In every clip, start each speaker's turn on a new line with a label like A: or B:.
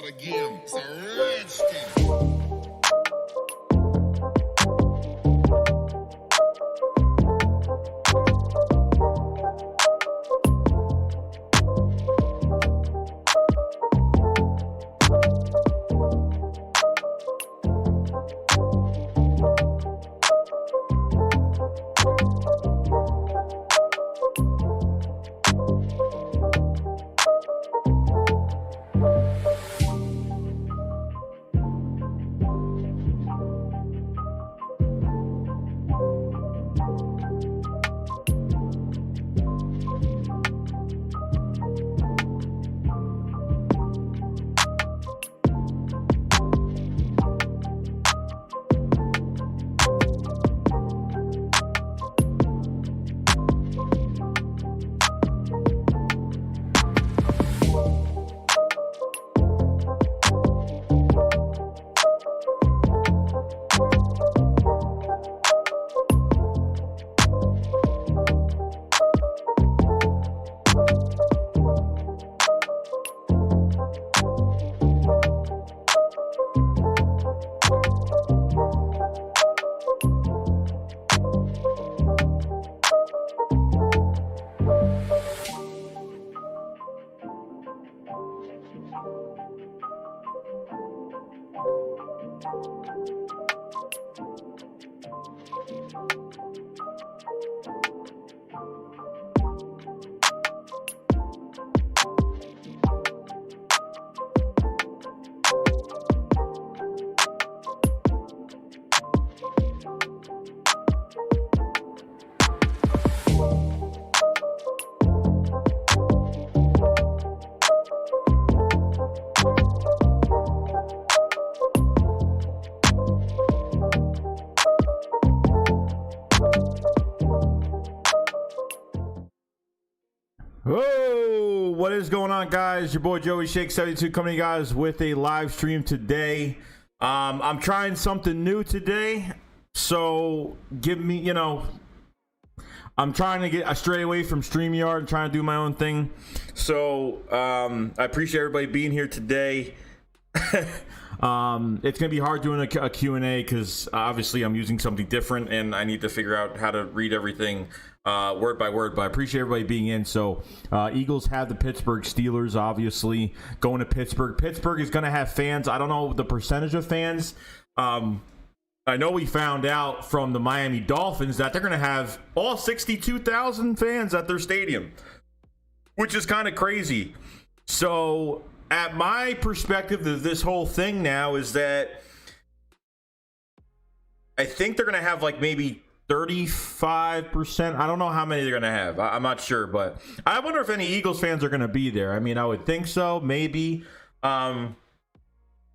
A: again. It's a Redskin.
B: Oh, what is going on, guys? Your boy Joey Shake 72 coming to you guys with a live stream today. I'm trying something new today, so give me, I'm trying to get stray away from StreamYard and trying to do my own thing. So I appreciate everybody being here today. It's gonna be hard doing a Q&A because obviously I'm using something different and I need to figure out how to read everything word by word, but I appreciate everybody being in. So Eagles have the Pittsburgh Steelers, obviously going to Pittsburgh. Pittsburgh is going to have fans. I don't know the percentage of fans. I know we found out from the Miami Dolphins that they're going to have all 62,000 fans at their stadium, which is kind of crazy. So at my perspective of this whole thing now is that I think they're going to have like maybe 35%. I don't know how many they're going to have. I'm not sure, but I wonder if any Eagles fans are going to be there. I mean, I would think so, maybe. But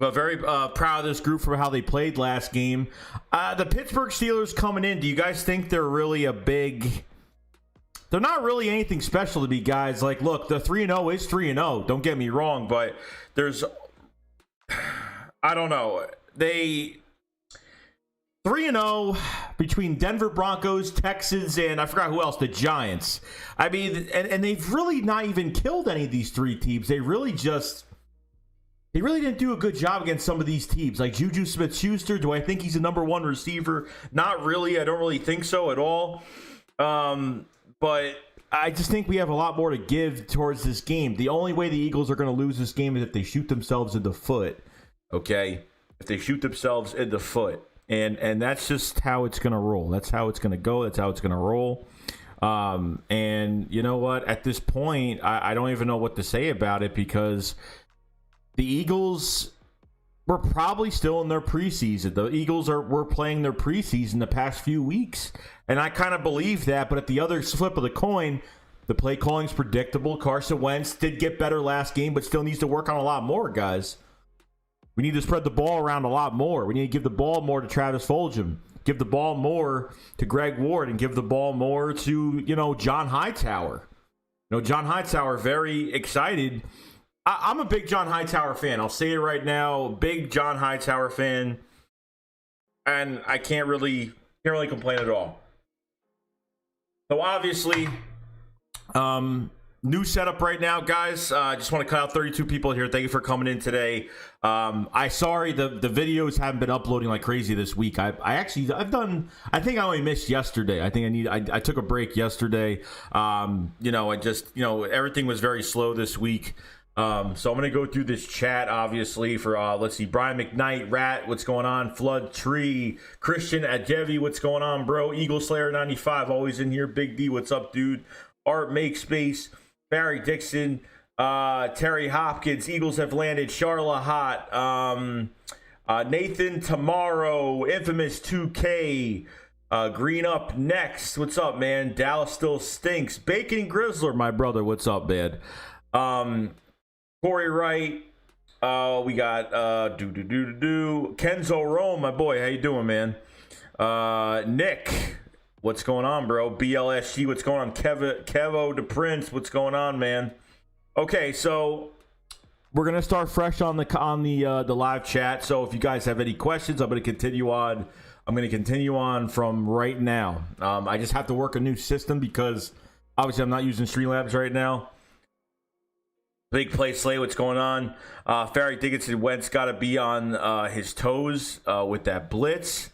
B: very proud of this group for how they played last game. The Pittsburgh Steelers coming in, do you guys think they're really a big... They're not really anything special to me, guys. Like, look, the 3-0 is 3-0. Don't get me wrong, but there's... I don't know. They... 3-0 between Denver Broncos, Texans, and I forgot who else, the Giants. I mean, and they've really not even killed any of these three teams. They really didn't do a good job against some of these teams. Like Juju Smith-Schuster, do I think he's a number one receiver? Not really. I don't really think so at all. But I just think we have a lot more to give towards this game. The only way the Eagles are going to lose this game is if they shoot themselves in the foot. Okay? If they shoot themselves in the foot. And that's just how it's going to roll. That's how it's going to go. That's how it's going to roll. And you know what? At this point, I don't even know what to say about it because the Eagles were probably still in their preseason. The Eagles were playing their preseason the past few weeks. And I kind of believe that. But at the other flip of the coin, the play calling's predictable. Carson Wentz did get better last game, but still needs to work on a lot more, guys. We need to spread the ball around a lot more. We need to give the ball more to Travis Fulgham, give the ball more to Greg Ward, and give the ball more to, John Hightower. John Hightower, very excited. I'm a big John Hightower fan. I'll say it right now. Big John Hightower fan. And I can't really complain at all. So obviously, New setup right now, guys. I just want to cut out 32 people here. Thank you for coming in today. Sorry the videos haven't been uploading like crazy this week. I think I only missed yesterday. I took a break yesterday. Everything was very slow this week. So I'm gonna go through this chat, obviously, for let's see, Brian McKnight, Rat, what's going on? Flood Tree, Christian Adjevi, what's going on, bro? Eagle Slayer 95, always in here. Big D, what's up, dude? Art Make Space, Barry Dixon, Terry Hopkins, Eagles have landed, Charla Hot, Nathan Tomorrow, Infamous 2K, Green Up Next, what's up, man? Dallas Still Stinks, Bacon Grizzler, my brother, what's up, man? Corey Wright, we got Kenzo Rome, my boy, how you doing, man? Nick, what's going on, bro? BLSG, what's going on? Kevo the Prince, what's going on, man? Okay, so we're gonna start fresh on the live chat. So if you guys have any questions, I'm gonna continue on. From right now. I just have to work a new system because obviously I'm not using Streamlabs right now. Big Play Slay, what's going on? Ferry Dickinson Wentz got to be on his toes with that blitz.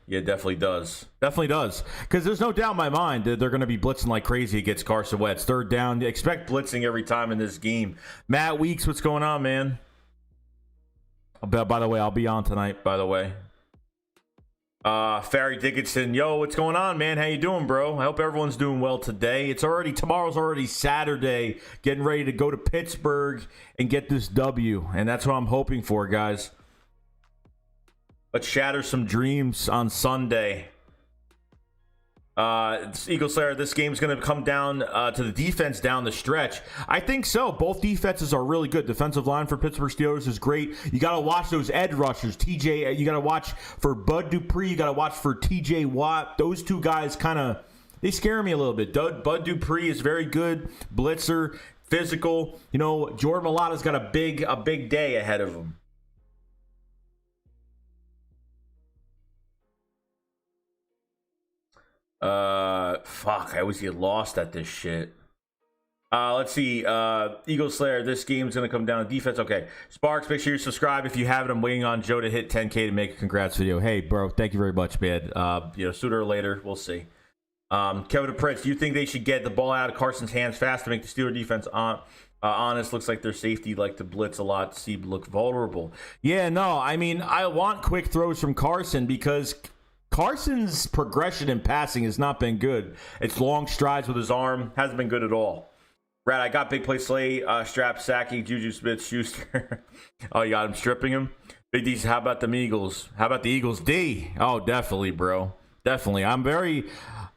B: Yeah, definitely does. Definitely does. Because there's no doubt in my mind that they're going to be blitzing like crazy against Carson Wentz. Third down. Expect blitzing every time in this game. Matt Weeks, what's going on, man? By the way, I'll be on tonight, by the way. Ferry Dickinson, yo, what's going on, man? How you doing, bro? I hope everyone's doing well today. Tomorrow's already Saturday, getting ready to go to Pittsburgh and get this W, and that's what I'm hoping for, guys. Let's shatter some dreams on Sunday. Eagle Slayer, this game's going to come down to the defense down the stretch. I think so. Both defenses are really good. Defensive line for Pittsburgh Steelers is great. You got to watch those edge rushers. TJ, you got to watch for Bud Dupree. You got to watch for TJ Watt. Those two guys they scare me a little bit. Bud Dupree is very good. Blitzer, physical. You know, Jordan Mailata's got a big day ahead of him. Fuck, I always get lost at this shit. Let's see. Eagle Slayer, this game's gonna come down to defense. Okay. Sparks, make sure you subscribe if you haven't. I'm waiting on Joe to hit 10K to make a congrats video. Hey, bro, thank you very much, man. Sooner or later, we'll see. Kevin the Prince, do you think they should get the ball out of Carson's hands fast to make the Steeler defense honest? Looks like their safety like to blitz a lot to see look vulnerable. Yeah, no, I mean, I want quick throws from Carson because Carson's progression in passing has not been good. It's long strides with his arm. Hasn't been good at all. Brad, I got Big Play Slay, Strap, Sacky, Juju Smith-Schuster. Oh, you got him stripping him? Big D's, how about the Eagles? How about the Eagles D? Oh, definitely, bro. Definitely.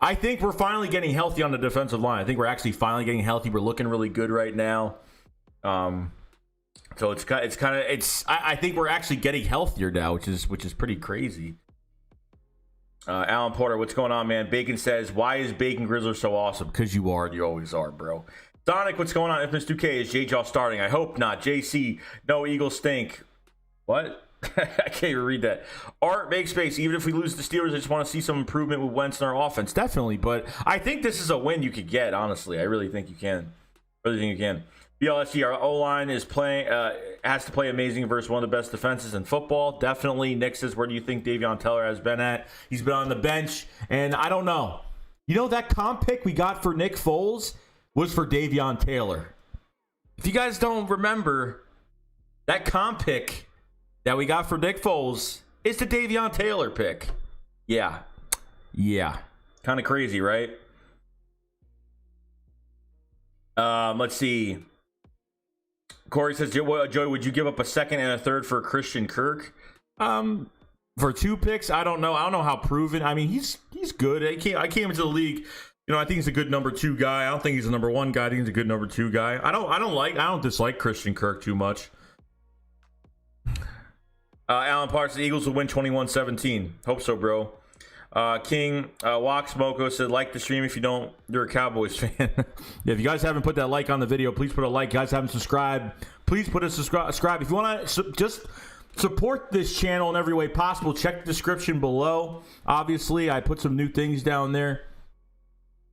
B: I think we're finally getting healthy on the defensive line. I think we're actually finally getting healthy. We're looking really good right now. So I think we're actually getting healthier now, which is pretty crazy. Alan Porter, what's going on, man? Bacon says, why is Bacon Grizzler so awesome? Because you are. You always are, bro. Sonic, what's going on? Infamous 2K, is J-Jaw starting? I hope not. JC, no, Eagles stink. What? I can't even read that. Art, make space. Even if we lose the Steelers, I just want to see some improvement with Wentz in our offense. Definitely, but I think this is a win you could get, honestly. I really think you can. BLSG, our O-line is has to play amazing versus one of the best defenses in football. Definitely. Nick says, where do you think Davion Taylor has been at? He's been on the bench, and I don't know. You know, that comp pick we got for Nick Foles was for Davion Taylor. If you guys don't remember, that comp pick that we got for Nick Foles is the Davion Taylor pick. Yeah. Kind of crazy, right? Let's see. Corey says, Joey, would you give up a second and a third for Christian Kirk? For 2 picks, I don't know. I don't know how proven. I mean, he's good. I came into the league. You know, I think he's a good number 2 guy. I don't think he's a number 1 guy. I think he's a good number 2 guy. I don't dislike Christian Kirk too much. Alan Parks, the Eagles will win 21-17. Hope so, bro. King Wax Moko said, like the stream if you're a Cowboys fan. Yeah, if you guys haven't put that like on the video, please put a like. You guys haven't subscribed, please put a subscribe. If you want to just support this channel in every way possible, check the description below. Obviously, I put some new things down there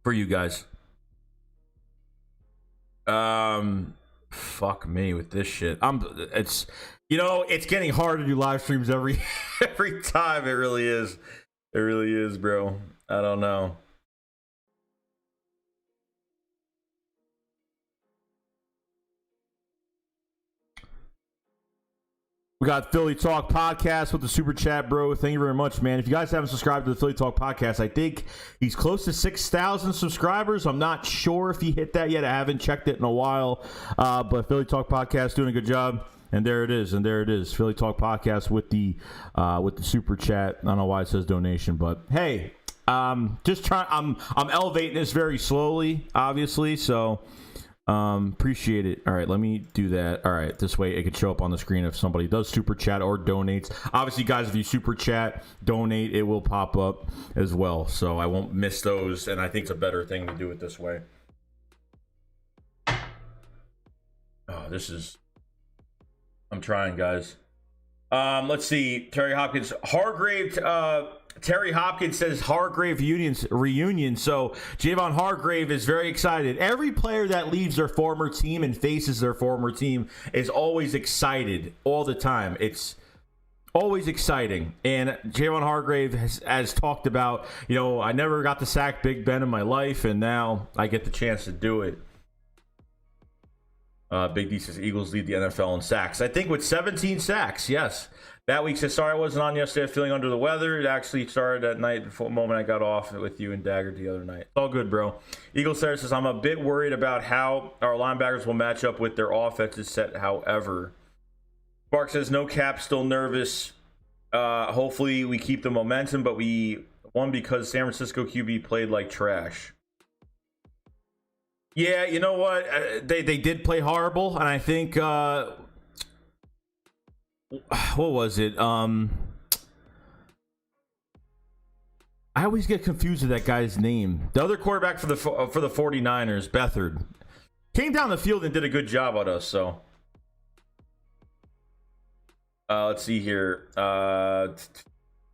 B: for you guys. Fuck me with this shit. It's getting hard to do live streams every time. It really is. It really is, bro. I don't know. We got Philly Talk Podcast with the super chat, bro. Thank you very much, man. If you guys haven't subscribed to the Philly Talk Podcast, I think he's close to 6,000 subscribers. I'm not sure if he hit that yet. I haven't checked it in a while. But Philly Talk Podcast doing a good job. And there it is. Philly Talk Podcast with the super chat. I don't know why it says donation, but hey, just trying. I'm elevating this very slowly, obviously. So. Appreciate it. All right, let me do that. All right, this way it could show up on the screen if somebody does super chat or donates. Obviously, guys, if you super chat, donate, it will pop up as well, so I won't miss those, and I think it's a better thing to do it this way. Oh, I'm trying, guys. Let's see. Terry Hopkins says Hargrave reunion. So Javon Hargrave is very excited. Every player that leaves their former team and faces their former team is always excited all the time. It's always exciting. And Javon Hargrave has talked about, I never got to sack Big Ben in my life, and now I get the chance to do it. Big D says Eagles lead the NFL in sacks. I think with 17 sacks, yes. That week says, sorry I wasn't on yesterday, feeling under the weather. It actually started that night, the moment I got off with you and Dagger the other night. It's all good, bro. Eagle Slayer says, I'm a bit worried about how our linebackers will match up with their offensive set, however. Spark says, no cap, still nervous. Hopefully we keep the momentum, but we won because San Francisco QB played like trash. Yeah, you know what? They did play horrible, and I think... what was it? I always get confused with that guy's name. The other quarterback for the 49ers, Beathard, came down the field and did a good job on us. So let's see here.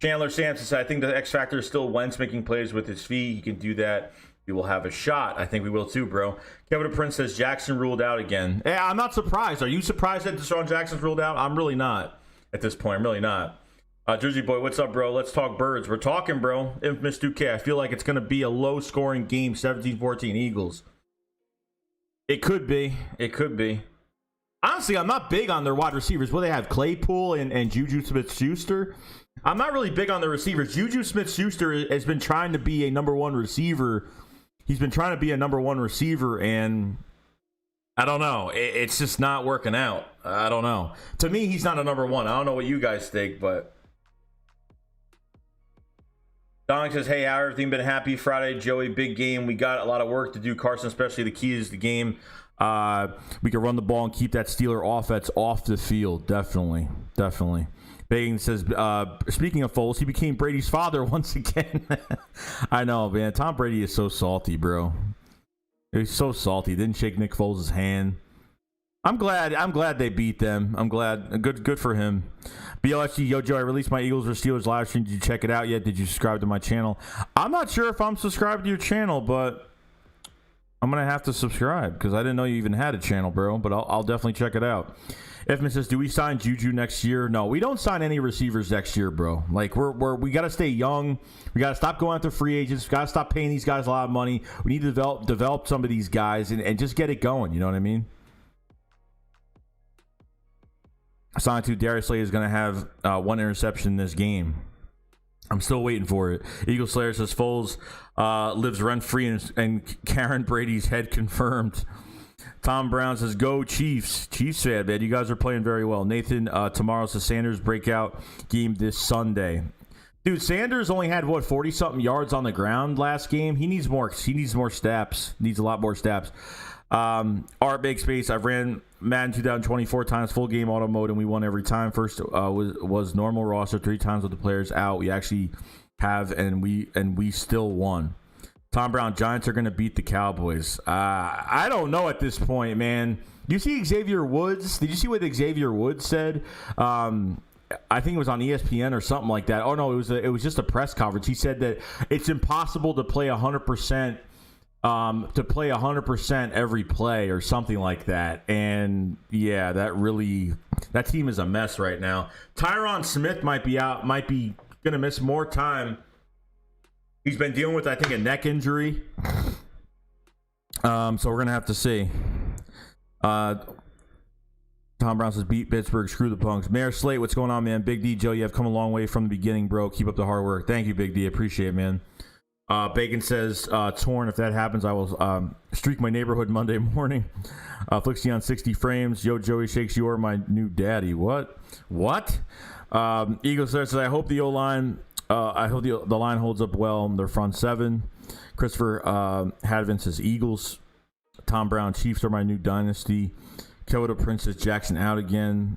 B: Chandler Sampson said, I think the X factor is still Wentz making plays with his feet. He can do that. We will have a shot. I think we will too, bro. Kevin Prince says Jackson ruled out again. Yeah, I'm not surprised. Are you surprised that Deshaun Jackson's ruled out? I'm really not at this point. I'm really not. Jersey Boy, what's up, bro? Let's talk birds. We're talking, bro. Infamous 2K. I feel like it's going to be a low-scoring game, 17-14 Eagles. It could be. It could be. Honestly, I'm not big on their wide receivers. Well, they have Claypool and Juju Smith-Schuster. I'm not really big on the receivers. Juju Smith-Schuster has been trying to be a number one receiver. He's been trying to be a number one receiver, and I don't know. It's just not working out. I don't know. To me, he's not a number one. I don't know what you guys think, but... Dominic says, hey, how everything been? Happy Friday, Joey. Big game. We got a lot of work to do, Carson, especially the key is the game. We can run the ball and keep that Steeler offense off the field. Definitely. Bagan says, speaking of Foles, he became Brady's father once again. I know, man. Tom Brady is so salty, bro. He's so salty. Didn't shake Nick Foles' hand. I'm glad they beat them. I'm glad. Good for him. BLSG, yo, Joe, I released my Eagles vs. Steelers live stream. Did you check it out yet? Did you subscribe to my channel? I'm not sure if I'm subscribed to your channel, but I'm going to have to subscribe because I didn't know you even had a channel, bro. But I'll definitely check it out. Ifman says, do we sign Juju next year? No, we don't sign any receivers next year, bro. Like, we got to stay young. We got to stop going after free agents. We got to stop paying these guys a lot of money. We need to develop some of these guys and just get it going. You know what I mean? Sign to Darius Slay is going to have one interception in this game. I'm still waiting for it. Eagle Slayer says Foles lives rent-free and Karen Brady's head confirmed. Tom Brown says, go Chiefs. Chiefs fan, man. You guys are playing very well. Nathan tomorrow says Sanders breakout game this Sunday. Dude, Sanders only had, 40-something yards on the ground last game? He needs more. He needs more steps. Needs a lot more steps. Art Big Space, I've ran Madden 2024 times full game auto mode, and we won every time. First was normal roster 3 times with the players out. We actually have, and we still won. Tom Brown, Giants are going to beat the Cowboys. I don't know at this point, man. You see Xavier Woods? Did you see what Xavier Woods said? I think it was on ESPN or something like that. Oh, no, it was just a press conference. He said that it's impossible to play 100% to play 100% every play or something like that. And yeah, that team is a mess right now. Tyron Smith might be out, might be going to miss more time. He's been dealing with, I think, a neck injury. So we're going to have to see. Tom Brown says, beat Pittsburgh, screw the Punks. Mayor Slate, what's going on, man? Big D, Joe, you have come a long way from the beginning, bro. Keep up the hard work. Thank you, Big D. Appreciate it, man. Bacon says, torn. If that happens, I will streak my neighborhood Monday morning. Flixie on 60 frames. Yo, Joey Shakes, you are my new daddy. What? Eagle says, I hope the O-line, I hope the line holds up well. Their front seven. Christopher Hadvin says, Eagles. Tom Brown, Chiefs are my new dynasty. Kyoto Princess Jackson out again.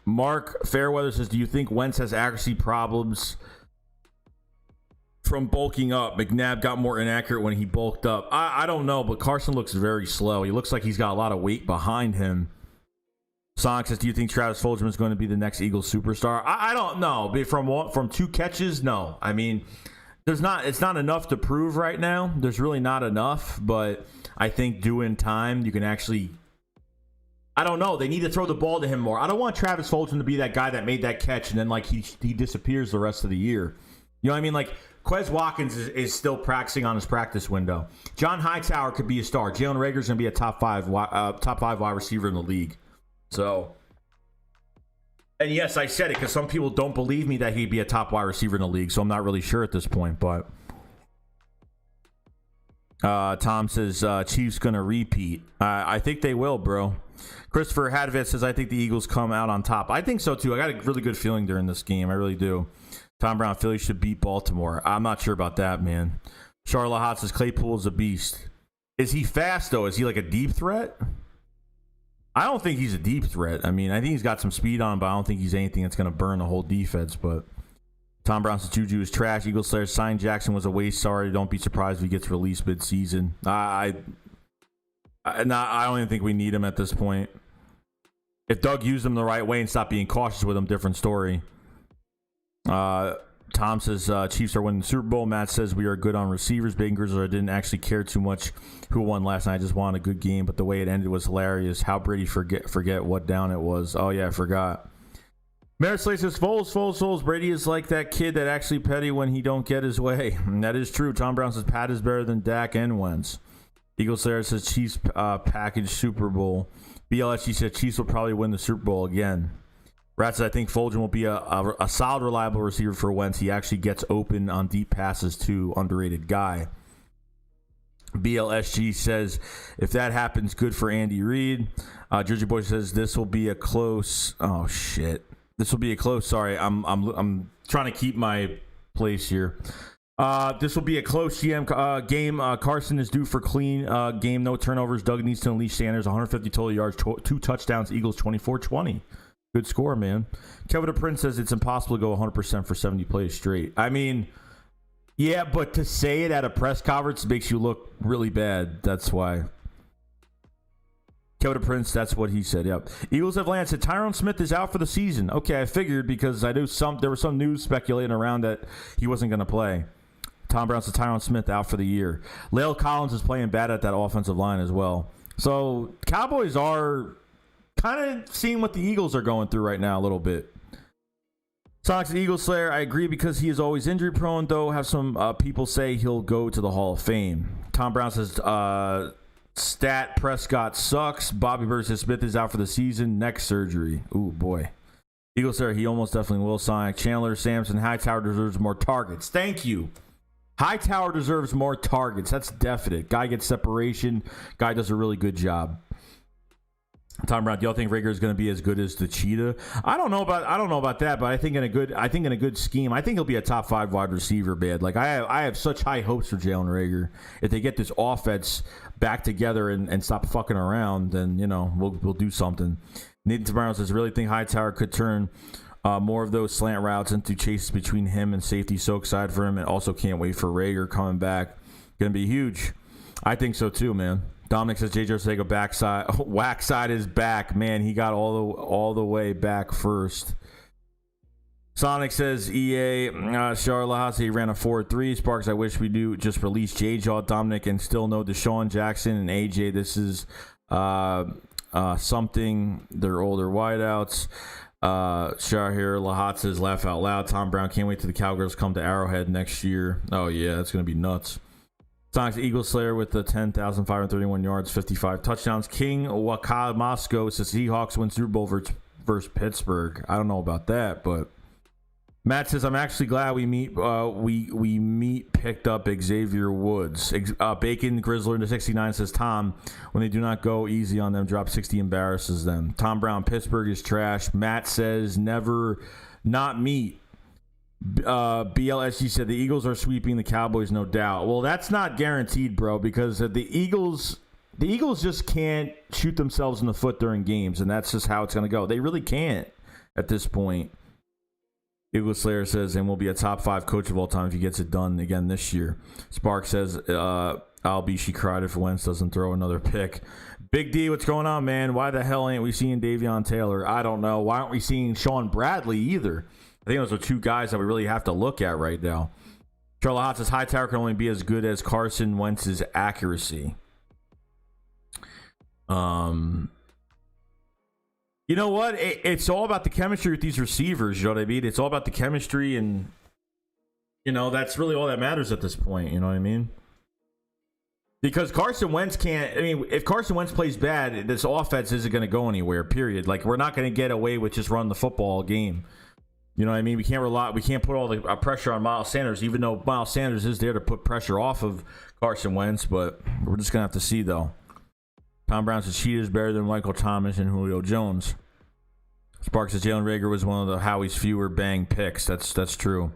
B: Mark Fairweather says, do you think Wentz has accuracy problems from bulking up? McNabb got more inaccurate when he bulked up. I don't know, but Carson looks very slow. He looks like he's got a lot of weight behind him. Sonic says, do you think Travis Fulgham is going to be the next Eagles superstar? I don't know. From 2 catches, no. I mean, it's not enough to prove right now. There's really not enough, but I think due in time, you can actually, I don't know. They need to throw the ball to him more. I don't want Travis Fulgham to be that guy that made that catch and then like he disappears the rest of the year. You know what I mean? Like Quez Watkins is still practicing on his practice window. John Hightower could be a star. Jalen Reagor's going to be a top five wide receiver in the league. So, and yes, I said it because some people don't believe me that he'd be a top wide receiver in the league. So I'm not really sure at this point, but Tom says Chiefs going to repeat. I think they will, bro. Christopher Hadvit says, I think the Eagles come out on top. I think so too. I got a really good feeling during this game. I really do. Tom Brown, Philly should beat Baltimore. I'm not sure about that, man. Charlotte Hot says Claypool's a beast. Is he fast, though? Is he like a deep threat? I don't think he's a deep threat. I mean, I think he's got some speed on him, but I don't think he's anything that's going to burn the whole defense. But Tom Brown says Juju is trash. Eagles Slayer signed Jackson was a waste. Sorry, don't be surprised if he gets released mid-season. I don't even think we need him at this point. If Doug used him the right way and stopped being cautious with him, different story. Tom says Chiefs are winning the Super Bowl. Matt says we are good on receivers. Bacon Grizzler, I didn't actually care too much who won last night. I just wanted a good game, but the way it ended was hilarious. How Brady forget what down it was. Oh yeah, I forgot. Merritt Slate says Foles. Brady is like that kid that actually petty when he don't get his way. And that is true. Tom Brown says Pat is better than Dak and Wentz. Eagle Slayer says Chiefs package Super Bowl. BLSG said Chiefs will probably win the Super Bowl again. Rat says I think Fulgham will be a solid, reliable receiver for Wentz. He actually gets open on deep passes too. Underrated guy. BLSG says if that happens, good for Andy Reid. Jersey Boy says this will be a close. Oh shit, this will be a close. Sorry, I'm trying to keep my place here. This will be a close game. Carson is due for clean game, no turnovers. Doug needs to unleash Sanders. 150 total yards, 2 touchdowns. Eagles 24-20. Good score, man. Kevin Prince says it's impossible to go 100% for 70 plays straight. I mean, yeah, but to say it at a press conference makes you look really bad. That's why. Kevin Prince, that's what he said. Yep. Eagles have landed. Said Tyron Smith is out for the season. Okay, I figured because I knew there was some news speculating around that he wasn't going to play. Tom Brown said Tyron Smith out for the year. La'el Collins is playing bad at that offensive line as well. So Cowboys are kind of seeing what the Eagles are going through right now a little bit. Sonic's Eagles Slayer, I agree because he is always injury prone, though. Have some people say he'll go to the Hall of Fame. Tom Brown says Stat Prescott sucks. Bobby Bird says Smith is out for the season. Neck surgery. Ooh, boy. Eagles Slayer, he almost definitely will. Sonic. Chandler Sampson, Hightower deserves more targets. Thank you. Hightower deserves more targets. That's definite. Guy gets separation. Guy does a really good job. Tom Brown, do y'all think Rager is going to be as good as the Cheetah? I don't know about that, but I think in a good scheme, I think he'll be a top 5 wide receiver, man. Like I have such high hopes for Jalen Rager. If they get this offense back together and stop fucking around, then we'll do something. Nathan Brown says, really think Hightower could turn more of those slant routes into chases between him and safety. So excited for him, and also can't wait for Rager coming back. Going to be huge. I think so too, man. Dominic says JJ Ortega backside, whack side is back. Man, he got all the way back first. Sonic says EA Charlotte ran a 4-3. Sparks, I wish we do just release J-Jaw, Dominic, and still no Deshaun Jackson and AJ. This is something. They're older wideouts. Shahir Lahat says laugh out loud. Tom Brown can't wait till the Cowgirls come to Arrowhead next year. Oh yeah, that's gonna be nuts. Sonic's Eagle Slayer with the 10,531 yards, 55 touchdowns. King Wakad Moscow says Seahawks win Super Bowl versus Pittsburgh. I don't know about that, but Matt says I'm actually glad we picked up Xavier Woods. Bacon Grizzler into 69 says Tom, when they do not go easy on them, drop 60 embarrasses them. Tom Brown, Pittsburgh is trash. Matt says never not meat. BLSG said the Eagles are sweeping the Cowboys, no doubt. Well, that's not guaranteed, bro, because the Eagles just can't shoot themselves in the foot during games, and that's just how it's going to go. They really can't at this point. Eagle Slayer says, and will be a top 5 coach of all time if he gets it done again this year. Spark says, she cried if Wentz doesn't throw another pick. Big D, what's going on, man? Why the hell ain't we seeing Davion Taylor? I don't know. Why aren't we seeing Sean Bradley either? I think those are two guys that we really have to look at right now. Charlotte Hot says Hightower can only be as good as Carson Wentz's accuracy. You know what? It's all about the chemistry with these receivers. You know what I mean? It's all about the chemistry, and that's really all that matters at this point. You know what I mean? Because Carson Wentz can't. I mean, if Carson Wentz plays bad, this offense isn't going to go anywhere. Period. Like, we're not going to get away with just running the football game. You know what I mean? We can't put all the pressure on Miles Sanders, even though Miles Sanders is there to put pressure off of Carson Wentz. But we're just going to have to see, though. Tom Brown says Cheetah is better than Michael Thomas and Julio Jones. Sparks says Jalen Reagor was one of the Howie's fewer bang picks. That's true.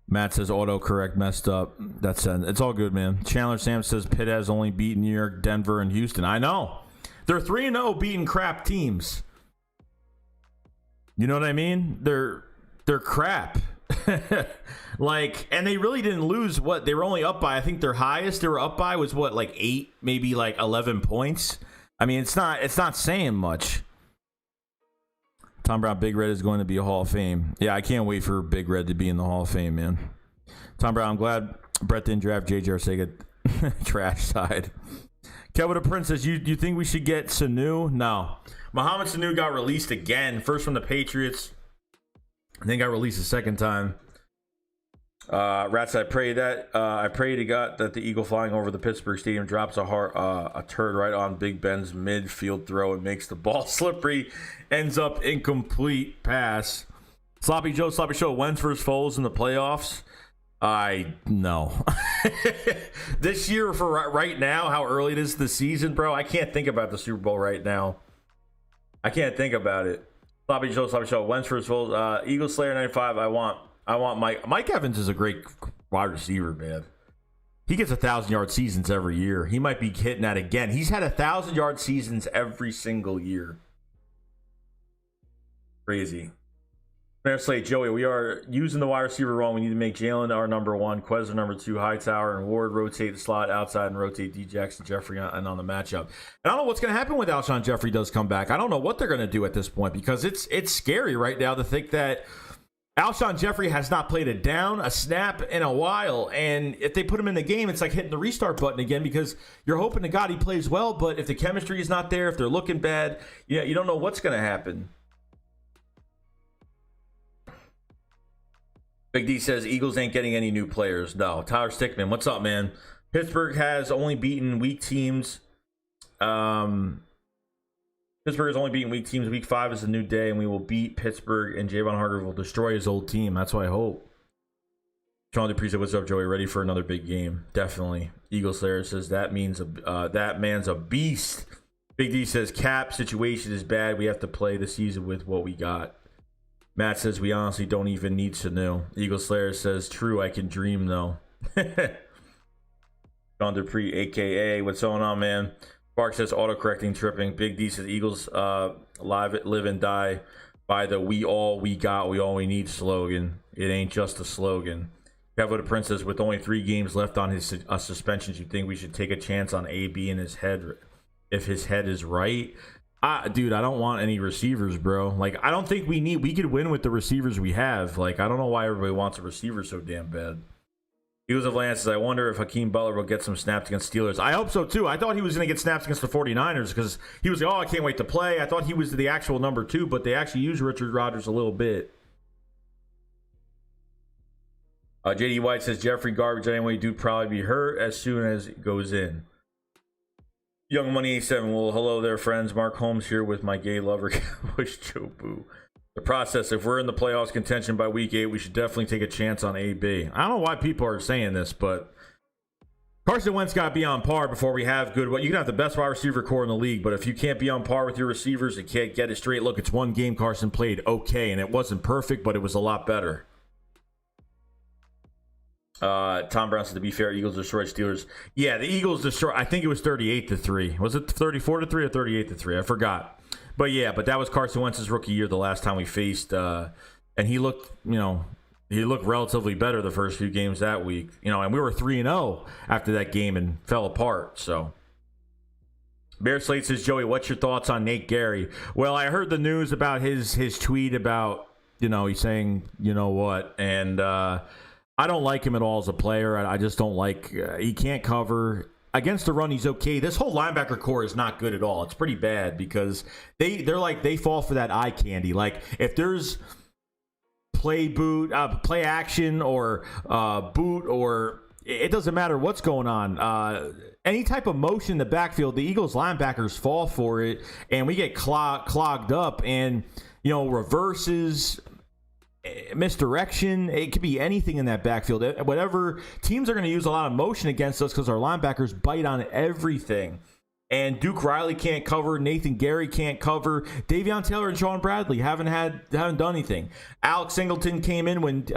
B: Matt says autocorrect messed up. It's all good, man. Chandler Sam says Pitt has only beaten New York, Denver, and Houston. I know. They're 3-0 beating crap teams. You know what I mean? They're crap. And they really didn't lose. What they were only up by, I think their highest they were up by was 8, maybe 11 points. I mean, it's not saying much. Tom Brown, Big Red is going to be a Hall of Fame. Yeah, I can't wait for Big Red to be in the Hall of Fame, man. Tom Brown, I'm glad Brett didn't draft JJ Arcega. Trash side. Kevin the Prince says, you think we should get Sanu? No. Mohamed Sanu got released again, first from the Patriots, and then got released a second time. Rats, I pray to God that the eagle flying over the Pittsburgh Stadium drops a turd right on Big Ben's midfield throw and makes the ball slippery, ends up incomplete pass. Sloppy Joe, Sloppy Show, Wentz versus Foles in the playoffs. I know. This year, for right now, how early it is the season, bro, I can't think about the Super Bowl right now. I can't think about it. Sloppy Joe, Sloppy Show, Wentz versus Foles. Eagle Slayer 95. I want Mike Evans is a great wide receiver, man. He gets 1,000-yard seasons every year. He might be hitting that again. He's had 1,000-yard seasons every single year. Crazy. Fair Slate, Joey, we are using the wide receiver wrong. We need to make Jalen our number 1, Quez our number 2, Hightower and Ward rotate the slot outside and rotate D. Jackson, Jeffrey on the matchup. And I don't know what's going to happen when Alshon Jeffrey does come back. I don't know what they're going to do at this point, because it's scary right now to think that Alshon Jeffrey has not played a snap in a while, and if they put him in the game, it's like hitting the restart button again, because you're hoping to God he plays well, but if the chemistry is not there, if they're looking bad, you don't know what's going to happen. Big D says Eagles ain't getting any new players. No. Tyler Stickman, what's up, man? Pittsburgh has only beaten weak teams. Pittsburgh has only beaten weak teams. Week 5 is a new day, and we will beat Pittsburgh, and Javon Hargrave will destroy his old team. That's what I hope. Sean Dupree said, what's up, Joey? Ready for another big game? Definitely. Eagle Slayer says that man's a beast. Big D says cap situation is bad. We have to play the season with what we got. Matt says we honestly don't even need to know. Eagle Slayer says true. I can dream though. Sean Dupree, aka what's going on, man? Spark says autocorrecting tripping. Big D says Eagles live and die by the we got, we all we need slogan. It ain't just a slogan. Kevo the Princess, with only 3 games left on his suspensions, you think we should take a chance on AB in his head if his head is right? Dude, I don't want any receivers, bro. Like, I don't think we could win with the receivers we have. Like, I don't know why everybody wants a receiver so damn bad. Eagles of Lance says, I wonder if Hakeem Butler will get some snaps against Steelers. I hope so, too. I thought he was going to get snaps against the 49ers because he was like, oh, I can't wait to play. I thought he was the actual number 2, but they actually used Richard Rodgers a little bit. JD White says, Jeffrey garbage anyway. Dude probably be hurt as soon as it goes in. Young Money 87. Well, hello there, friends. Mark Holmes here with my gay lover, Cowboys Joe Boo. The process, if we're in the playoffs contention by week 8, we should definitely take a chance on AB. I don't know why people are saying this, but Carson Wentz got to be on par before we have good. You can have the best wide receiver core in the league, but if you can't be on par with your receivers and can't get it straight, look, it's one game Carson played okay, and it wasn't perfect, but it was a lot better. Tom Brown said, to be fair, Eagles destroyed Steelers. Yeah, the Eagles destroyed. I think it was 38-3. Was it 34-3 or 38-3? I forgot. But yeah, that was Carson Wentz's rookie year the last time we faced, and he looked, he looked relatively better the first few games that week, and we were 3-0 after that game and fell apart. So, Bear Slate says, Joey, what's your thoughts on Nate Gary? Well, I heard the news about his tweet about, he's saying, you know what, and I don't like him at all as a player. I just don't like. He can't cover against the run. He's okay. This whole linebacker core is not good at all. It's pretty bad because they fall for that eye candy. Like if there's play action or boot or it doesn't matter what's going on. Any type of motion in the backfield, the Eagles linebackers fall for it, and we get clogged up. And reverses. Misdirection, it could be anything in that backfield. Whatever, teams are going to use a lot of motion against us because our linebackers bite on everything. And Duke Riley can't cover, Nathan Gary can't cover, Davion Taylor and Sean Bradley haven't done anything. Alex Singleton came in when with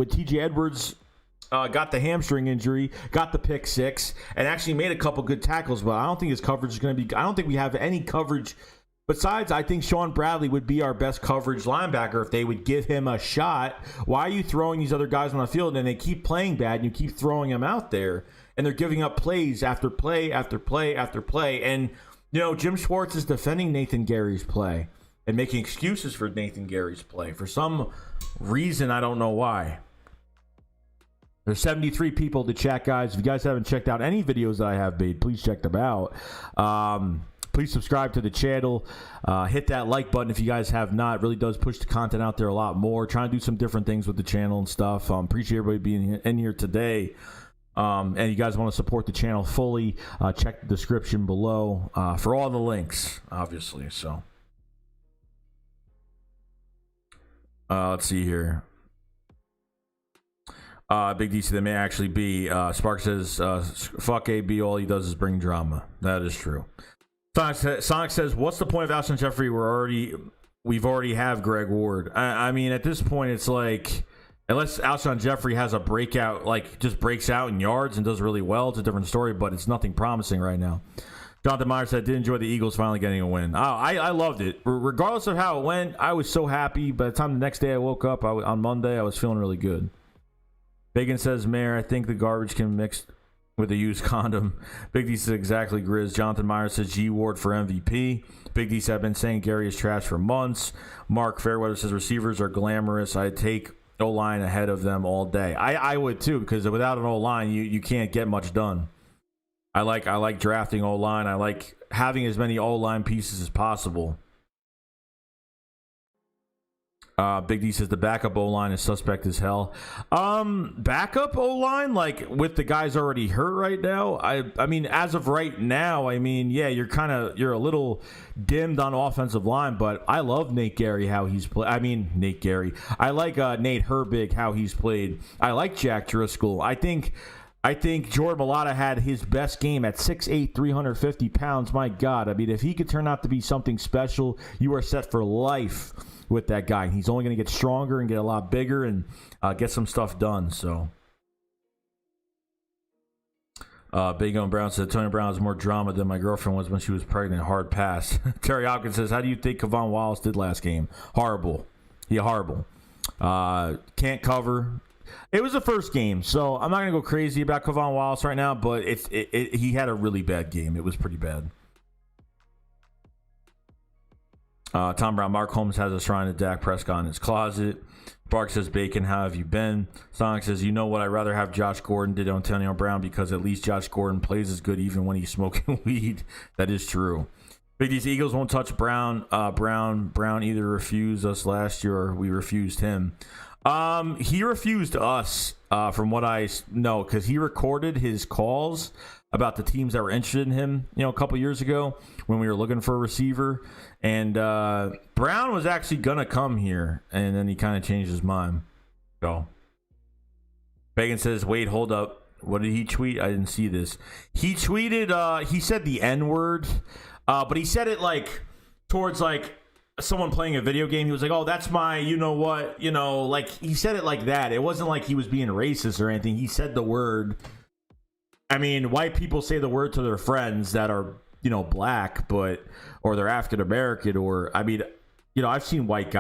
B: TJ Edwards got the hamstring injury, got the pick 6, and actually made a couple good tackles. But I don't think his coverage is going to be. I don't think we have any coverage. Besides, I think Sean Bradley would be our best coverage linebacker if they would give him a shot. Why are you throwing these other guys on the field and they keep playing bad and you keep throwing them out there and they're giving up plays after play after play after play? And, Jim Schwartz is defending Nathan Gary's play and making excuses for Nathan Gary's play for some reason. I don't know why. There's 73 people to chat, guys. If you guys haven't checked out any videos that I have made, please check them out. Please subscribe to the channel. Hit that like button if you guys have not. It really does push the content out there a lot more. Trying to do some different things with the channel and stuff. Appreciate everybody being in here today. And you guys want to support the channel fully, check the description below for all the links, obviously. So, let's see here. Big DC, that may actually be. Spark says, fuck AB, all he does is bring drama. That is true. Sonic says, what's the point of Alshon Jeffrey? We've already have Greg Ward. I mean, at this point, it's like, unless Alshon Jeffrey has a breakout, like just breaks out in yards and does really well, it's a different story, but it's nothing promising right now. Jonathan Meyer said, did enjoy the Eagles finally getting a win. I loved it. Regardless of how it went, I was so happy. By the time the next day I woke up, on Monday, I was feeling really good. Bacon says, Mayor, I think the garbage can mix with a used condom. Big D says, exactly, Grizz. Jonathan Meyer says, G Ward for MVP. Big D says, I've been saying Gary is trash for months. Mark Fairweather says, receivers are glamorous. I'd take O-line ahead of them all day. I would too, because without an O-line, you can't get much done. I like drafting O-line. I like having as many O-line pieces as possible. Big D says the backup O-line is suspect as hell. Backup O-line, like with the guys already hurt right now. I mean, as of right now, I mean, yeah, you're a little dimmed on offensive line, but I love Nate Gary how he's played. I mean, Nate Gary. I like Nate Herbig how he's played. I like Jack Driscoll. I think Jordan Mailata had his best game at 6'8", 350 pounds. My God, I mean, if he could turn out to be something special, you are set for life with that guy. He's only going to get stronger and get a lot bigger and get some stuff done. So, Big O Brown said Tony Brown has more drama than my girlfriend was when she was pregnant. Hard pass. Terry Hopkins says, how do you think Kavon Wallace did last game? Horrible. Horrible. Can't cover. It was the first game, so I'm not going to go crazy about Kavon Wallace right now, but he had a really bad game. It was pretty bad. Tom Brown, Mark Holmes has a shrine to Dak Prescott in his closet. Bark says, Bacon, how have you been? Sonic says, you know what? I'd rather have Josh Gordon than Antonio Brown because at least Josh Gordon plays as good even when he's smoking weed. That is true. Big D's Eagles won't touch Brown. Brown either refused us last year or we refused him. He refused us, from what I know, because he recorded his calls about the teams that were interested in him, a couple years ago when we were looking for a receiver. And Brown was actually going to come here, and then he kind of changed his mind. So, Bacon says, wait, hold up. What did he tweet? I didn't see this. He tweeted, he said the N-word, but he said it like towards like someone playing a video game. He was like, oh, that's my, you know what, like he said it like that. It wasn't like he was being racist or anything. He said the word. I mean, white people say the word to their friends that are, black, or they're African American, or I mean, I've seen white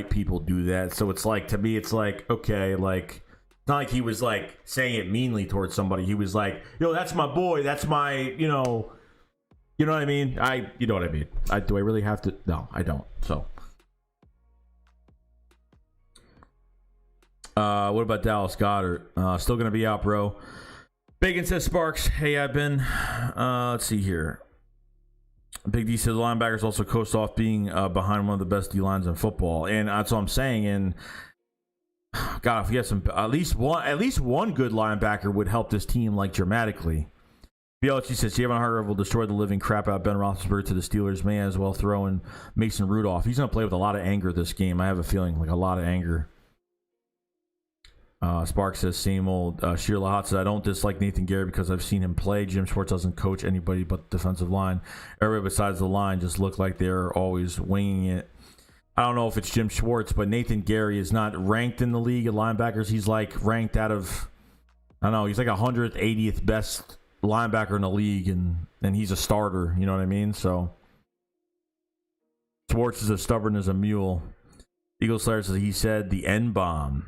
B: people do that. So it's like, to me, it's like, okay, like, it's not like he was like saying it meanly towards somebody. He was like, that's my boy. That's my, you know what I mean? You know what I mean? Do I really have to? No, I don't. So, what about Dallas Goedert? Still going to be out, bro. Bacon says, Sparks, hey, I've been, let's see here. Big D says the linebackers also coast off being behind one of the best D lines in football, and that's what I'm saying. And God, if we had some, at least one good linebacker would help this team like dramatically. BLG says Javon Hargrave will destroy the living crap out of Ben Roethlisberger to the Steelers. May as well throw in Mason Rudolph. He's going to play with a lot of anger this game. I have a feeling like a lot of anger. Spark says, same old. Sheer Lahat says, I don't dislike Nathan Gary because I've seen him play. Jim Schwartz doesn't coach anybody but the defensive line. Everybody besides the line just look like they're always winging it. I don't know if it's Jim Schwartz, but Nathan Gary is not ranked in the league of linebackers. He's like ranked out of, I don't know, he's like 180th best linebacker in the league, and he's a starter. You know what I mean? So Schwartz is as stubborn as a mule. Eagle Slayer says he said the N-bomb.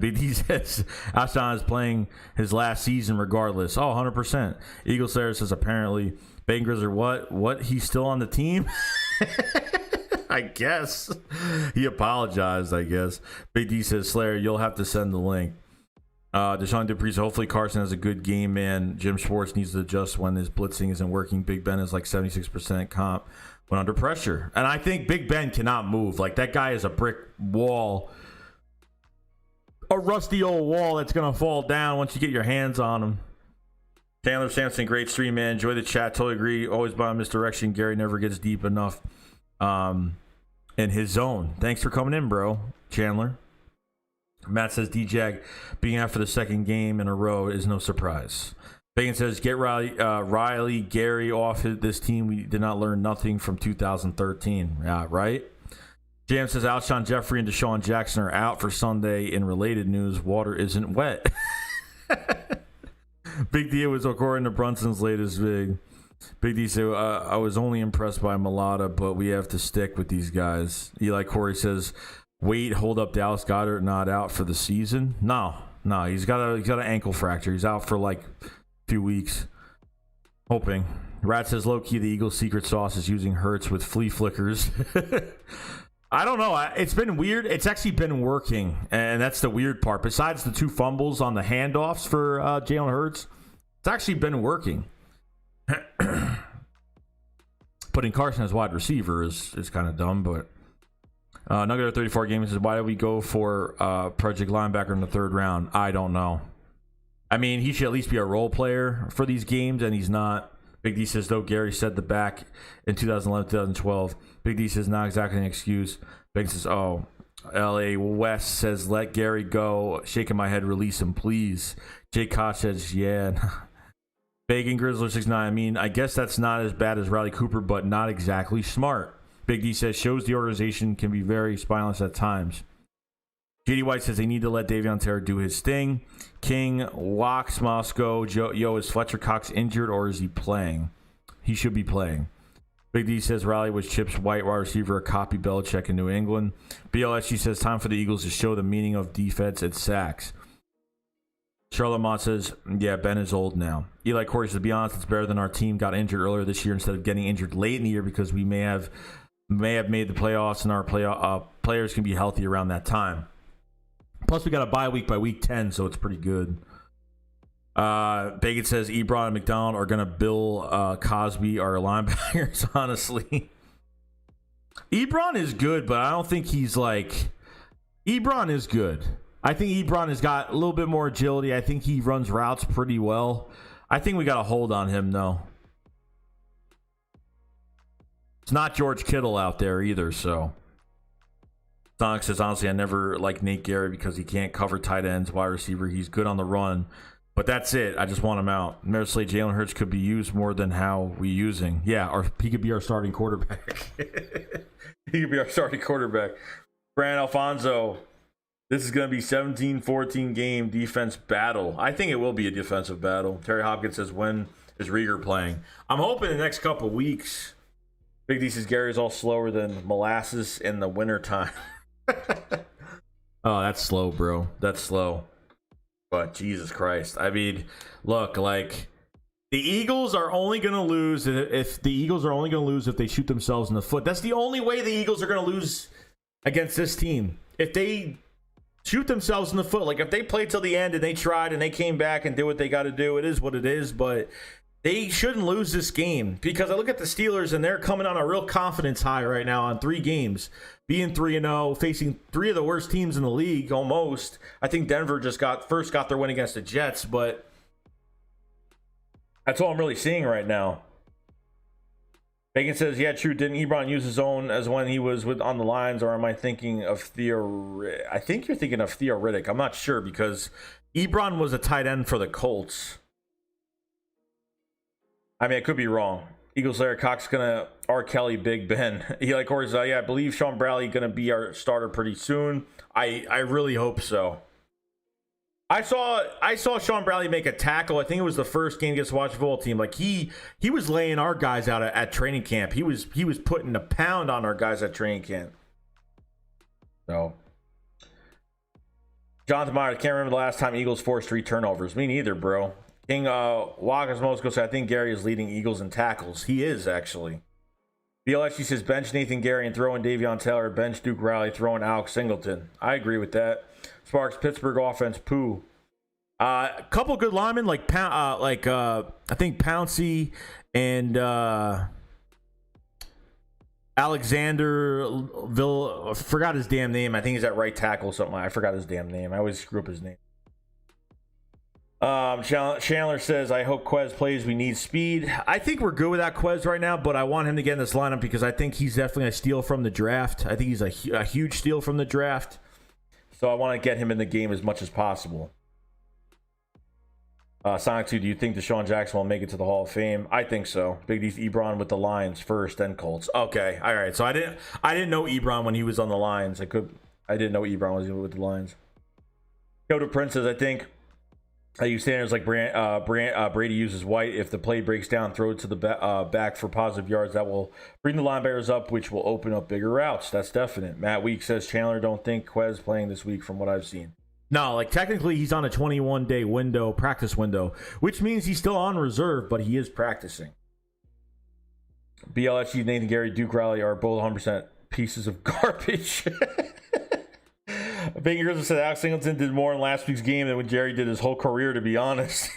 B: Big D says Alshon is playing his last season regardless. Oh, 100%. Eagle Slayer says apparently Bacon Grizzler, what? He's still on the team? I guess. He apologized, I guess. Big D says, Slayer, you'll have to send the link. Deshaun Dupree, hopefully Carson has a good game, man. Jim Schwartz needs to adjust when his blitzing isn't working. Big Ben is like 76% comp when under pressure. And I think Big Ben cannot move. Like, that guy is a brick wall. A rusty old wall that's going to fall down once you get your hands on him. Chandler Sampson, great stream, man. Enjoy the chat. Totally agree. Always by misdirection. Gary never gets deep enough in his zone. Thanks for coming in, bro. Chandler. Matt says D-Jag being out for the second game in a row is no surprise. Bacon says get Riley, Gary off this team. We did not learn nothing from 2013. Yeah, right? Jam says Alshon Jeffrey and Deshaun Jackson are out for Sunday. In related news, water isn't wet. Big D was according to Brunson's latest vid. Big D said, I was only impressed by Mulata, but we have to stick with these guys. Eli Corey says, wait, hold up, Dallas Goedert not out for the season? No, he's got an ankle fracture. He's out for like a few weeks. Hoping. Rat says, low-key, the Eagles' secret sauce is using Hurts with flea flickers. I don't know. It's been weird. It's actually been working, and that's the weird part. Besides the 2 fumbles on the handoffs for Jalen Hurts, it's actually been working. Putting Carson as wide receiver is kind of dumb, but Nugget of 34 games says, why did we go for project linebacker in the 3rd round? I don't know. I mean, he should at least be a role player for these games, and he's not. Big D says, though, Gary said the back in 2011, 2012. Big D says, not exactly an excuse. Big says, oh. L.A. West says, let Gary go. Shaking my head, release him, please. Jay Koch says, yeah. Bacon Grizzler 69. I mean, I guess that's not as bad as Riley Cooper, but not exactly smart. Big D says, shows the organization can be very spineless at times. JD White says they need to let Davion Terry do his thing. King, Wax, Moscow. Yo, is Fletcher Cox injured or is he playing? He should be playing. Big D says Riley was Chip's white wide receiver, a copy Belichick in New England. BLSG says time for the Eagles to show the meaning of defense at sacks. Charlotte Mott says, yeah, Ben is old now. Eli Corey says, to be honest, it's better than our team got injured earlier this year instead of getting injured late in the year because we may have may have made the playoffs, and our players can be healthy around that time. Plus, we got a bye week by week 10, so it's pretty good. Bacon says Ebron and McDonald are going to bill Cosby, our linebackers, honestly. Ebron is good, but I don't think he's like... Ebron is good. I think Ebron has got a little bit more agility. I think he runs routes pretty well. I think we got a hold on him, though. It's not George Kittle out there either, so... Sonic says, honestly, I never liked Nate Gary because he can't cover tight ends, wide receiver. He's good on the run. But that's it. I just want him out. Mersley, Jalen Hurts could be used more than how we using. Yeah, or he could be our starting quarterback. He could be our starting quarterback. Brand Alfonso, this is going to be 17-14 game defense battle. I think it will be a defensive battle. Terry Hopkins says, when is Rieger playing? I'm hoping the next couple weeks. Big D says, Gary's all slower than molasses in the wintertime. Oh, that's slow, bro. That's slow. But Jesus Christ. I mean, look, like the Eagles are only going to lose if they shoot themselves in the foot. That's the only way the Eagles are going to lose against this team. If they shoot themselves in the foot, like if they played till the end and they tried and they came back and did what they got to do, it is what it is. But they shouldn't lose this game because I look at the Steelers and they're coming on a real confidence high right now on 3 games, being 3-0, facing 3 of the worst teams in the league almost. I think Denver just got their win against the Jets, but that's all I'm really seeing right now. Bacon says, yeah, true. Didn't Ebron use his own as when he was on the lines, or am I thinking of I think you're thinking of Theo Riddick. I'm not sure because Ebron was a tight end for the Colts. I mean, I could be wrong. Eagles Larry Cox gonna R. Kelly Big Ben. He like Corey's, yeah, I believe Sean Bradley gonna be our starter pretty soon. I really hope so. I saw Sean Bradley make a tackle. I think it was the first game against the Washington football team. Like he was laying our guys out at training camp. He was putting a pound on our guys at training camp. So Jonathan Meyer, I can't remember the last time Eagles forced 3 turnovers. Me neither, bro. King Wagas Mosco said, I think Gary is leading Eagles in tackles. He is, actually. BLSG says, bench Nathan Gary and throw in Davion Taylor, bench Duke Riley, throw in Alex Singleton. I agree with that. Sparks, Pittsburgh offense, poo. A couple good linemen, I think Pouncey and Alexander forgot his damn name. I think he's at right tackle or something. I forgot his damn name. I always screw up his name. Chandler says, I hope Quez plays. We need speed. I think we're good without Quez right now, but I want him to get in this lineup because I think he's definitely a steal from the draft. I think he's a huge steal from the draft. So I want to get him in the game as much as possible. Sonic 2, do you think Deshaun Jackson will make it to the Hall of Fame? I think so. Big D's Ebron with the Lions first, then Colts. Okay, all right. So I didn't know Ebron when he was on the Lions. I didn't know Ebron was with the Lions. Yoda Prince says, I think I use standards like Brady uses White. If the play breaks down, throw it to the back for positive yards. That will bring the linebackers up, which will open up bigger routes. That's definite. Matt Week says, Chandler, don't think Quez playing this week from what I've seen. No, like technically he's on a 21-day practice window, which means he's still on reserve, but he is practicing. BLSU, Nathan Gary, Duke Riley are both 100% pieces of garbage. Bacon Grizzly said Alex Singleton did more in last week's game than when Jerry did his whole career, to be honest.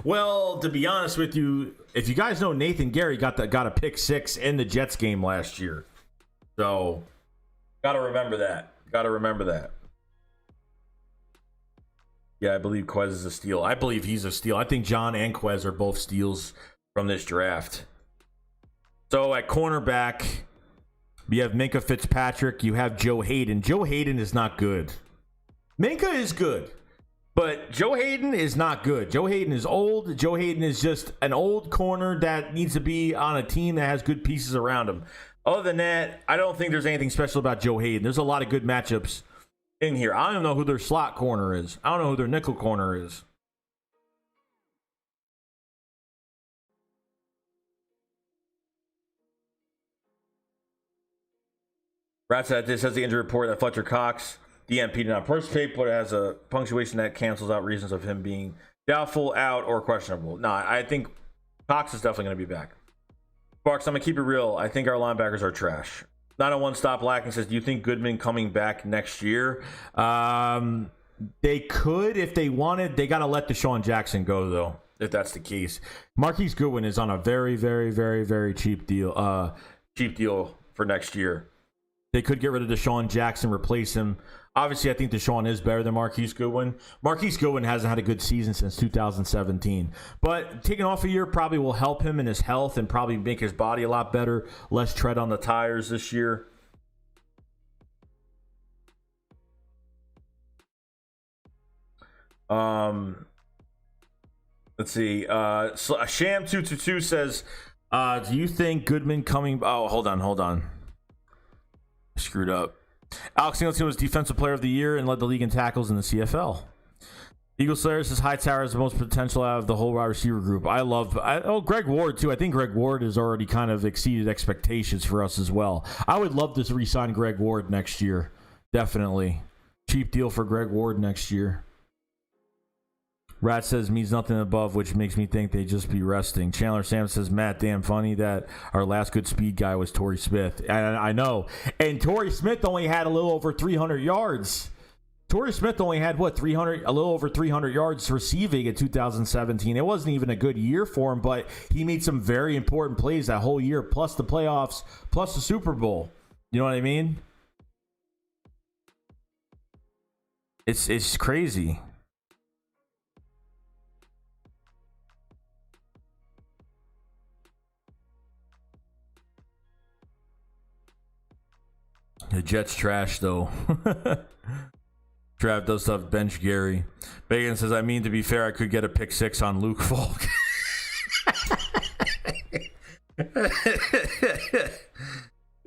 B: Well, to be honest with you, if you guys know, Nathan Gary got a pick 6 in the Jets game last year. So, gotta remember that. Yeah, I believe Quez is a steal. I believe he's a steal. I think John and Quez are both steals from this draft. So, at cornerback, you have Minka Fitzpatrick. You have Joe Hayden. Joe Hayden is not good. Minka is good, but Joe Hayden is not good. Joe Hayden is old. Joe Hayden is just an old corner that needs to be on a team that has good pieces around him. Other than that, I don't think there's anything special about Joe Hayden. There's a lot of good matchups in here. I don't know who their slot corner is. I don't know who their nickel corner is. Brad said this has the injury report that Fletcher Cox, DMP, did not participate, but it has a punctuation that cancels out reasons of him being doubtful, out, or questionable. No, I think Cox is definitely going to be back. Sparks, I'm going to keep it real. I think our linebackers are trash. 901 Stop Lacking says, do you think Goodman coming back next year? They could if they wanted. They got to let Deshaun Jackson go, though, if that's the case. Marquise Goodwin is on a very, very, very, very cheap deal. Cheap deal for next year. They could get rid of Deshaun Jackson, replace him. Obviously, I think Deshaun is better than Marquise Goodwin. Marquise Goodwin hasn't had a good season since 2017. But taking off a year probably will help him in his health and probably make his body a lot better. Less tread on the tires this year. Let's see. Sham222 says, do you think Goodman coming... Oh, hold on. Screwed up. Alex Singleton was Defensive Player of the Year and led the league in tackles in the CFL. Eagle Slayer says Hightower has the most potential out of the whole wide receiver group. Greg Ward, too. I think Greg Ward has already kind of exceeded expectations for us as well. I would love to re-sign Greg Ward next year. Definitely. Cheap deal for Greg Ward next year. Rat says means nothing above, which makes me think they just be resting. Chandler Sam says, Matt, damn funny that our last good speed guy was Torrey Smith. And I know. And Torrey Smith only had a little over 300 yards. Torrey Smith only had, a little over 300 yards receiving in 2017. It wasn't even a good year for him, but he made some very important plays that whole year, plus the playoffs, plus the Super Bowl. You know what I mean? It's crazy. The Jets trash, though. Trav does stuff. Bench Gary. Bacon says, I mean, to be fair, I could get a pick 6 on Luke Falk.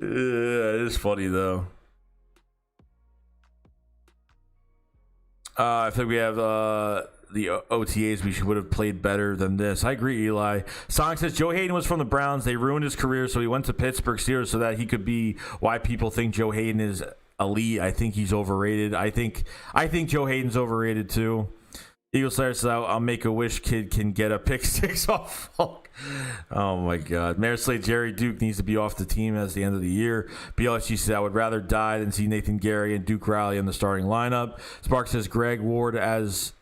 B: It is funny, though. I think we have the OTAs. We would have played better than this. I agree, Eli. Sonic says Joe Hayden was from the Browns. They ruined his career, so he went to Pittsburgh Steelers so that he could be why people think Joe Hayden is elite. I think he's overrated. I think Joe Hayden's overrated too. Eagle Slayer says I'll make a wish kid can get a pick 6 off Falk. Oh my God. Mayor Slade Jerry Duke needs to be off the team as the end of the year. BLSG says I would rather die than see Nathan Gary and Duke Riley in the starting lineup. Spark says Greg Ward as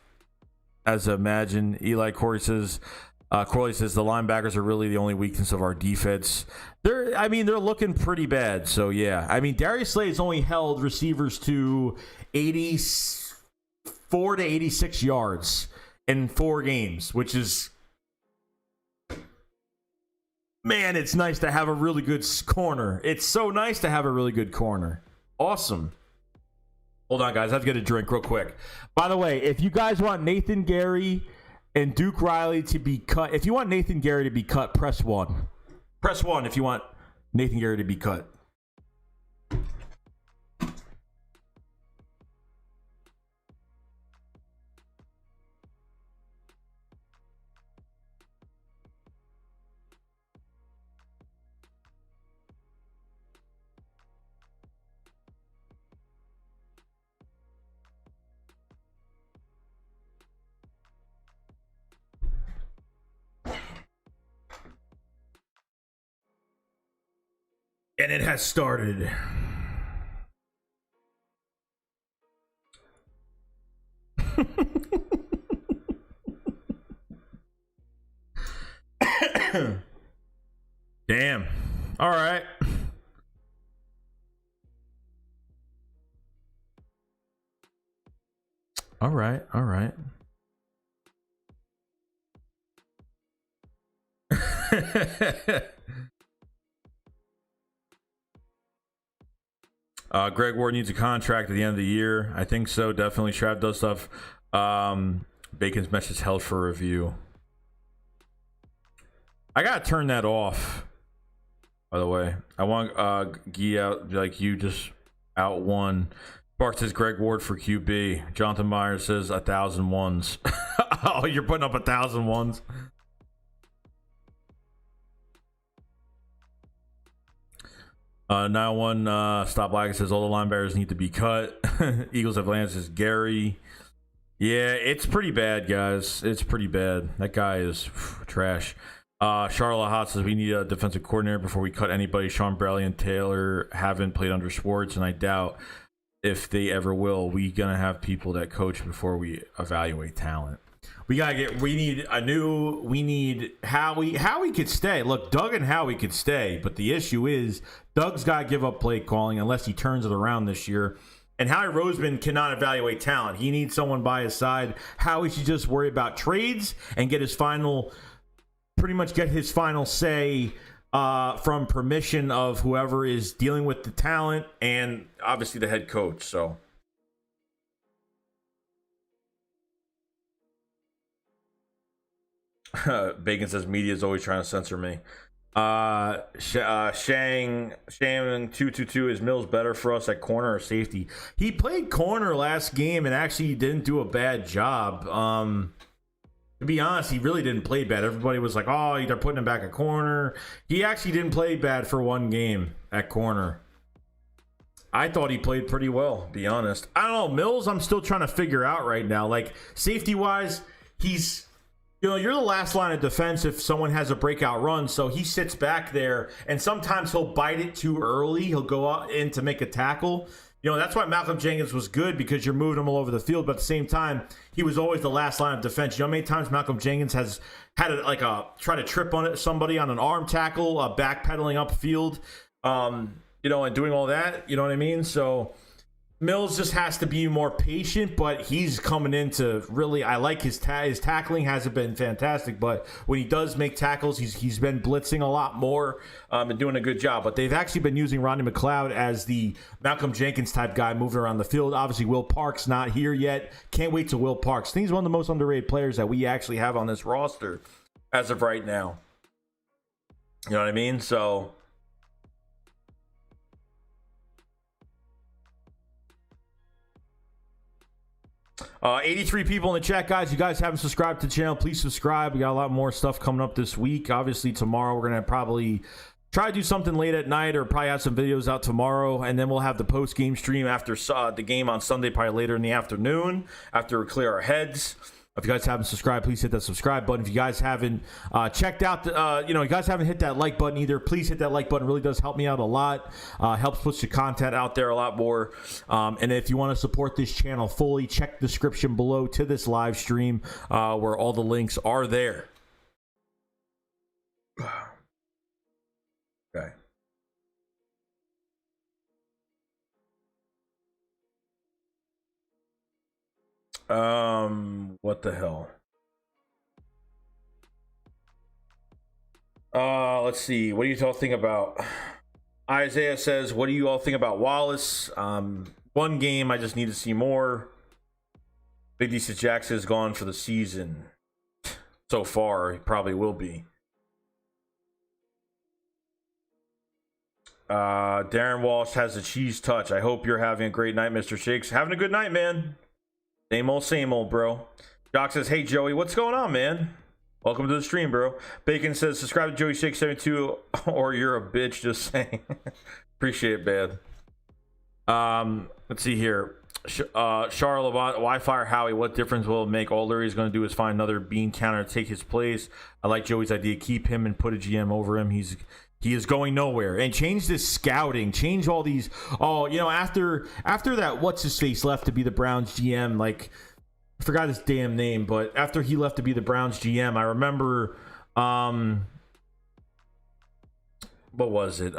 B: imagine. Eli Corey says Corley says the linebackers are really the only weakness of our defense. They're looking pretty bad. So yeah, I mean Darius Slade's only held receivers to 84 to 86 yards in 4 games, which is, man, it's nice to have a really good corner. It's so nice to have a really good corner. Awesome. Hold on, guys. I have to get a drink real quick. By the way, if you guys want Nathan Gary and Duke Riley to be cut, if you want Nathan Gary to be cut, press 1. Press 1 if you want Nathan Gary to be cut. And it has started. Damn. All right. All right. All right. Greg Ward needs a contract at the end of the year. I think so. Definitely. Trav does stuff. Bacon's message held for review. I gotta turn that off. By the way, I want Gee out like you just out one. Spark says Greg Ward for QB. Jonathan Myers says 1,000 ones. Oh, you're putting up 1,000 ones. Now one Stop Black says all the linebackers need to be cut. Eagles have Lance says Gary. Yeah, it's pretty bad, guys. It's pretty bad. That guy is trash. Charlotte Hot says we need a defensive coordinator before we cut anybody. Sean Bradley and Taylor haven't played under Schwartz, and I doubt if they ever will. We gonna have people that coach before we evaluate talent. We need Howie could stay. Look, Doug and Howie could stay, but the issue is Doug's got to give up play calling unless he turns it around this year. And Howie Roseman cannot evaluate talent. He needs someone by his side. Howie should just worry about trades and get his final say from permission of whoever is dealing with the talent and obviously the head coach. So. Bacon says media is always trying to censor me. Shang 222 is Mills better for us at corner or safety? He played corner last game and actually didn't do a bad job. To be honest, he really didn't play bad. Everybody was like, oh, they're putting him back at corner. He actually didn't play bad for one game at corner. I thought he played pretty well, to be honest. I don't know. Mills, I'm still trying to figure out right now. Like, safety-wise, he's... you're the last line of defense if someone has a breakout run, so he sits back there, and sometimes he'll bite it too early. He'll go out in to make a tackle. That's why Malcolm Jenkins was good, because you're moving him all over the field, but at the same time, he was always the last line of defense. You know how many times Malcolm Jenkins has had try to trip on somebody on an arm tackle, backpedaling upfield, and doing all that, you know what I mean? So Mills just has to be more patient, but he's coming into really. I like his tackling hasn't been fantastic, but when he does make tackles, he's been blitzing a lot more and doing a good job. But they've actually been using Rodney McLeod as the Malcolm Jenkins type guy moving around the field. Obviously, Will Parks not here yet. Can't wait till Will Parks. I think he's one of the most underrated players that we actually have on this roster as of right now. You know what I mean? So. 83 people in the chat, guys. You guys haven't subscribed to the channel, please subscribe. We got a lot more stuff coming up this week. Obviously tomorrow we're gonna probably try to do something late at night, or probably have some videos out tomorrow, and then we'll have the post-game stream after the game on Sunday, probably later in the afternoon, after we clear our heads. If you guys haven't subscribed, please hit that subscribe button. If you guys haven't checked out, you guys haven't hit that like button either, please hit that like button. It really does help me out a lot. Helps push the content out there a lot more. And if you want to support this channel fully, check the description below to this live stream where all the links are there. Okay. What the hell? Let's see. What do you all think about Isaiah says, what do you all think about Wallace? One game, I just need to see more. Big D says Jackson is gone for the season. So far, he probably will be. Darren Walsh has a cheese touch. I hope you're having a great night, Mr. Shakes. Having a good night, man. Same old, bro. Doc says, hey, Joey, what's going on, man? Welcome to the stream, bro. Bacon says, subscribe to Joey Shakes 72 or you're a bitch, just saying. Appreciate it, man. Let's see here. Charlotte, why fire Howie? What difference will it make? All Larry's going to do is find another bean counter to take his place. I like Joey's idea. Keep him and put a GM over him. He is going nowhere. And change this scouting. Change all these. After that, what's his face left to be the Browns GM? Like, I forgot his damn name, but after he left to be the Browns GM, I remember. What was it?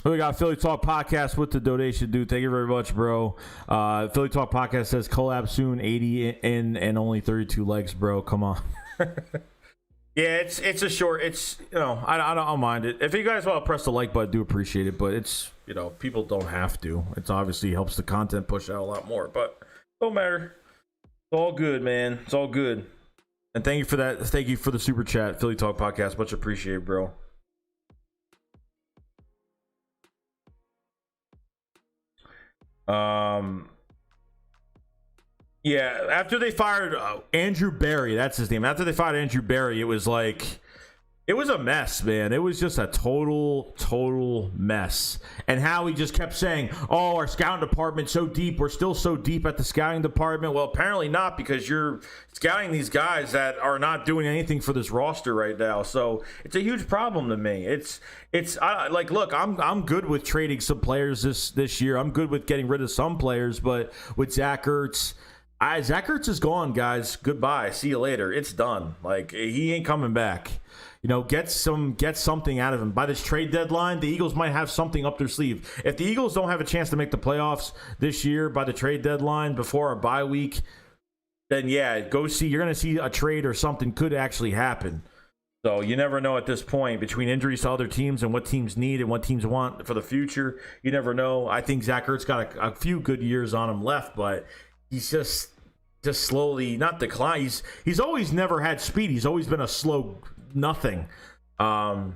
B: We got Philly Talk Podcast with the donation, dude. Thank you very much, bro. Philly Talk Podcast says collab soon, 80 in and only 32 legs, bro. Come on. Yeah, it's a short. I don't mind it. If you guys want to press the like button, I do appreciate it. But it's people don't have to. It's obviously helps the content push out a lot more. But don't matter. It's all good, man. It's all good. And thank you for that. Thank you for the super chat, Philly Talk Podcast. Much appreciated, bro. Yeah, after they fired Andrew Berry, that's his name. After they fired Andrew Berry, it was like It was a mess, man. It was just a total mess. And how he just kept saying, oh, our scouting department's so deep. We're still so deep at the scouting department. Well, apparently not, because you're scouting these guys that are not doing anything for this roster right now. So it's a huge problem to me. Like, look, I'm good with trading some players this year. I'm good with getting rid of some players. But with Zach Ertz, Zach Ertz is gone, guys. Goodbye. See you later. It's done. Like, he ain't coming back. You know, get something out of him. By this trade deadline, the Eagles might have something up their sleeve. If the Eagles don't have a chance to make the playoffs this year by the trade deadline before our bye week, then yeah, go see. You're going to see a trade or something could actually happen. So you never know at this point, between injuries to other teams and what teams need and what teams want for the future. You never know. I think Zach Ertz got a few good years on him left, but he's just slowly, not decline. He's always never had speed. He's always been a slow nothing. But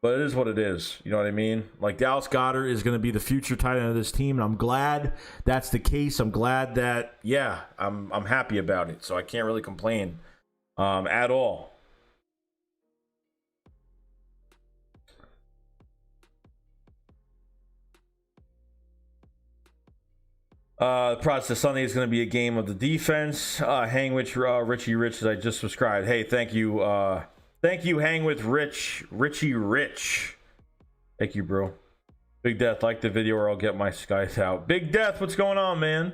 B: it is what it is. You know what I mean? Like, Dallas Goedert is going to be the future tight end of this team, and I'm glad that's the case. I'm glad that, yeah, I'm happy about it. So I can't really complain at all. The process Sunday is going to be a game of the defense. Hang with Richie Rich, as I just subscribed. Hey, thank you. Thank you, Hang with Richie Rich. Thank you, bro. Big Death, like the video or I'll get my skies out. Big Death, what's going on, man?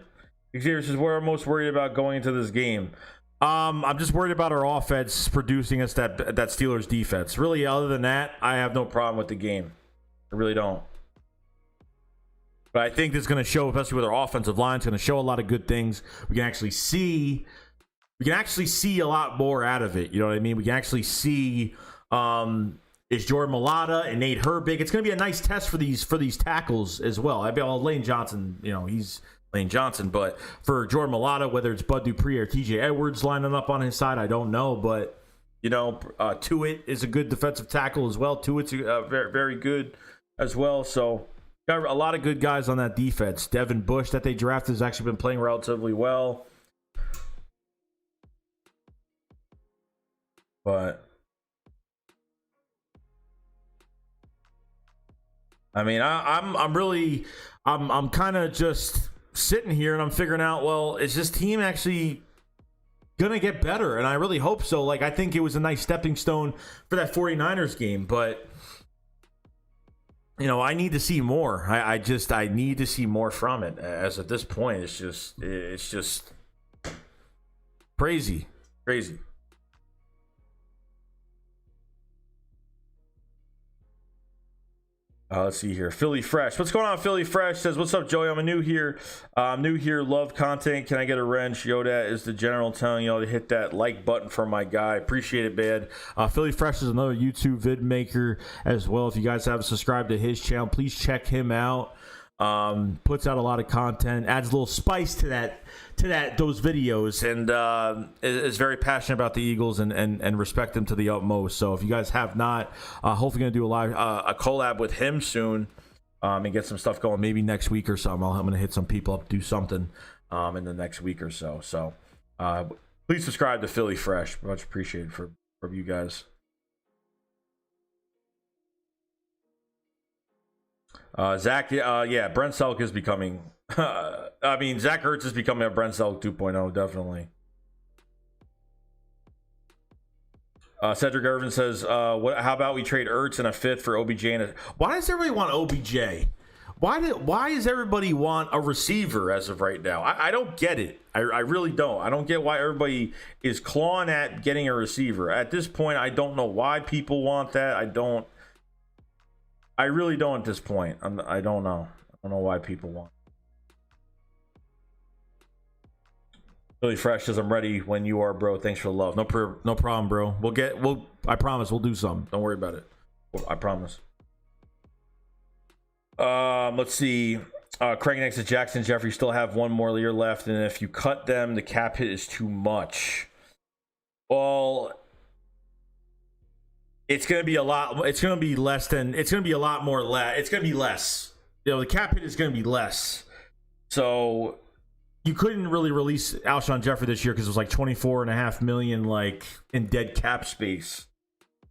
B: Xavier says, what are most worried about going into this game? I'm just worried about our offense producing us that Steelers defense. Really, other than that, I have no problem with the game. I really don't. But I think this is going to show, especially with our offensive line, it's going to show a lot of good things. We can actually see a lot more out of it. You know what I mean? We can actually see is Jordan Mailata and Nate Herbig. It's going to be a nice test for these tackles as well. I mean, Lane Johnson, you know, he's Lane Johnson, but for Jordan Mailata, whether it's Bud Dupree or TJ Edwards lining up on his side, I don't know. But you know, Tuitt is a good defensive tackle as well. Tuitt's very, very good as well. So got a lot of good guys on that defense. Devin Bush that they drafted has actually been playing relatively well. But I mean, I'm kind of just sitting here and I'm figuring out, well, is this team actually gonna get better? And I really hope so. Like, I think it was a nice stepping stone for that 49ers game, but you know, I need to see more. I need to see more from it. As at this point, it's just crazy. Let's see here. Philly Fresh. What's going on, Philly Fresh? Says, what's up, Joey? I'm new here. Love content. Can I get a wrench? Yoda is the general telling y'all to hit that like button for my guy. Appreciate it, man. Philly Fresh is another YouTube vid maker as well. If you guys haven't subscribed to his channel, please check him out. Puts out a lot of content, adds a little spice to those videos, and is very passionate about the Eagles and respect them to the utmost. So if you guys have not, hopefully gonna do a collab with him soon, and get some stuff going, maybe next week or something. I'm gonna hit some people up, do something in the next week or so. So please subscribe to Philly Fresh. Much appreciated from you guys. Zach, yeah, Brent Selk is becoming. I mean, Zach Ertz is becoming a Brent Selk 2.0, definitely. Cedric Irvin says, how about we trade Ertz and a fifth for OBJ? Why does everybody want OBJ? Why does everybody want a receiver as of right now? I don't get it. I really don't. I don't get why everybody is clawing at getting a receiver. At this point, I don't know why people want that. I really don't at this point. I don't know. I don't know why people want. Really Fresh says, I'm ready when you are, bro. Thanks for the love. No problem, bro. I promise we'll do something. Don't worry about it. I promise. Let's see. Craig next to Jackson Jeffrey still have one more year left, and if you cut them, the cap hit is too much. Well, it's going to be a lot. It's going to be less than. It's going to be a lot more. It's going to be less. You know, the cap hit is going to be less. So you couldn't really release Alshon Jeffrey this year because it was like $24.5 million, like in dead cap space.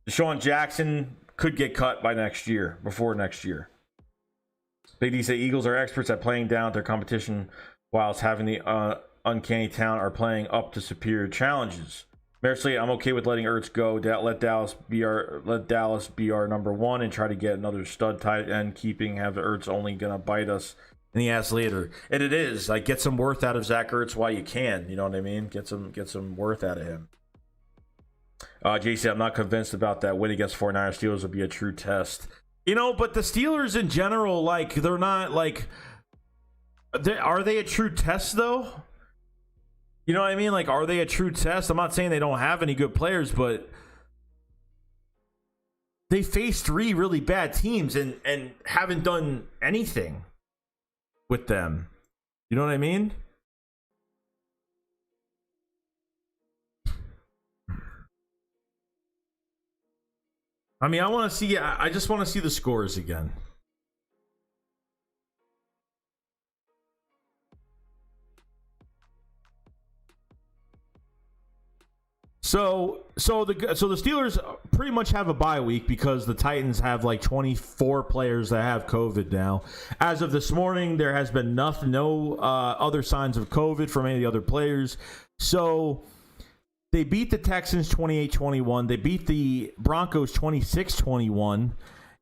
B: Deshaun Jackson could get cut by next year, before next year. Big D say Eagles are experts at playing down their competition whilst having the uncanny talent are playing up to superior challenges. Seriously, I'm okay with letting Ertz go. Let Dallas be our number one and try to get another stud tight end. Have Ertz only gonna bite us in the ass later. And it is like, get some worth out of Zach Ertz while you can. You know what I mean? Get some worth out of him. JC, I'm not convinced about that win against 49ers. Steelers would be a true test. You know, but the Steelers in general, like, they're not like. Are they a true test though? You know what I mean? Like, are they a true test? I'm not saying they don't have any good players, but they faced 3 really bad teams and haven't done anything with them. You know what I mean? I mean, I just want to see the scores again. So the Steelers pretty much have a bye week because the Titans have like 24 players that have COVID now. As of this morning, there has been no other signs of COVID from any of the other players. So they beat the Texans 28-21. They beat the Broncos 26-21,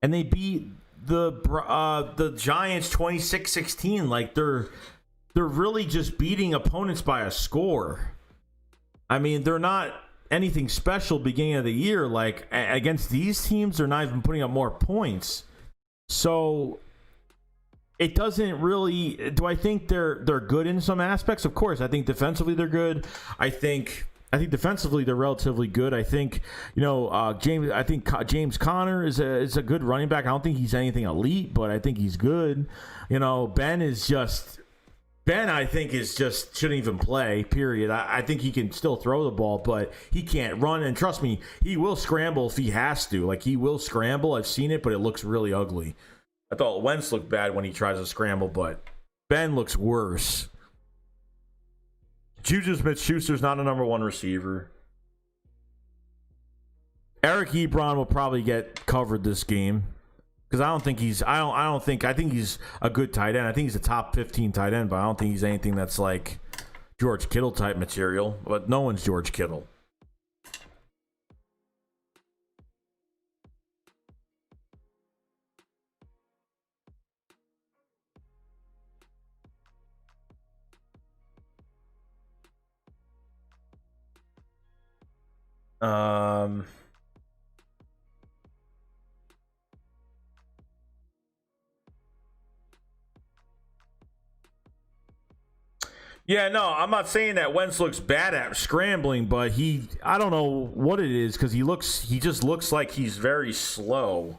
B: and they beat the Giants 26-16. Like, they're really just beating opponents by a score. I mean, they're not anything special beginning of the year. Like, against these teams, they're not even putting up more points. So it doesn't really. Do I think they're good in some aspects? Of course. I think defensively they're good. I think defensively they're relatively good. I think, James Conner is a good running back. I don't think he's anything elite, but I think he's good. Ben, I think, is just shouldn't even play, period. I think he can still throw the ball, but he can't run. And trust me, he will scramble if he has to. Like, he will scramble. I've seen it, but it looks really ugly. I thought Wentz looked bad when he tries to scramble, but Ben looks worse. Juju Smith-Schuster's not a number 1 receiver. Eric Ebron will probably get covered this game. Because I think he's a good tight end. I think he's a top 15 tight end, but I don't think he's anything that's like George Kittle type material. But no one's George Kittle. Yeah, no, I'm not saying that Wentz looks bad at scrambling, but I don't know what it is, because he just looks like he's very slow.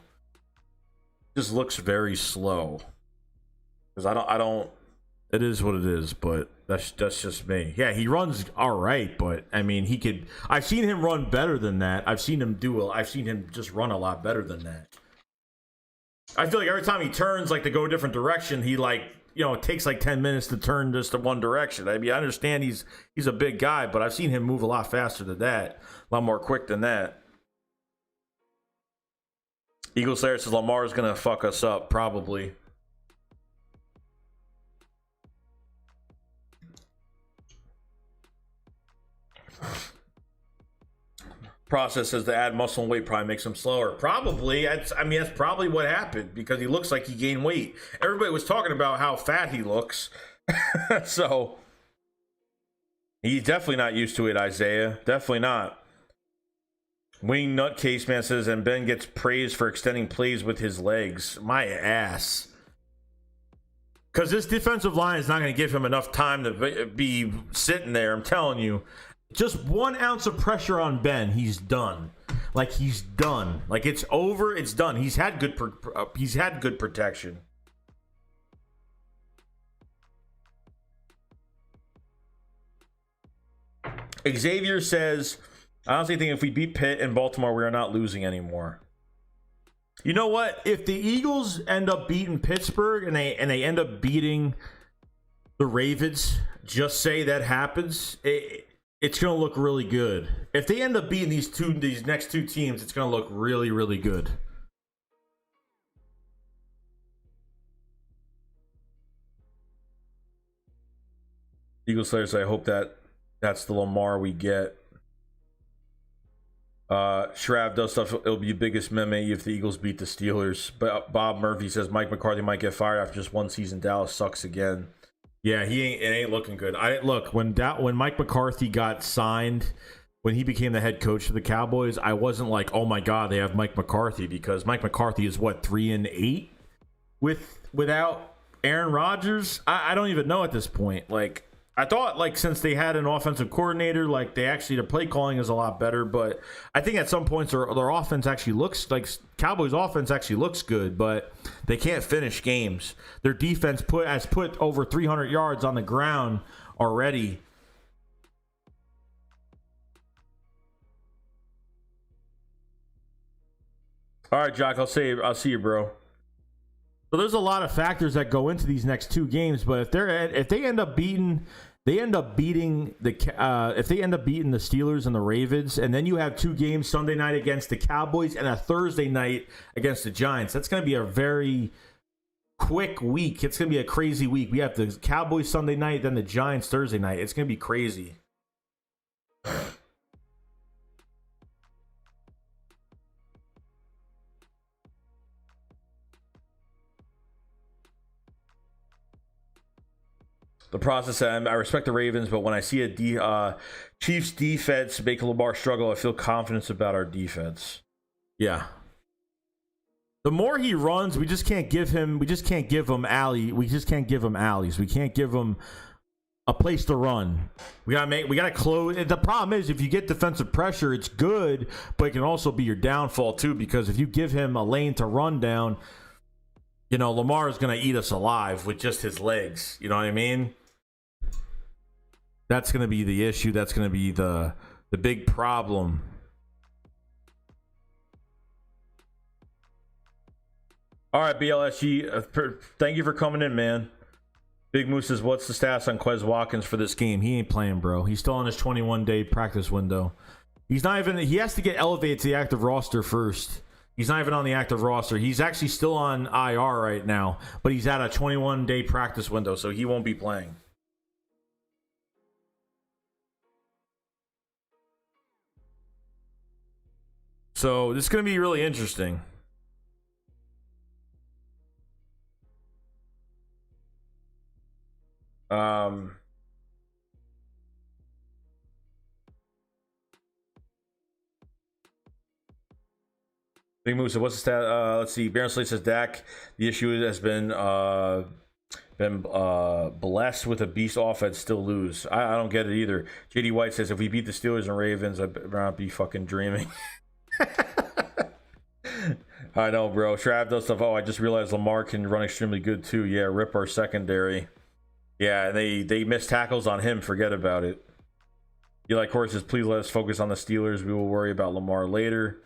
B: Just looks very slow. Because I don't, it is what it is, but that's just me. Yeah, he runs all right, but I mean, I've seen him run better than that. I've seen him just run a lot better than that. I feel like every time he turns, like, to go a different direction, he, like, it takes like 10 minutes to turn just to one direction. I mean, I understand he's a big guy, but I've seen him move a lot faster than that, a lot more quick than that. Eagle Slayer says Lamar's going to fuck us up, probably. Process says to add muscle and weight probably makes him slower. Probably. That's probably what happened, because he looks like he gained weight. Everybody was talking about how fat he looks. So he's definitely not used to it, Isaiah. Definitely not. Wing Nutcase Man says, and Ben gets praised for extending plays with his legs. My ass. Because this defensive line is not going to give him enough time to be sitting there. I'm telling you. Just 1 ounce of pressure on Ben, he's done. Like, he's done. Like, it's over. It's done. He's had good protection. Xavier says, I honestly think if we beat Pitt and Baltimore, we are not losing anymore. You know what? If the Eagles end up beating Pittsburgh and they end up beating the Ravens, just say that happens. it's going to look really good. If they end up beating these next two teams, it's going to look really, really good. Eagles Slayer says, I hope that's the Lamar we get. Shrav does stuff. It'll be the biggest meme if the Eagles beat the Steelers. But Bob Murphy says Mike McCarthy might get fired after just one season. Dallas sucks again. Yeah, it ain't looking good. Look, when Mike McCarthy got signed, when he became the head coach of the Cowboys, I wasn't like, oh my god, they have Mike McCarthy, because Mike McCarthy is what, 3-8 without Aaron Rodgers. I don't even know at this point. Like, I thought, like, since they had an offensive coordinator, like, their play calling is a lot better. But I think at some points their offense actually looks like Cowboys' offense actually looks good, but they can't finish games. Their defense has put over 300 yards on the ground already. All right, Jock, I'll see you, bro. So there's a lot of factors that go into these next two games, but if they end up beating the Steelers and the Ravens, and then you have two games Sunday night against the Cowboys and a Thursday night against the Giants, that's going to be a very quick week. It's going to be a crazy week. We have the Cowboys Sunday night, then the Giants Thursday night. It's going to be crazy. The process, I respect the Ravens, but when I see a Chiefs defense make Lamar struggle, I feel confidence about our defense. Yeah. The more he runs, we just can't give him alleys. We can't give him a place to run. We gotta close. The problem is, if you get defensive pressure, it's good, but it can also be your downfall too, because if you give him a lane to run down, you know, Lamar is going to eat us alive with just his legs. You know what I mean? That's going to be the issue. That's going to be the big problem. All right, BLSG, thank you for coming in, man. Big Moose says, what's the stats on Quez Watkins for this game? He ain't playing, bro. He's still on his 21-day practice window. He has to get elevated to the active roster first. He's not even on the active roster. He's actually still on IR right now, but he's at a 21-day practice window, so he won't be playing. So this is going to be really interesting. Big Moose, what's the stat? Let's see. Baron Slate says Dak. The issue has been blessed with a beast offense, still lose. I don't get it either. JD White says if we beat the Steelers and Ravens, I better not be fucking dreaming. I know, bro. Trav does stuff. Oh, I just realized Lamar can run extremely good too. Yeah, rip our secondary. Yeah, they missed tackles on him. Forget about it. Eli Corey says, please let us focus on the Steelers. We will worry about Lamar later.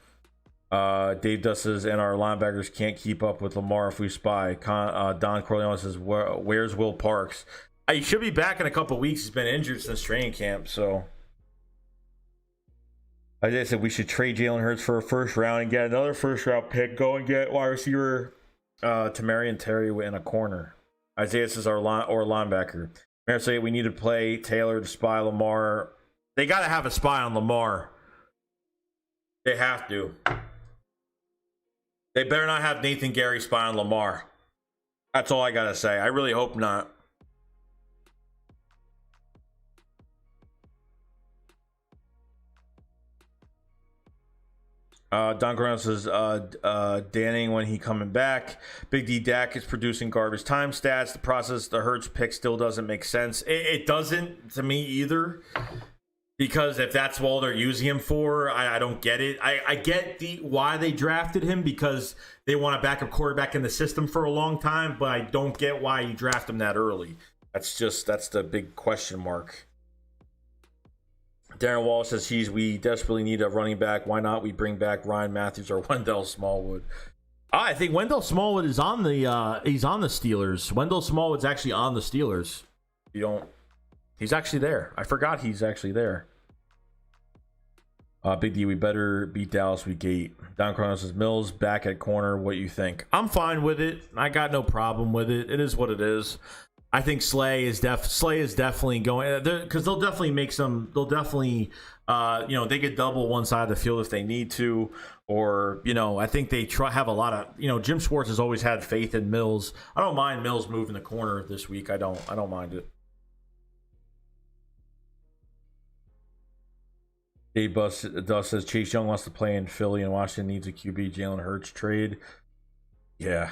B: Dave Dust says, and our linebackers can't keep up with Lamar if we spy. Don Corleone says, where's Will Parks? He should be back in a couple weeks. He's been injured since training camp, so. I said we should trade Jalen Hurts for a first round and get another first round pick. Go and get wide receiver Tamarian Terry in a corner. Isaiah says our linebacker. Mayor say we need to play Taylor to spy Lamar. They got to have a spy on Lamar. They have to. They better not have Nathan Gary spy on Lamar. That's all I got to say. I really hope not. Don Corona says, Danning when he coming back. Big D Dak is producing garbage time stats. The process, the Hurts pick still doesn't make sense. It doesn't to me either. Because if that's all they're using him for, I don't get it. I get why they drafted him, because they want a backup quarterback in the system for a long time, but I don't get why you draft him that early. That's the big question mark. Darren Wall says we desperately need a running back. Why not we bring back Ryan Matthews or Wendell Smallwood? I think Wendell Smallwood is on the he's on the Steelers. Wendell Smallwood's actually on the Steelers. He's actually there. I forgot he's actually there. Big D, we better beat Dallas week 8. Don Cronos says, Mills back at corner. What you think? I'm fine with it. I got no problem with it. It is what it is. I think Slay is definitely going, because they'll definitely make some. They'll definitely, they could double one side of the field if they need to, or I think they have a lot of. Jim Schwartz has always had faith in Mills. I don't mind Mills moving the corner this week. I don't mind it. Dave Dust says Chase Young wants to play in Philly and Washington needs a QB. Jalen Hurts trade. Yeah.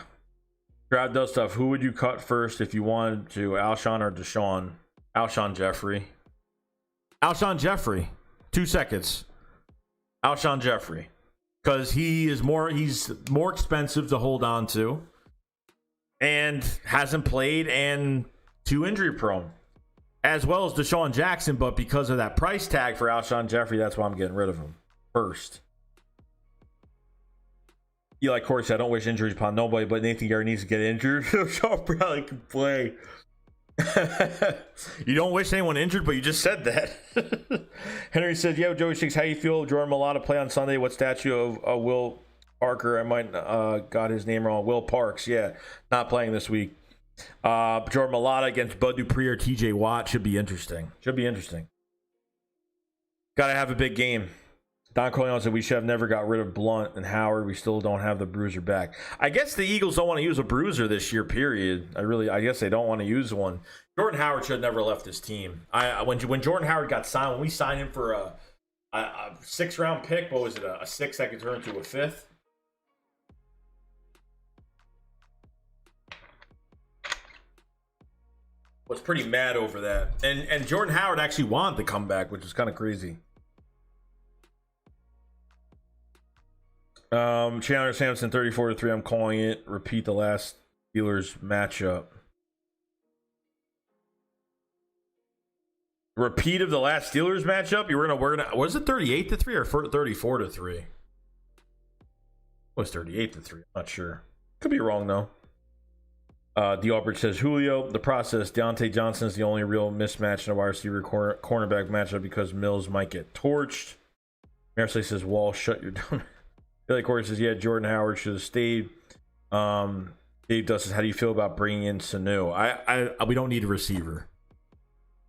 B: Grab Dust stuff. Who would you cut first if you wanted to? Alshon or Deshaun? Alshon Jeffrey. Alshon Jeffrey. 2 seconds. Alshon Jeffrey. Because he's more expensive to hold on to. And hasn't played and too injury prone. As well as Deshaun Jackson, but because of that price tag for Alshon Jeffrey, that's why I'm getting rid of him first. Eli Corey said, I don't wish injuries upon nobody, but Nathan Gary needs to get injured. Sean Bradley can play. You don't wish anyone injured, but you just said that. Henry said, yo, Joey Shakes, how you feel? Jordan Mailata play on Sunday. What statue of Will Parker? I might got his name wrong. Will Parks, yeah. Not playing this week. Jordan Mailata against Bud Dupree or TJ Watt should be interesting. Gotta have a big game. Don Corleone said we should have never got rid of Blunt and Howard. We still don't have the bruiser back. I guess the Eagles don't want to use a bruiser this year, period. I guess they don't want to use one. Jordan Howard should have never left this team. When Jordan Howard got signed, when we signed him for a 6th-round pick, what was it, a 6 that could turn into a 5th? Was pretty mad over that. And Jordan Howard actually wanted to come back, which is kind of crazy. Chandler Sampson 34-3. I'm calling it. Repeat the last Steelers matchup. Repeat of the last Steelers matchup? We're gonna was it 38-3 or 34-3? Was 38-3? I'm not sure. Could be wrong though. D. Albridge says Julio, the process. Deontay Johnson is the only real mismatch in a wide receiver cornerback matchup because Mills might get torched. Marsley says Wall, shut your down. Billy Corey says, yeah, Jordan Howard should have stayed. Dave Dust says, how do you feel about bringing in Sanu? We don't need a receiver.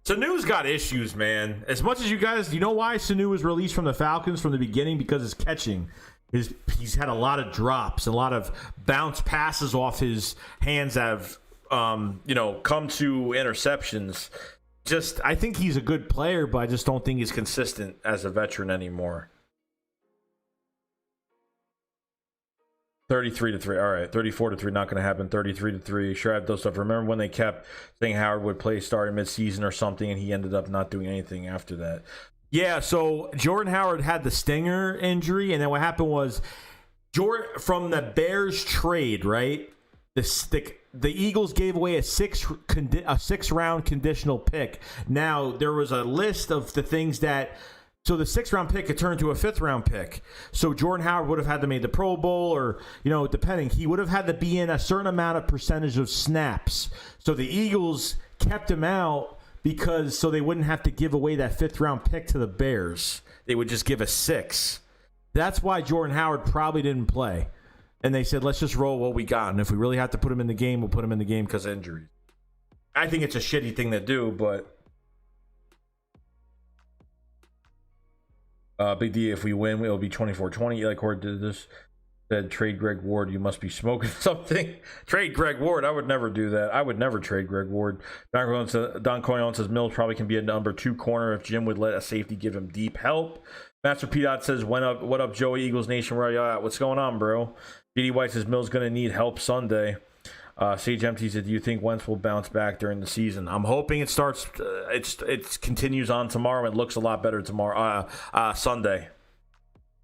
B: Sanu's got issues, man. As much as you guys, you know why Sanu was released from the Falcons from the beginning? Because his catching. He's had a lot of drops, a lot of bounce passes off his hands that have, come to interceptions. I think he's a good player, but I just don't think he's consistent as a veteran anymore. 33-3. All right, 34-3. Not going to happen. 33-3. Sure, I have those stuff. Remember when they kept saying Howard would play starting midseason or something, and he ended up not doing anything after that. Yeah, so Jordan Howard had the stinger injury, and then what happened was from the Bears trade, right? The Eagles gave away a 6-round conditional pick. Now, there was a list of the things that so the 6th-round pick could turn into a 5th-round pick. So Jordan Howard would have had to make the Pro Bowl or, depending. He would have had to be in a certain amount of percentage of snaps. So the Eagles kept him out so they wouldn't have to give away that 5th-round pick to the Bears. They would just give a 6. That's why Jordan Howard probably didn't play. And they said, let's just roll what we got. And if we really have to put him in the game, we'll put him in the game because of injuries. I think it's a shitty thing to do, but... Big D, if we win, it'll be 24-20. Eli Cord did this. Said, trade Greg Ward. You must be smoking something. Trade Greg Ward. I would never do that. I would never trade Greg Ward. Don Coyon says Mills probably can be a number 2 corner if Jim would let a safety give him deep help. Master P. Dot says, what up, Joey, Eagles Nation? Where are you at? What's going on, bro? JD White says Mills going to need help Sunday. Sage Empty said, do you think Wentz will bounce back during the season? I'm hoping it starts. It continues on tomorrow. It looks a lot better tomorrow. Sunday.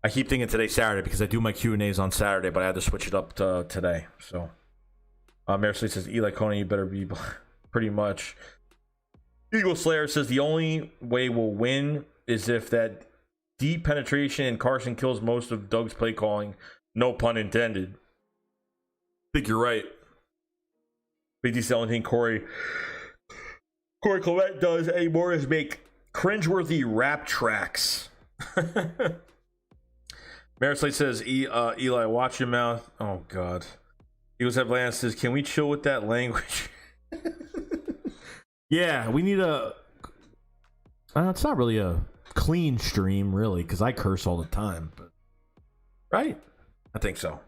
B: I keep thinking today Saturday because I do my Q&As on Saturday, but I had to switch it up to today. So, Marisley says Eli Coney, you better be pretty much. Eagle Slayer says the only way we'll win is if that deep penetration and Carson kills most of Doug's play calling. No pun intended. I think you're right. Big D Selling Corey Clement does anymore is make cringeworthy rap tracks. Marisley says, Eli, watch your mouth. Oh, God. Eagles have Lance says, can we chill with that language? Yeah, we need a... it's not really a clean stream, really, because I curse all the time. But right? I think so.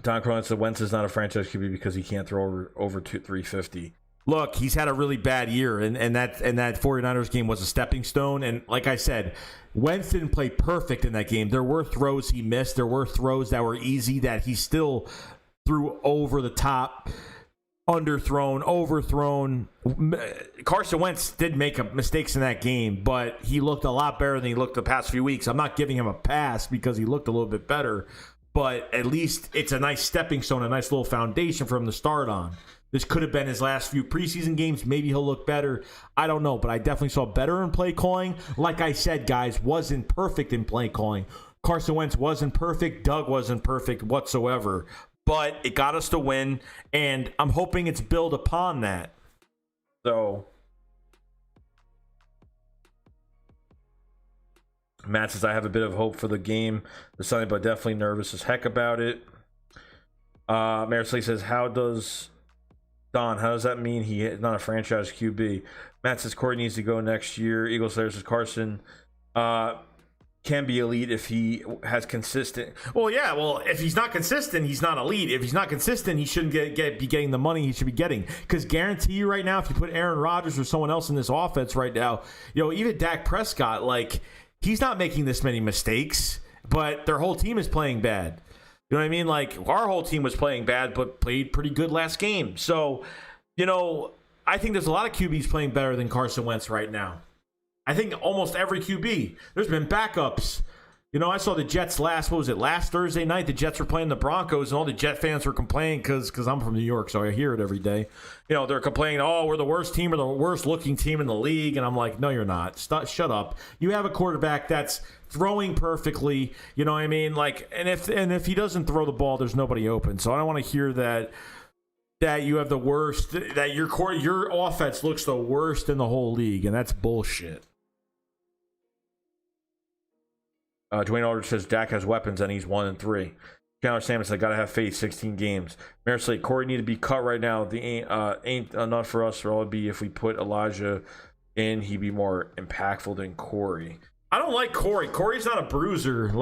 B: Don Cronin said, Wentz is not a franchise QB because he can't throw over 350. Look, he's had a really bad year, and that 49ers game was a stepping stone. And like I said, Wentz didn't play perfect in that game. There were throws he missed. There were throws that were easy that he still threw over the top, underthrown, overthrown. Carson Wentz did make mistakes in that game, but he looked a lot better than he looked the past few weeks. I'm not giving him a pass because he looked a little bit better, but at least it's a nice stepping stone, a nice little foundation for him to start on. This could have been his last few preseason games. Maybe he'll look better. I don't know, but I definitely saw better in play calling. Like I said, guys, wasn't perfect in play calling. Carson Wentz wasn't perfect. Doug wasn't perfect whatsoever. But it got us to win, and I'm hoping it's built upon that. So, Matt says, I have a bit of hope for the game this Sunday, but definitely nervous as heck about it. Marisley says, how does that mean he is not a franchise QB? Matt says, Corey needs to go next year. Eagles Slayer says, Carson can be elite if he has consistent. Well, yeah. Well, if he's not consistent, he's not elite. If he's not consistent, he shouldn't be getting the money he should be getting. Because guarantee you right now, if you put Aaron Rodgers or someone else in this offense right now, even Dak Prescott, like, he's not making this many mistakes, but their whole team is playing bad. You know what I mean? Like, our whole team was playing bad, but played pretty good last game. So, I think there's a lot of QBs playing better than Carson Wentz right now. I think almost every QB. There's been backups. I saw the Jets last Thursday night? The Jets were playing the Broncos, and all the Jet fans were complaining because I'm from New York, so I hear it every day. They're complaining, oh, we're the worst team or the worst looking team in the league. And I'm like, no, you're not. Shut up. You have a quarterback that's throwing perfectly. You know what I mean? Like, and if he doesn't throw the ball, there's nobody open. So I don't want to hear that you have the worst, that your offense looks the worst in the whole league, and that's bullshit. Dwayne Aldridge says Dak has weapons and he's 1-3. Chandler Salmon said, gotta have faith, 16 games. Marisley, Corey need to be cut right now. The ain't enough for us, or all it'd be if we put Elijah in, he'd be more impactful than Corey. I don't like Corey. Corey's not a bruiser.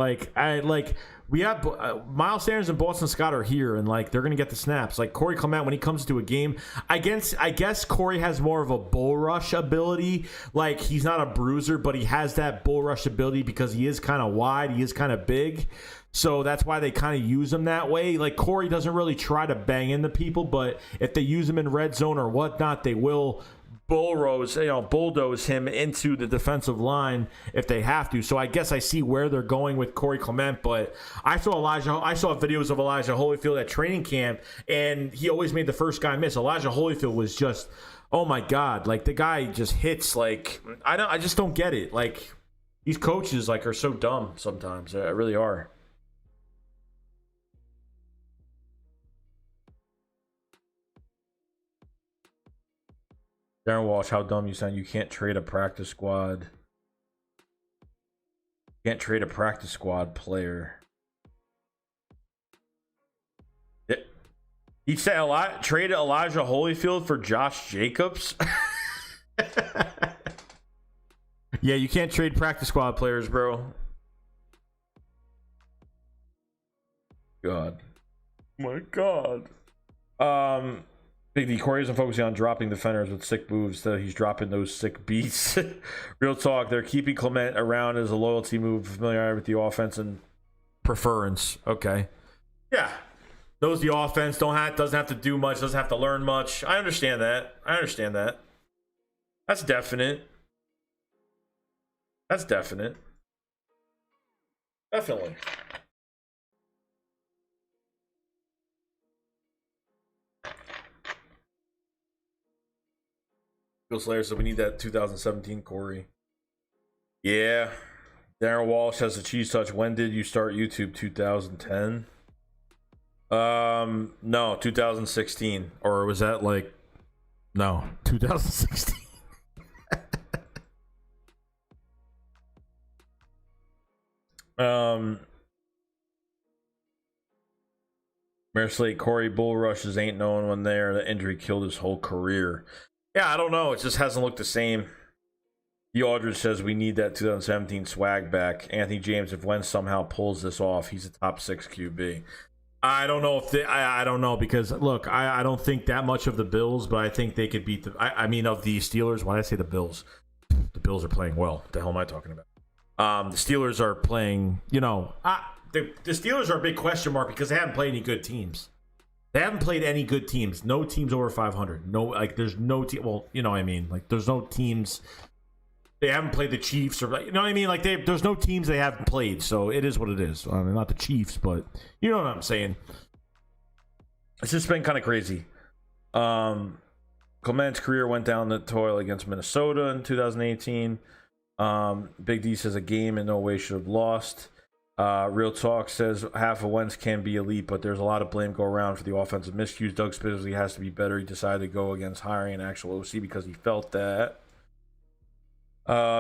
B: We have Miles Sanders and Boston Scott are here, and they're gonna get the snaps. Like Corey Clement, when he comes to a game, I guess Corey has more of a bull rush ability. Like, he's not a bruiser, but he has that bull rush ability because he is kind of wide, he is kind of big. So that's why they kind of use him that way. Like, Corey doesn't really try to bang into people, but if they use him in red zone or whatnot, they will bulldoze him into the defensive line if they have to. So I guess I see where they're going with Corey Clement, but I saw videos of Elijah Holyfield at training camp, and he always made the first guy miss. Elijah Holyfield was just, oh my God, like, the guy just hits, like, I just don't get it. Like, these coaches are so dumb sometimes. They really are. Darren Walsh, how dumb you sound. You can't trade a practice squad. You can't trade a practice squad player. He said trade Elijah Holyfield for Josh Jacobs. Yeah, you can't trade practice squad players, bro. God. My God. Big D, Corey isn't focusing on dropping defenders with sick moves, so he's dropping those sick beats. Real talk, they're keeping Clement around as a loyalty move, familiar with the offense and preference. Okay. Yeah. Knows the offense, doesn't have to do much, doesn't have to learn much. I understand that. That's definite. Definitely. Bill Slayer said we need that 2017 Corey. Yeah. Darren Walsh has a cheese touch. When did you start YouTube? 2010? No, 2016. Or was that no, 2016. Slate, Corey Bull Rushes ain't known when there. The injury killed his whole career. Yeah, I don't know. It just hasn't looked the same. The Aldridge says we need that 2017 swag back. Anthony James, if Wentz somehow pulls this off, he's a top 6 QB. I don't know if I don't know, because look, I don't think that much of the Bills, but I think they could beat the. I mean, of the Steelers. Why did I say the Bills? The Bills are playing well. What the hell am I talking about? The Steelers are playing. You know, the Steelers are a big question mark because they haven't played any good teams. They haven't played any good teams. No teams over 500. No, like there's no team. Well, you know what I mean. Like there's no teams. They haven't played the Chiefs, or you know what I mean. Like there's no teams they haven't played, so it is what it is. I mean, not the Chiefs, but you know what I'm saying. It's just been kind of crazy. Clement's career went down the toilet against Minnesota in 2018. Big D says a game in no way should have lost. Real Talk says half of Wentz can be elite, but there's a lot of blame go around for the offensive miscues. Doug Spizzley has to be better. He decided to go against hiring an actual OC because he felt that.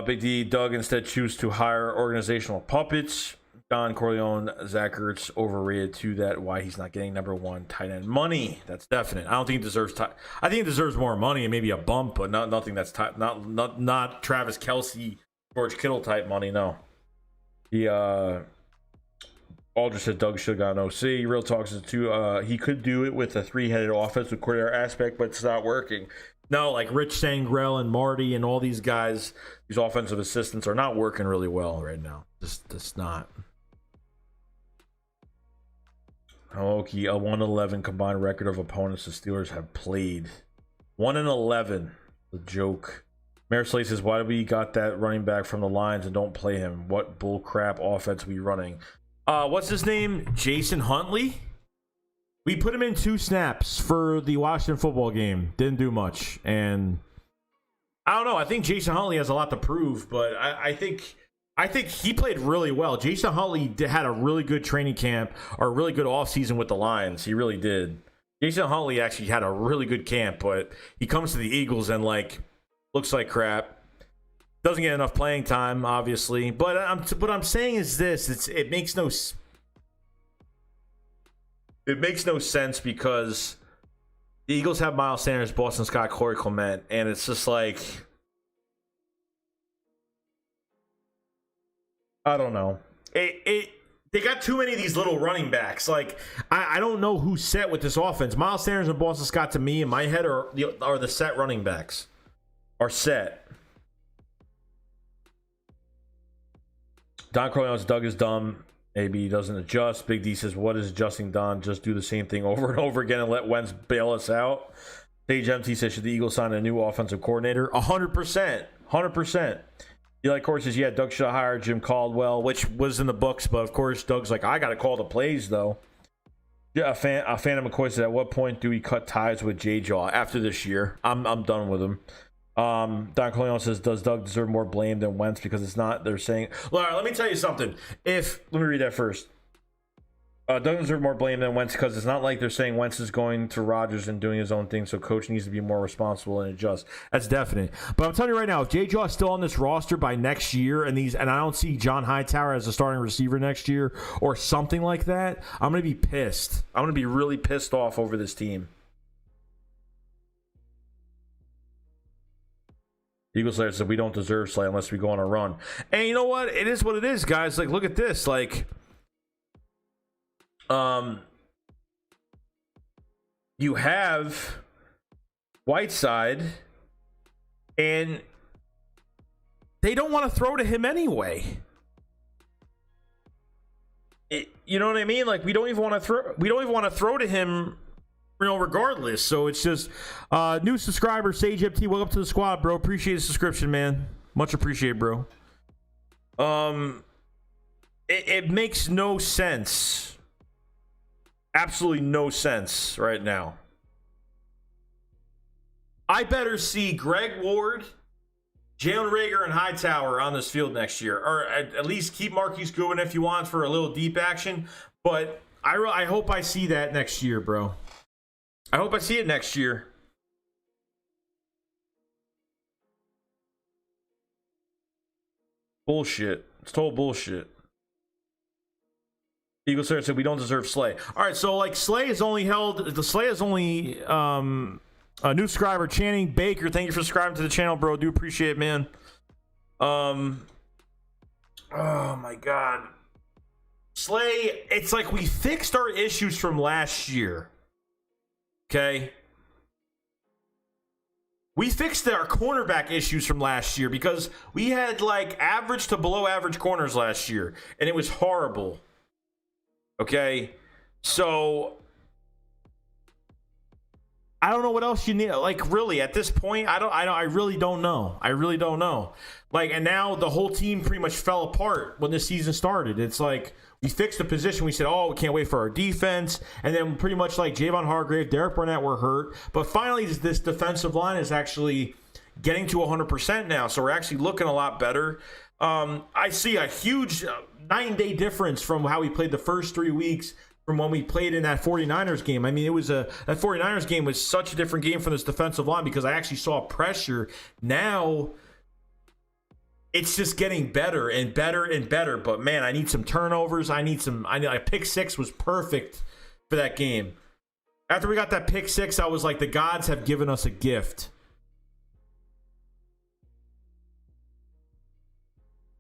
B: Big D, Doug instead choose to hire organizational puppets. Don Corleone, Zach Ertz overrated to that. Why he's not getting number 1 tight end money? That's definite. I don't think he deserves. I think he deserves more money and maybe a bump, but nothing that's not Travis Kelce, George Kittle type money. No. He Aldridge said Doug should have got an OC. Real Talk says too. He could do it with a 3-headed offense with coordinator aspect, but it's not working. No, like Rich Sangrell and Marty and all these guys, these offensive assistants are not working really well right now. Just not. Okay, a 1-11 combined record of opponents the Steelers have played. 1-11. The joke. Mayor Slate says, why do we got that running back from the Lions and don't play him? What bull crap offense we running? What's his name? Jason Huntley? We put him in 2 snaps for the Washington football game. Didn't do much. And I don't know. I think Jason Huntley has a lot to prove, but I think he played really well. Jason Huntley had a really good training camp or a really good offseason with the Lions. He really did. Jason Huntley actually had a really good camp, but he comes to the Eagles and looks like crap. Doesn't get enough playing time, obviously. But what I'm saying is this: it makes no sense because the Eagles have Miles Sanders, Boston Scott, Corey Clement, and it's just like, I don't know. They got too many of these little running backs. Like I don't know who's set with this offense. Miles Sanders and Boston Scott, to me, in my head, are the set running backs. Are set. Don Corleone's Doug is dumb. AB doesn't adjust. Big D says, what is adjusting, Don? Just do the same thing over and over again and let Wentz bail us out. Sage MT says, should the Eagles sign a new offensive coordinator? 100%. 100%. Eli Corey says, yeah, Doug should have hired Jim Caldwell, which was in the books, but of course, Doug's like, I got to call the plays, though. Yeah, a fan of McCoy said, at what point do we cut ties with J-Jaw? After this year. I'm done with him. Don Corleone says, does Doug deserve more blame than Wentz? Because it's not, they're saying, let me tell you something. Let me read that first. Doug deserves more blame than Wentz because it's not like they're saying Wentz is going to Rodgers and doing his own thing, so coach needs to be more responsible and adjust. That's definite. But I'm telling you right now, if J-Jaw is still on this roster by next year, and I don't see John Hightower as a starting receiver next year or something like that, I'm going to be pissed. I'm going to be really pissed off over this team. Eagles Slayer said, we don't deserve Slay unless we go on a run. And you know what? It is what it is, guys. Like, look at this. Like, you have Whiteside, and they don't want to throw to him anyway. You know what I mean? Like, we don't even want to throw to him, regardless. So it's just new subscriber Sage MT, welcome to the squad, bro. Appreciate the subscription, man. Much appreciated, bro. It makes no sense. Absolutely no sense right now. I better see Greg Ward, Jalen Reagor, and Hightower on this field next year, or at least keep Marquise Goodwin if you want for a little deep action. But I hope I see that next year, bro. I hope I see it next year. Bullshit. It's total bullshit. Eagle Slayer said we don't deserve Slay. All right, so like Slay is only a new subscriber. Channing Baker, thank you for subscribing to the channel, bro. Do appreciate it, man. Oh my god, Slay. It's like we fixed our issues from last year. Okay. We fixed our cornerback issues from last year because we had like average to below average corners last year, and it was horrible. Okay, so I don't know what else you need. Like, really, at this point, I really don't know. I really don't know. Like, and now the whole team pretty much fell apart when the season started. It's like we fixed the position. We said, oh, we can't wait for our defense. And then pretty much like Javon Hargrave, Derek Barnett were hurt. But finally, this defensive line is actually getting to 100% now. So we're actually looking a lot better. I see a huge 9-day difference from how we played the first 3 weeks from when we played in that 49ers game. I mean, that 49ers game was such a different game from this defensive line because I actually saw pressure. Now it's just getting better and better and better. But man, I need some turnovers. I need a pick six was perfect for that game. After we got that pick six, I was like, the gods have given us a gift.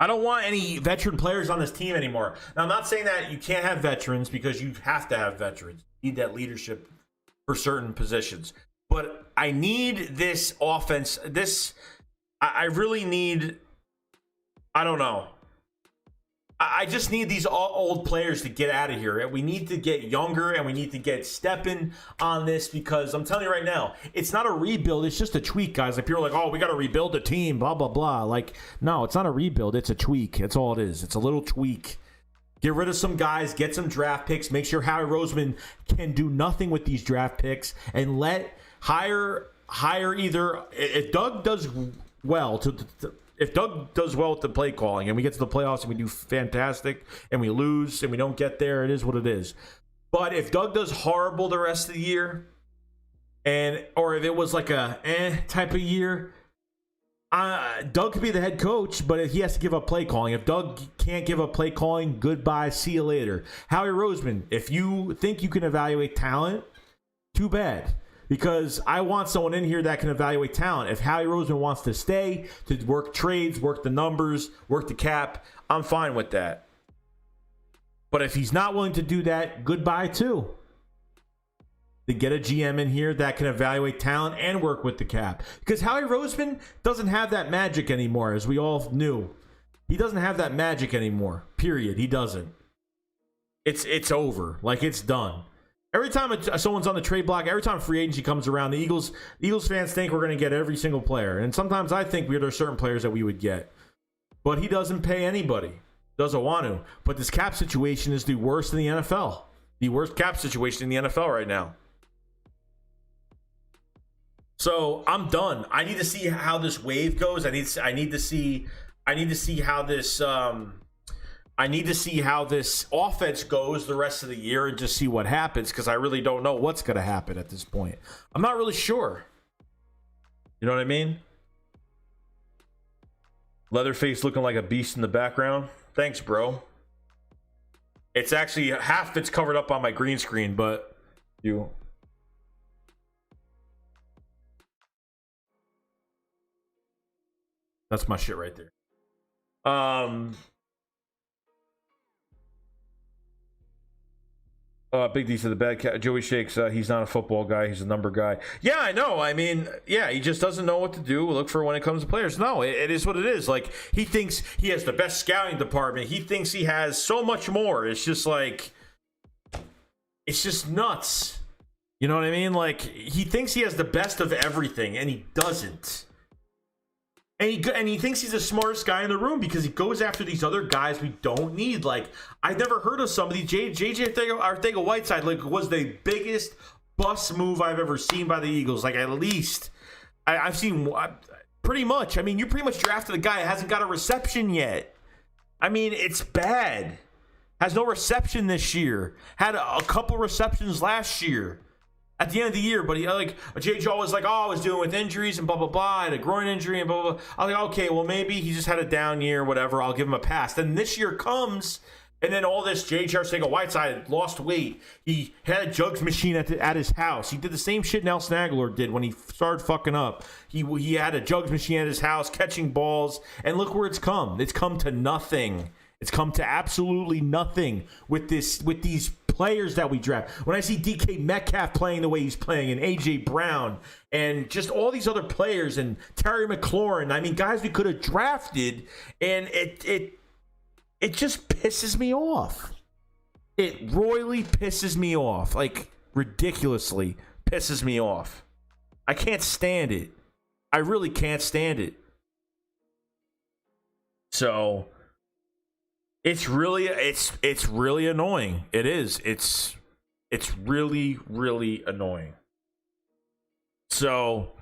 B: I don't want any veteran players on this team anymore. Now, I'm not saying that you can't have veterans because you have to have veterans. You need that leadership for certain positions. But I need this offense. I really need, I don't know. I just need these old players to get out of here. We need to get younger and we need to get stepping on this because I'm telling you right now, it's not a rebuild. It's just a tweak, guys. Like people are like, oh, we got to rebuild the team, blah, blah, blah. Like, no, it's not a rebuild. It's a tweak. That's all it is. It's a little tweak. Get rid of some guys, get some draft picks, make sure Howie Roseman can do nothing with these draft picks and hire either, if Doug does well if Doug does well with the play calling and we get to the playoffs and we do fantastic and we lose and we don't get there, it is what it is. But if Doug does horrible the rest of the year, or if it was like a type of year, Doug could be the head coach, but he has to give up play calling. If Doug can't give up play calling, goodbye, see you later. Howie Roseman, if you think you can evaluate talent, too bad. Because I want someone in here that can evaluate talent. If Howie Roseman wants to stay, to work trades, work the numbers, work the cap, I'm fine with that. But if he's not willing to do that, goodbye too. To get a GM in here that can evaluate talent and work with the cap. Because Howie Roseman doesn't have that magic anymore, as we all knew. He doesn't have that magic anymore. Period. He doesn't. It's over. Like, it's done. Every time someone's on the trade block, every time free agency comes around, the Eagles fans think we're going to get every single player. And sometimes I think there are certain players that we would get. But he doesn't pay anybody. Doesn't want to. But this cap situation is the worst in the NFL. The worst cap situation in the NFL right now. So I'm done. I need to see how this wave goes. I need to see how this I need to see how this offense goes the rest of the year and just see what happens because I really don't know what's going to happen at this point. I'm not really sure. You know what I mean? Leatherface looking like a beast in the background. Thanks, bro. It's actually half it's covered up on my green screen, but you. That's my shit right there. Big D to the bad cat. Joey Shakes, he's not a football guy. He's a number guy. Yeah, I know. I mean, yeah, he just doesn't know what to do. Look for when it comes to players. No, it is what it is. Like, he thinks he has the best scouting department. He thinks he has so much more. It's just like, it's just nuts. You know what I mean? Like, he thinks he has the best of everything, and he doesn't. And he thinks he's the smartest guy in the room because he goes after these other guys we don't need. Like, I've never heard of somebody. JJ Arcega-Whiteside was the biggest bust move I've ever seen by the Eagles. Like, at least I've seen pretty much. I mean, you pretty much drafted a guy that hasn't got a reception yet. I mean, it's bad. Has no reception this year. Had a couple receptions last year. At the end of the year, but he JJ was like, oh, I was dealing with injuries and blah, blah, blah. I had a groin injury and blah, blah, blah. I was like, okay, well, maybe he just had a down year, whatever. I'll give him a pass. Then this year comes And then all this J.J. Arcega-Whiteside lost weight. He had a jugs machine at his house. He did the same shit Nelson Aguilar did when he started fucking up. He had a jugs machine at his house, catching balls, and look where it's come. It's come to nothing. It's come to absolutely nothing with these players that we draft. When I see DK Metcalf playing the way he's playing, and AJ Brown, and just all these other players, and Terry McLaurin, I mean, guys we could have drafted, and it just pisses me off. It royally pisses me off. Like, ridiculously pisses me off. I can't stand it. I really can't stand it. So, it's really annoying. It is. It's really, really annoying. So,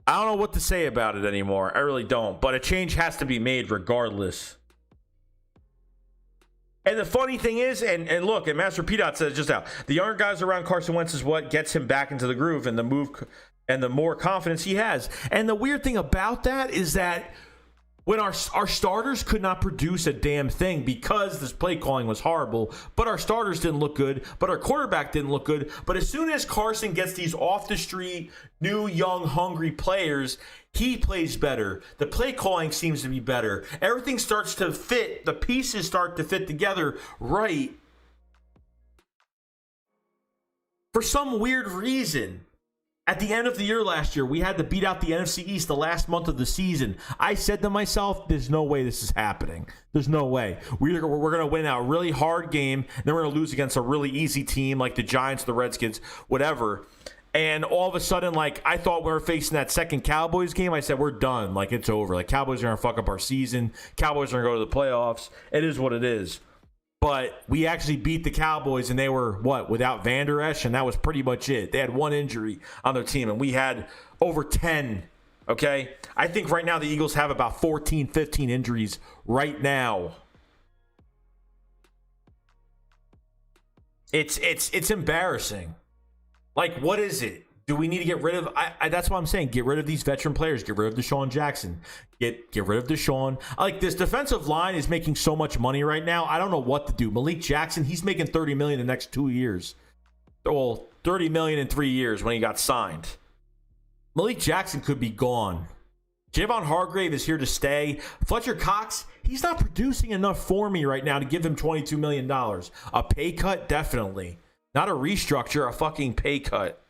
B: I don't know what to say about it anymore. I really don't. But a change has to be made regardless. And the funny thing is, and look, and Master P-Dot says just out, the younger guys around Carson Wentz is what gets him back into the groove and the move and the more confidence he has. And the weird thing about that is that when our starters could not produce a damn thing because this play calling was horrible, but our starters didn't look good, but our quarterback didn't look good. But as soon as Carson gets these off the street, new, young, hungry players, he plays better. The play calling seems to be better. Everything starts to fit. The pieces start to fit together right. For some weird reason, at the end of the year last year, we had to beat out the NFC East the last month of the season. I said to myself, there's no way this is happening. There's no way. We're going to win a really hard game, and then we're going to lose against a really easy team like the Giants, the Redskins, whatever. And all of a sudden, like, I thought we were facing that second Cowboys game. I said, we're done. Like, it's over. Like, Cowboys are going to fuck up our season. Cowboys are going to go to the playoffs. It is what it is. But we actually beat the Cowboys, and they were, without Van Der Esch, and that was pretty much it. They had one injury on their team, and we had over 10, okay? I think right now the Eagles have about 14, 15 injuries right now. It's embarrassing. Like, what is it? Do we need to get rid of? That's what I'm saying. Get rid of these veteran players. Get rid of Deshaun Jackson. Get rid of Deshaun. Like, this defensive line is making so much money right now. I don't know what to do. Malik Jackson, he's making $30 million in the next 2 years. Well, $30 million in 3 years when he got signed. Malik Jackson could be gone. Javon Hargrave is here to stay. Fletcher Cox, he's not producing enough for me right now to give him $22 million. A pay cut, definitely. Not a restructure, a fucking pay cut.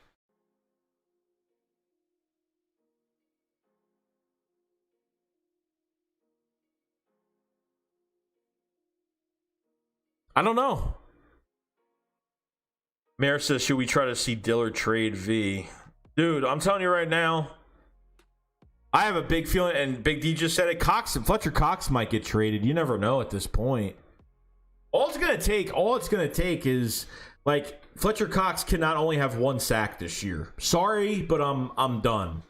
B: I don't know. Mayor says, should we try to see Dillard trade V? Dude, I'm telling you right now, I have a big feeling, and Big D just said it, Fletcher Cox might get traded. You never know at this point. All it's gonna take is, like, Fletcher Cox can not only have one sack this year. Sorry, but I'm done.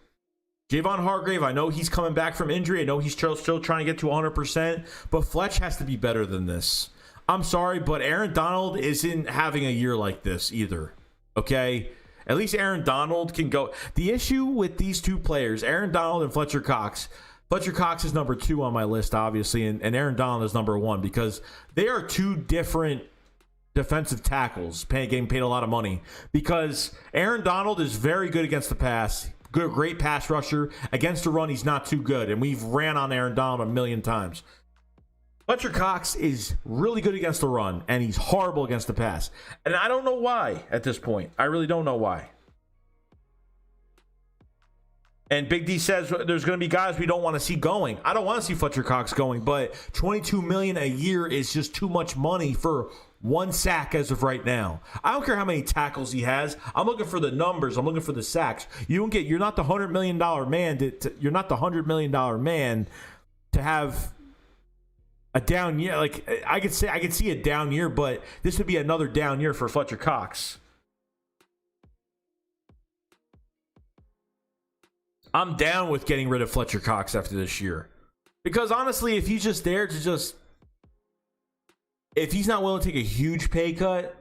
B: Javon Hargrave, I know he's coming back from injury. I know he's still trying to get to 100%, but Fletch has to be better than this. I'm sorry, but Aaron Donald isn't having a year like this either. Okay? At least Aaron Donald can go. The issue with these two players, Aaron Donald and Fletcher Cox is number 2 on my list, obviously, and Aaron Donald is number 1 because they are two different defensive tackles getting paid a lot of money. Because Aaron Donald is very good against the pass, great pass rusher. Against the run, he's not too good, and we've ran on Aaron Donald a million times. Fletcher Cox is really good against the run, and he's horrible against the pass. And I don't know why at this point. I really don't know why. And Big D says there's going to be guys we don't want to see going. I don't want to see Fletcher Cox going, but $22 million a year is just too much money for one sack as of right now. I don't care how many tackles he has. I'm looking for the numbers. I'm looking for the sacks. You're not the $100 million man. You're not the $100 million man to have a down year. Like, I could see a down year, but this would be another down year for Fletcher Cox. I'm down with getting rid of Fletcher Cox after this year. Because honestly, if he's just there to if he's not willing to take a huge pay cut,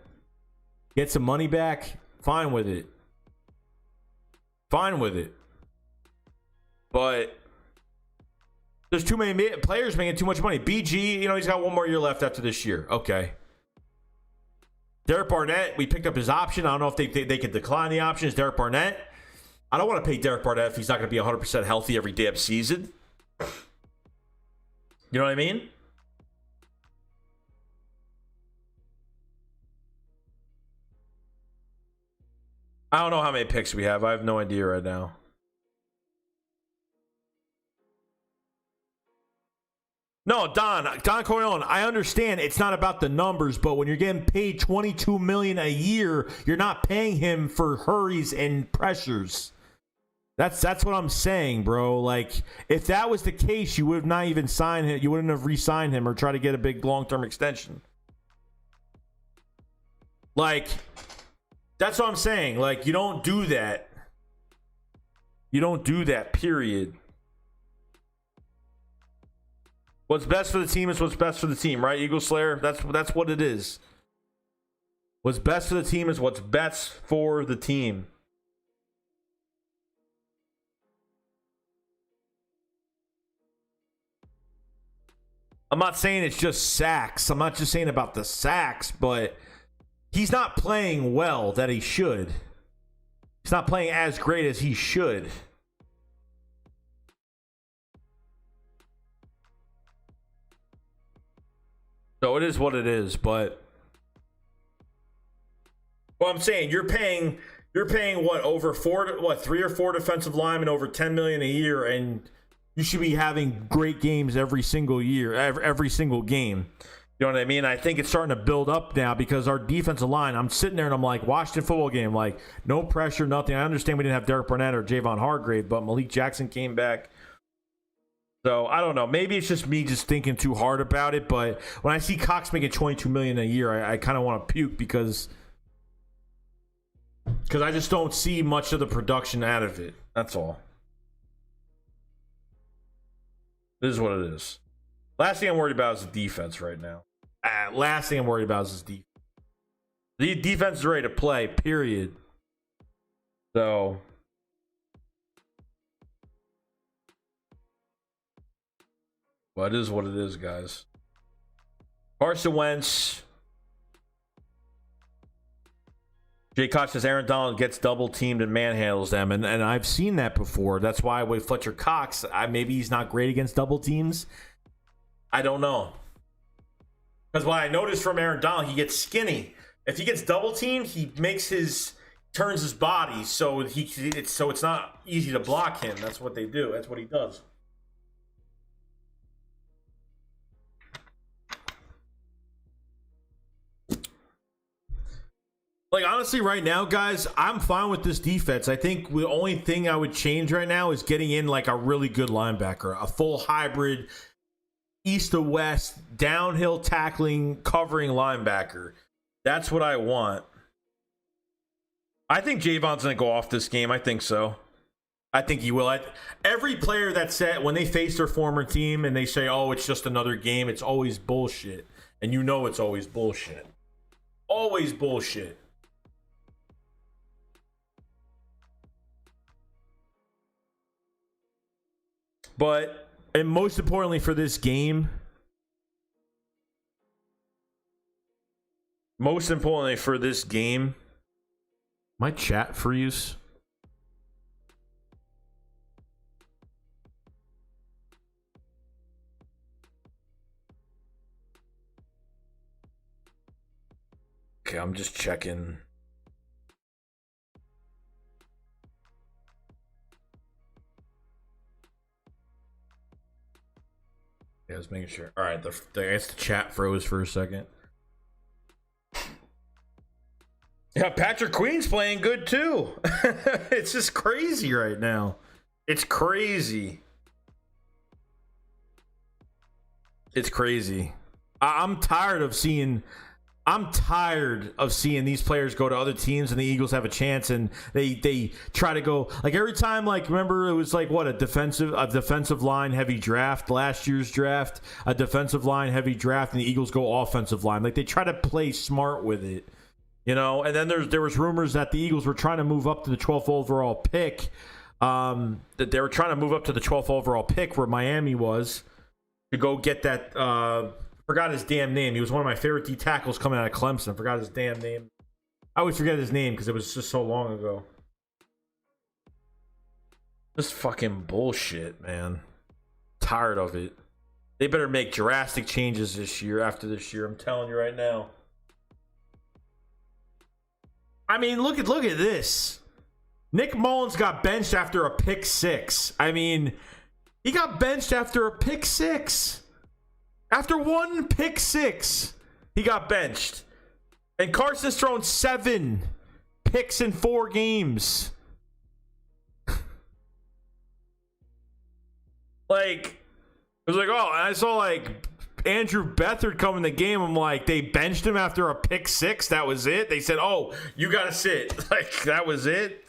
B: get some money back, fine with it. Fine with it. But There's too many players making too much money. BG, you know, he's got one more year left after this year. Okay. Derek Barnett, we picked up his option. I don't know if they could decline the option. Is Derek Barnett? I don't want to pay Derek Barnett if he's not going to be 100% healthy every damn season. You know what I mean? I don't know how many picks we have. I have no idea right now. No, Don Corleone, I understand it's not about the numbers, but when you're getting paid $22 million a year, you're not paying him for hurries and pressures. That's what I'm saying, bro. Like, if that was the case, you would have not even signed him. You wouldn't have re-signed him or tried to get a big long-term extension. Like, that's what I'm saying. Like, you don't do that. You don't do that, period. What's best for the team is what's best for the team, right, Eagle Slayer? That's what it is. What's best for the team is what's best for the team. I'm not saying it's just sacks. I'm not just saying about the sacks, but he's not playing well that he should. He's not playing as great as he should. So it is what it is, but well, I'm saying you're paying what, over three or four defensive linemen over $10 million a year, and you should be having great games every single year, every single game. You know what I mean? I think it's starting to build up now because our defensive line, I'm sitting there and I'm like, Washington football game, like no pressure, nothing. I understand we didn't have Derek Barnett or Javon Hargrave, but Malik Jackson came back. So I don't know. Maybe it's just me just thinking too hard about it. But when I see Cox making $22 million a year, I kind of want to puke because I just don't see much of the production out of it. That's all. This is what it is. Last thing I'm worried about is the defense right now. Last thing I'm worried about is this defense. The defense is ready to play, period. So well, it is what it is, guys. Carson Wentz. Jay Koch says Aaron Donald gets double teamed and manhandles them, and I've seen that before. That's why with Fletcher Cox, maybe he's not great against double teams. I don't know. Because what I noticed from Aaron Donald, he gets skinny. If he gets double teamed, he turns his body so it's not easy to block him. That's what they do. That's what he does. Like, honestly, right now, guys, I'm fine with this defense. I think the only thing I would change right now is getting in, like, a really good linebacker. A full hybrid, east to west, downhill tackling, covering linebacker. That's what I want. I think Javon's going to go off this game. I think so. I think he will. Every player that said, when they face their former team and they say, oh, it's just another game, it's always bullshit. And you know it's always bullshit. Always bullshit. But, and most importantly for this game, my chat freeze? Okay, I'm just checking. Yeah, I was making sure. All right, I guess the chat froze for a second. Yeah, Patrick Queen's playing good too. It's just crazy right now. It's crazy. It's crazy. I'm tired of seeing these players go to other teams and the Eagles have a chance and they try to go, like, every time, like, remember it was like what, a defensive line heavy draft last year's draft, a defensive line heavy draft, and the Eagles go offensive line. Like, they try to play smart with it, you know. And then there was rumors that the Eagles were trying to move up to the 12th overall pick that they were trying to move up to the 12th overall pick where Miami was to go get that. Forgot his damn name. He was one of my favorite D tackles coming out of Clemson. Forgot his damn name. I always forget his name because it was just so long ago. Just fucking bullshit, man. Tired of it. They better make drastic changes this year after this year. I'm telling you right now. I mean, look at this. Nick Mullins got benched after a pick 6. I mean, he got benched after a pick 6. After one pick 6, he got benched. And Carson's thrown 7 picks in 4 games. Like, it was like, oh, I saw like Andrew Beathard come in the game. I'm like, they benched him after a pick 6. That was it. They said, oh, you got to sit. Like, that was it.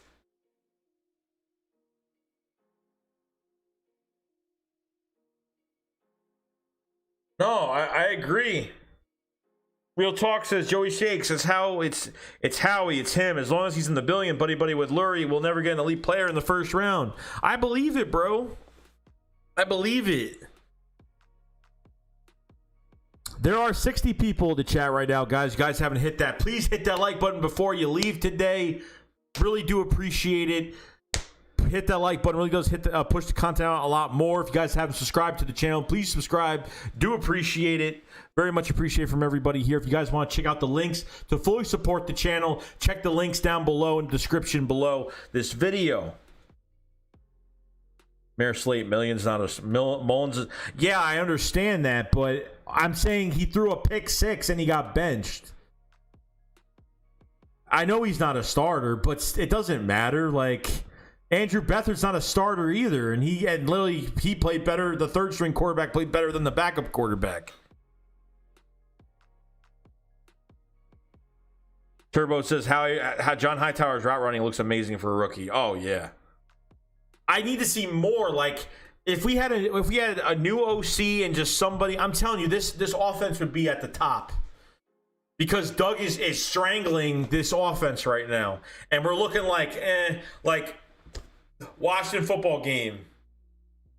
B: No, I agree. Real Talk says Joey Shakes. It's Howie. It's him. As long as he's in the billion, buddy with Lurie, we'll never get an elite player in the first round. I believe it, bro. I believe it. There are 60 people in the chat right now, guys. You guys haven't hit that. Please hit that like button before you leave today. Really do appreciate it. Hit that like button. Really does push the content out a lot more. If you guys haven't subscribed to the channel, please subscribe. Do appreciate it. Very much appreciate from everybody here. If you guys want to check out the links to fully support the channel, check the links down below in the description below this video. Mayor Slate, millions, not a Mullins. Yeah, I understand that, but I'm saying he threw a pick 6 and he got benched. I know he's not a starter, but it doesn't matter. Like, Andrew Beathard's not a starter either, and literally he played better. The third string quarterback played better than the backup quarterback. Turbo says how John Hightower's route running looks amazing for a rookie. Oh yeah. I need to see more. Like, if we had a new OC and just somebody, I'm telling you, this offense would be at the top. Because Doug is strangling this offense right now. And we're looking like Washington football game,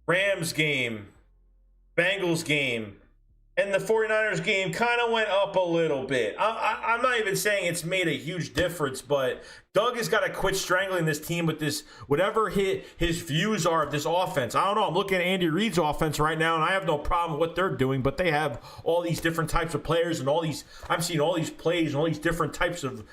B: Rams game, Bengals game, and the 49ers game kind of went up a little bit. I'm not even saying it's made a huge difference, but Doug has got to quit strangling this team with this, whatever his views are of this offense. I don't know. I'm looking at Andy Reid's offense right now, and I have no problem with what they're doing, but they have all these different types of players and I'm seeing all these plays and all these different types of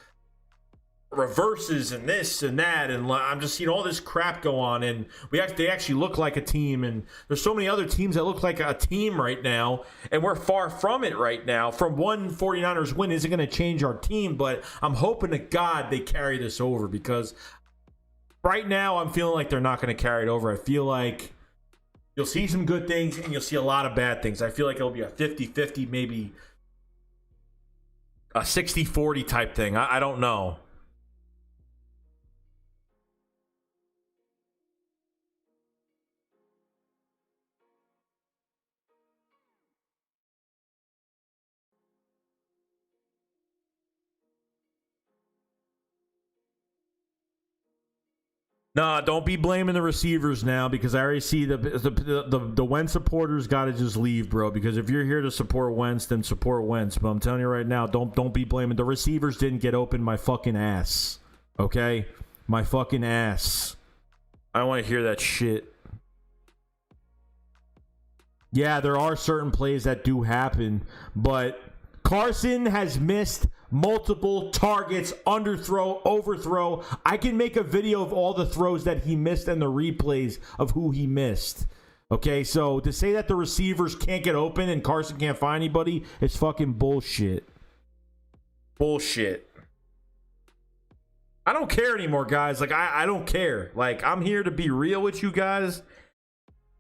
B: reverses and this and that, and I'm just seeing all this crap go on, and they actually look like a team, and there's so many other teams that look like a team right now, and we're far from it right now. From one 49ers win isn't going to change our team, but I'm hoping to God they carry this over, because right now I'm feeling like they're not going to carry it over. I feel like you'll see some good things and you'll see a lot of bad things. I feel like it'll be a 50-50, maybe a 60-40 type thing. I don't know. Nah, don't be blaming the receivers now, because I already see the Wentz supporters got to just leave, bro. Because if you're here to support Wentz, then support Wentz. But I'm telling you right now, don't be blaming the receivers. Didn't get open my fucking ass, okay? My fucking ass. I don't want to hear that shit. Yeah, there are certain plays that do happen, but Carson has missed multiple targets, underthrow, overthrow. I can make a video of all the throws that he missed and the replays of who he missed. Okay, so to say that the receivers can't get open and Carson can't find anybody, it's fucking bullshit. Bullshit. I don't care anymore, guys. Like, I don't care. Like, I'm here to be real with you guys.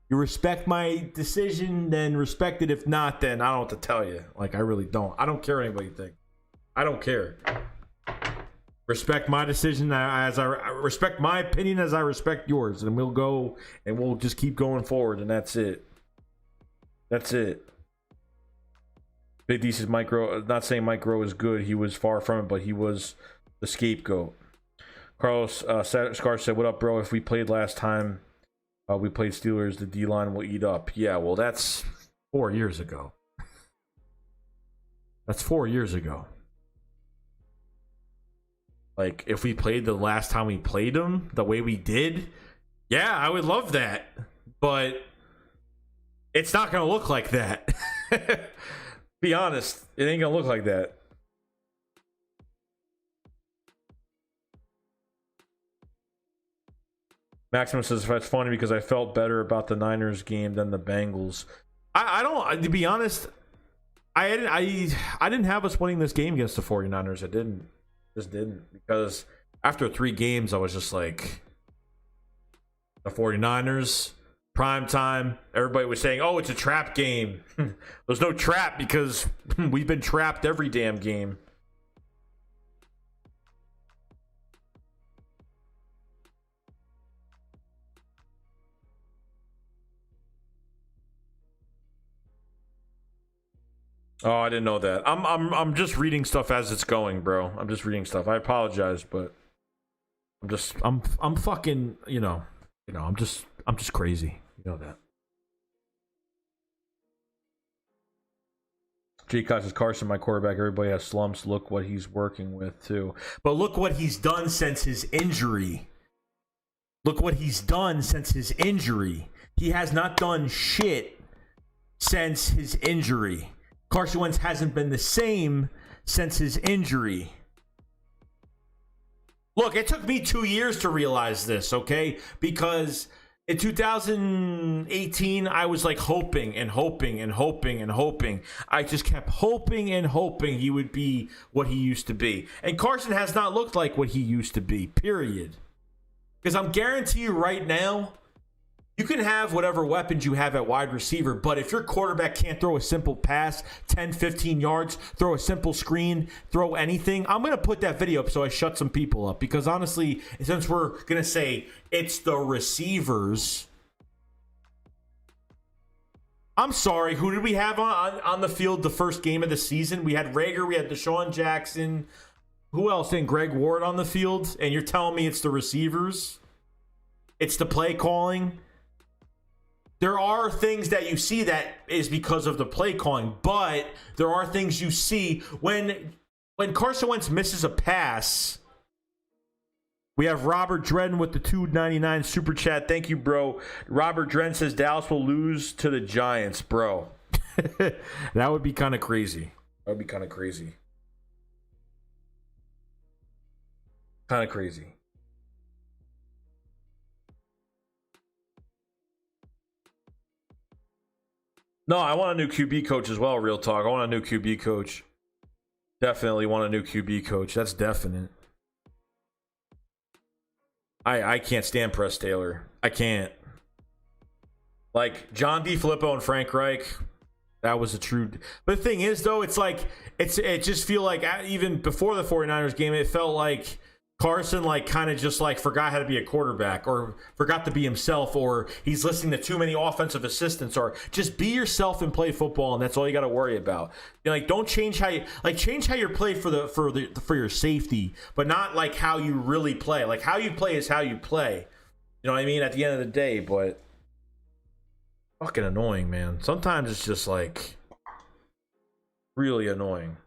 B: You respect my decision, then respect it. If not, then I don't know what to tell you. Like, I really don't. I don't care what anybody thinks. I don't care. Respect my decision as I respect my opinion as I respect yours, and we'll go and we'll just keep going forward, and that's it. That's it. Big D says Micro. Not saying Micro is good. He was far from it, but he was the scapegoat. Carlos Scar said, "What up, bro? If we played last time, we played Steelers, the D line will eat up." Yeah, well, that's 4 years ago. That's 4 years ago. Like, if we played the last time we played them the way we did, yeah, I would love that. But it's not going to look like that. Be honest, it ain't going to look like that. Maximus says, "That's funny because I felt better about the Niners game than the Bengals." I don't, to be honest, I didn't have us winning this game against the 49ers. I didn't. Just didn't. Because after 3 games, I was just like, the 49ers, prime time, everybody was saying, oh, it's a trap game. There's no trap because we've been trapped every damn game. Oh, I didn't know that. I'm just reading stuff as it's going, bro. I'm just reading stuff. I apologize, but I'm fucking, I'm just crazy. You know that. J. Koch says, "Carson, my quarterback. Everybody has slumps. Look what he's working with too. But look what he's done since his injury. Look what he's done since his injury. He has not done shit since his injury. Carson Wentz hasn't been the same since his injury. Look, it took me 2 years to realize this, okay? Because in 2018, I was like hoping and hoping and hoping and hoping. I just kept hoping and hoping he would be what he used to be. And Carson has not looked like what he used to be, period. Because I'm guarantee you right now, you can have whatever weapons you have at wide receiver, but if your quarterback can't throw a simple pass, 10, 15 yards, throw a simple screen, throw anything, I'm going to put that video up so I shut some people up. Because honestly, since we're going to say it's the receivers, I'm sorry, who did we have on the field the first game of the season? We had Rager, we had Deshaun Jackson. Who else? And Greg Ward on the field? And you're telling me it's the receivers? It's the play calling? There are things that you see that is because of the play calling, but there are things you see when Carson Wentz misses a pass. We have Robert Dren with the $2.99 super chat. Thank you, bro. Robert Dren says Dallas will lose to the Giants, bro. That would be kind of crazy. That would be kind of crazy. Kind of crazy. No, I want a new QB coach as well, real talk. I want a new QB coach. Definitely want a new QB coach. That's definite. I can't stand Press Taylor. I can't. Like, John DeFilippo and Frank Reich, that was a true... But the thing is, though, it's like... It just feel like, even before the 49ers game, it felt like Carson kind of just forgot how to be a quarterback, or forgot to be himself, or he's listening to too many offensive assistants, or just be yourself and play football, and that's all you got to worry about. Don't change how you change how you play for your safety, but not how you really play. How you play is how you play. You know what I mean? At the end of the day, but fucking annoying, man. Sometimes it's just really annoying.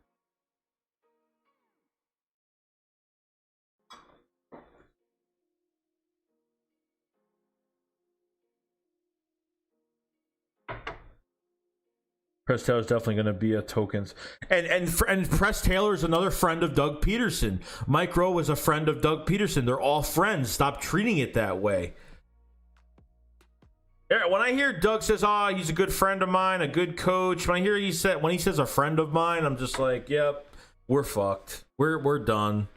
B: Press Taylor is definitely going to be a tokens, and Press Taylor is another friend of Doug Peterson. Mike Rowe is a friend of Doug Peterson. They're all friends. Stop treating it that way. When I hear Doug says, he's a good friend of mine, a good coach. When he says a friend of mine, I'm just like, yep, we're fucked. We're done.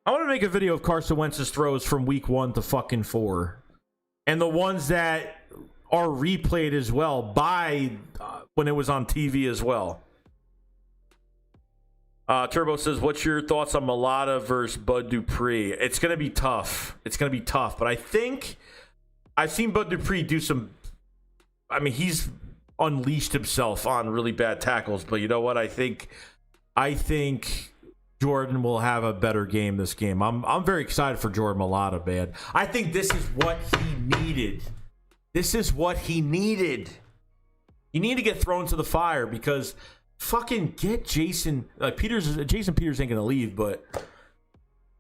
B: I want to make a video of Carson Wentz's throws from week 1 to fucking 4, and the ones that are replayed as well by when it was on TV as well. Turbo says, "What's your thoughts on Mulata versus Bud Dupree?" It's gonna be tough. But I think I've seen Bud Dupree do some. I mean, he's unleashed himself on really bad tackles. But you know what? I think Jordan will have a better game this game. I'm very excited for Jordan Mailata, man. I think this is what he needed. This is what he needed. You need to get thrown to the fire because fucking get Jason Peters. Jason Peters ain't gonna leave, but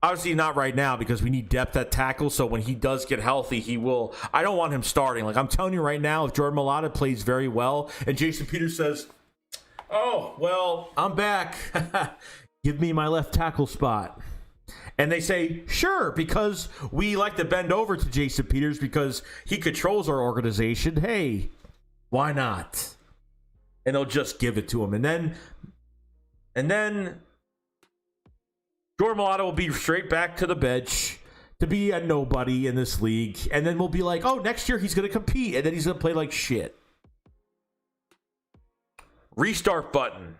B: obviously not right now because we need depth at tackle. So when he does get healthy, he will. I don't want him starting. Like I'm telling you right now, if Jordan Mailata plays very well and Jason Peters says, "Oh well, I'm back. Give me my left tackle spot." And they say, sure, because we like to bend over to Jason Peters because he controls our organization. Hey, why not? And they'll just give it to him. And then Jordan Mailata will be straight back to the bench to be a nobody in this league. And then we'll be like, oh, next year he's going to compete. And then he's going to play like shit. Restart button.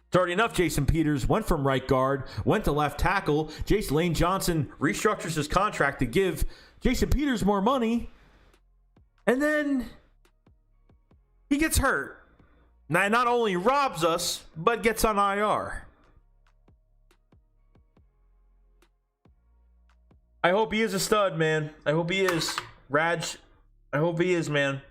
B: It's already enough. Jason Peters went from right guard, went to left tackle. Lane Johnson restructures his contract to give Jason Peters more money. And then he gets hurt. Now, not only robs us, but gets on IR. I hope he is a stud, man. I hope he is. Raj, I hope he is, man.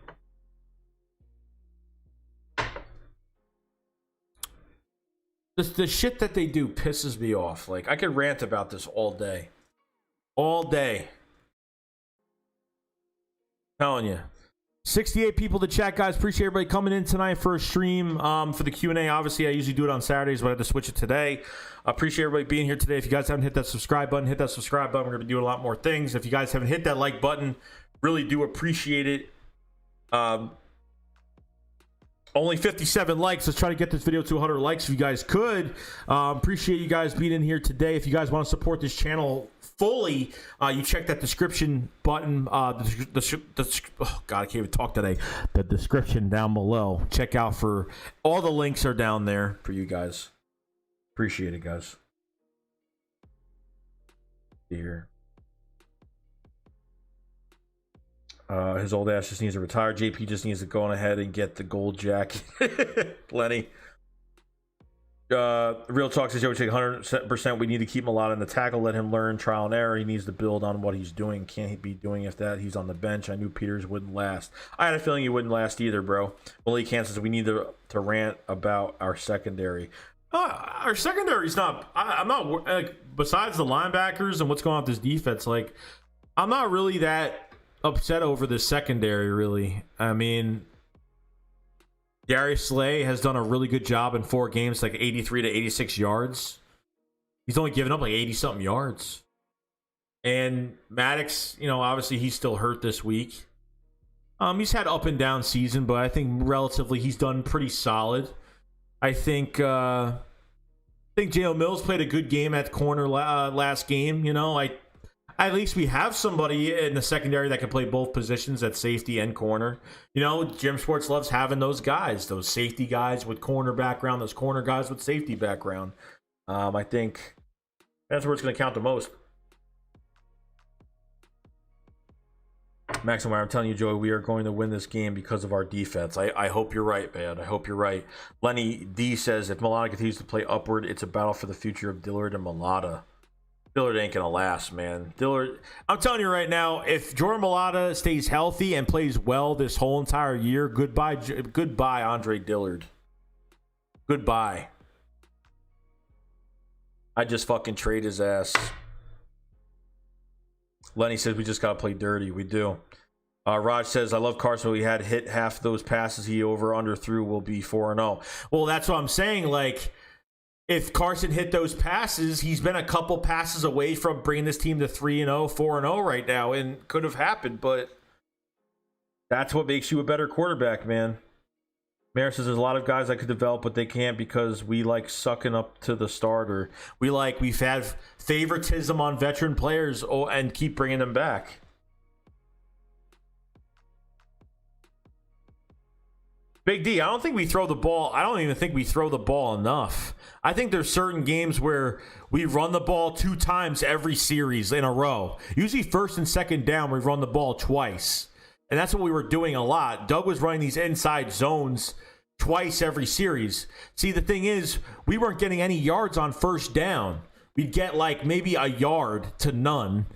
B: The shit that they do pisses me off. Like, I could rant about this all day. All day. Telling you. 68 people to chat, guys. Appreciate everybody coming in tonight for a stream. For the Q&A, obviously, I usually do it on Saturdays, but I had to switch it today. I appreciate everybody being here today. If you guys haven't hit that subscribe button, hit that subscribe button. We're going to be doing a lot more things. If you guys haven't hit that like button, really do appreciate it. Only 57 likes. Let's try to get this video to 100 likes if you guys could. Appreciate you guys being in here today. If you guys want to support this channel fully, you check that description button. Oh, God, I can't even talk today. The description down below. Check out for all the links are down there for you guys. Appreciate it, guys. Here. His old ass just needs to retire. JP just needs to go on ahead and get the gold jacket. Plenty. Real Talk says, Joe, take 100%. We need to keep him a lot in the tackle. Let him learn trial and error. He needs to build on what he's doing. Can't he be doing if that he's on the bench? I knew Peters wouldn't last. I had a feeling he wouldn't last either, bro. Malik Khan says we need to rant about our secondary. Our secondary is not. I'm not like besides the linebackers and what's going on with this defense. Like I'm not really that upset over the secondary, really. I mean, Darius Slay has done a really good job in 4 games, like 83 to 86 yards. He's only given up like 80-something yards. And Maddox, you know, obviously he's still hurt this week. He's had up and down season, but I think relatively he's done pretty solid. I think J.O. Mills played a good game at corner last game. You know, at least we have somebody in the secondary that can play both positions at safety and corner. You know, Jim Schwartz loves having those guys, those safety guys with corner background, those corner guys with safety background. I think that's where it's going to count the most. Maximum, I'm telling you, Joey, we are going to win this game because of our defense. I hope you're right, man. I hope you're right. Lenny D says, if Mailata continues to play upward, it's a battle for the future of Dillard and Mailata. Dillard ain't gonna last, man. Dillard, I'm telling you right now, if Jordan Mailata stays healthy and plays well this whole entire year, goodbye, Andre Dillard. Goodbye. I just fucking trade his ass. Lenny says we just gotta play dirty. We do. Raj says, I love Carson. We had hit half those passes he over-under threw will be 4-0. Well, that's what I'm saying. Like, if Carson hit those passes, he's been a couple passes away from bringing this team to 3-0, 4-0 right now, and could have happened, but that's what makes you a better quarterback, man. Mayor says there's a lot of guys that could develop, but they can't because we like sucking up to the starter. We've had favoritism on veteran players and keep bringing them back. Big D, I don't think we throw the ball. I don't even think we throw the ball enough. I think there's certain games where we run the ball 2 times every series in a row. Usually first and second down, we run the ball twice. And that's what we were doing a lot. Doug was running these inside zones twice every series. See, the thing is, we weren't getting any yards on first down. We'd get like maybe a yard to none,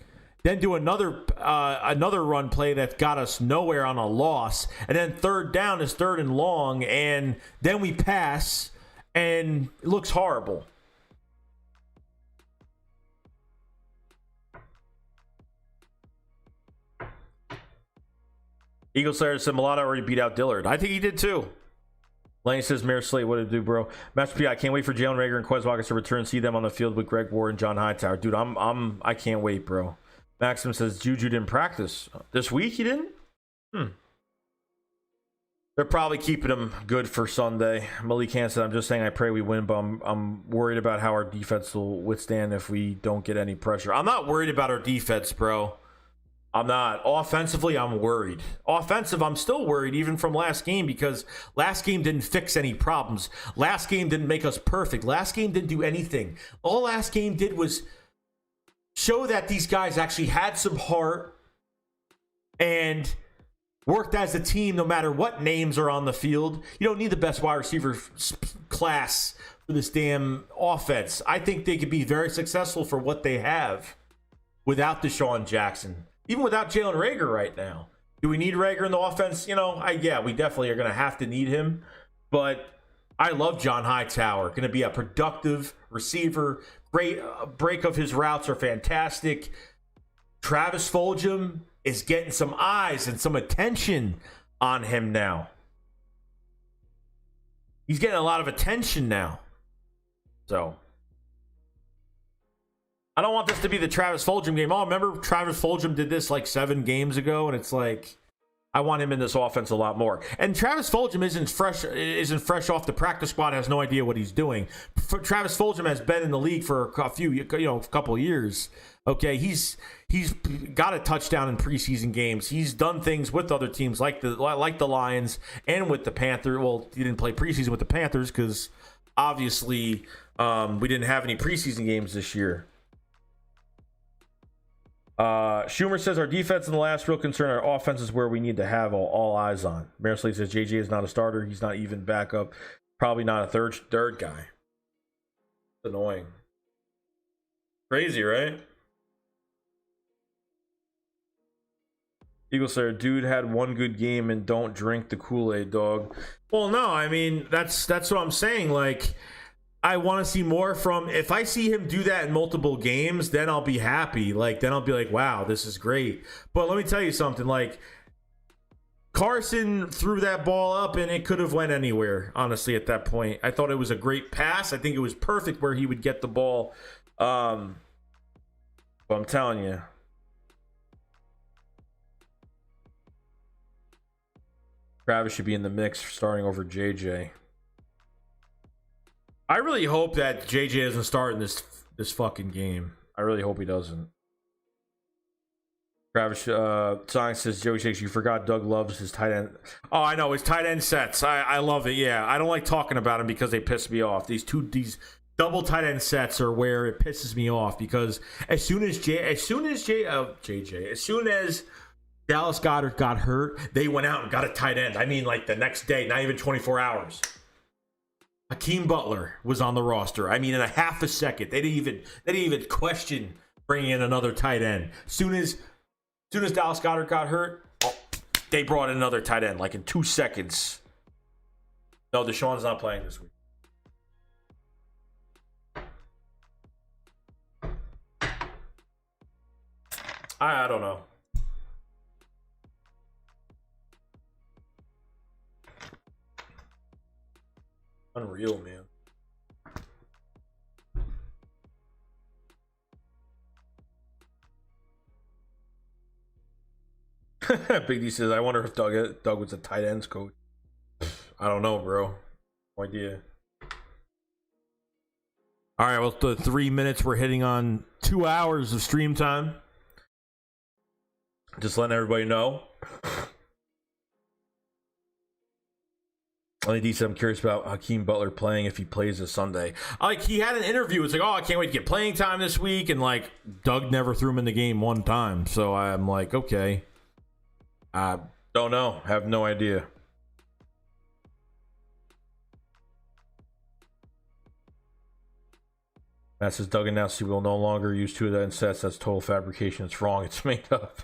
B: then do another run play that got us nowhere on a loss, and then third down is third and long, and then we pass, and it looks horrible. Eagle Slayer said Milata already beat out Dillard. I think he did too. Lane says Mayor Slate, what did it do, bro? Master P, I can't wait for Jalen Reagor and Quez Watkins to return and see them on the field with Greg Ward and John Hightower. Dude, I can't wait, bro. Maxim says Juju didn't practice this week. He didn't. They're probably keeping him good for Sunday. Malik Khan said, I'm just saying I pray we win, but I'm worried about how our defense will withstand if we don't get any pressure. I'm not worried about our defense, bro. I'm not. Offensively, I'm worried. Offensive, I'm still worried even from last game because last game didn't fix any problems. Last game didn't make us perfect. Last game didn't do anything. All last game did was show that these guys actually had some heart and worked as a team no matter what names are on the field. You don't need the best wide receiver class for this damn offense. I think they could be very successful for what they have without Deshaun Jackson. Even without Jalen Reagor right now. Do we need Reagor in the offense? You know, yeah, we definitely are going to have to need him. But I love John Hightower. Going to be a productive receiver. Great break of his routes are fantastic. Travis Fulgham is getting some eyes and some attention on him now. He's getting a lot of attention now. So I don't want this to be the Travis Fulgham game. Oh, remember Travis Fulgham did this like 7 games ago, and it's like I want him in this offense a lot more. And Travis Fulgham isn't fresh off the practice squad. Has no idea what he's doing. Travis Fulgham has been in the league for a couple of years. Okay, he's got a touchdown in preseason games. He's done things with other teams like the Lions and with the Panthers. Well, he didn't play preseason with the Panthers because obviously we didn't have any preseason games this year. Schumer says our defense in the last real concern. Our offense is where we need to have all eyes on. Mayor Slade says JJ is not a starter. He's not even backup. Probably not a third guy. It's annoying. Crazy, right? Eagle Slayer, dude had one good game and don't drink the Kool-Aid, dog. Well, no, I mean that's what I'm saying. Like, I want to see more from. If I see him do that in multiple games, then I'll be happy. Like, then I'll be like, wow, this is great. But let me tell you something. Like, Carson threw that ball up, and it could have went anywhere. Honestly, at that point, I thought it was a great pass. I think it was perfect where he would get the ball. But I'm telling you, Travis should be in the mix for starting over JJ. I really hope that JJ doesn't start in this fucking game. I really hope he doesn't. Travis Song says, Joey Shakes, you forgot Doug loves his tight end. Oh, I know, his tight end sets. I love it, yeah. I don't like talking about them because they piss me off. These double tight end sets are where it pisses me off because as soon as Dallas Goedert got hurt, they went out and got a tight end. I mean, like the next day, not even 24 hours. Hakeem Butler was on the roster. I mean, in a half a second, they didn't even question bringing in another tight end. Soon as Dallas Goedert got hurt, they brought in another tight end like in 2 seconds. No, Deshaun's not playing this week. I don't know. Unreal, man. Big D says, I wonder if Doug was a tight ends coach. I don't know, bro. No idea. All right, well, the 3 minutes we're hitting on 2 hours of stream time. Just letting everybody know. D said, I'm curious about Hakeem Butler playing if he plays this Sunday. Like, he had an interview. It's like, oh, I can't wait to get playing time this week. And, like, Doug never threw him in the game one time. So I'm like, okay. Don't know. Have no idea. Matt says Duggan now we will no longer use two of that in sets. That's total fabrication. It's wrong. It's made up.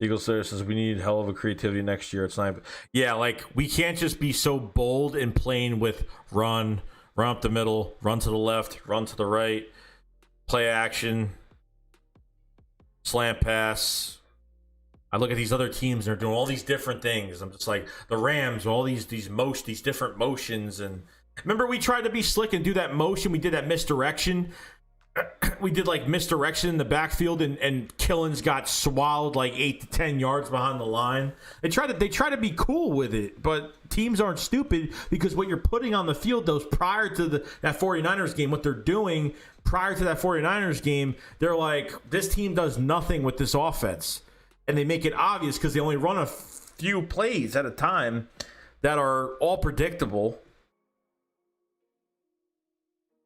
B: Eagle Slayer says we need hell of a creativity next year. It's not. Yeah, like we can't just be so bold in playing with run up the middle, run to the left, run to the right, play action, slant pass. I look at these other teams; they're doing all these different things. I'm just like the Rams, all these different motions. And remember, we tried to be slick and do that motion. We did that misdirection. We did like misdirection in the backfield, and Killins got swallowed like 8 to 10 yards behind the line. They try to be cool with it, but teams aren't stupid, because what you're putting on the field, those prior to that 49ers game, what they're doing prior to that 49ers game, they're like, this team does nothing with this offense, and they make it obvious because they only run a few plays at a time that are all predictable.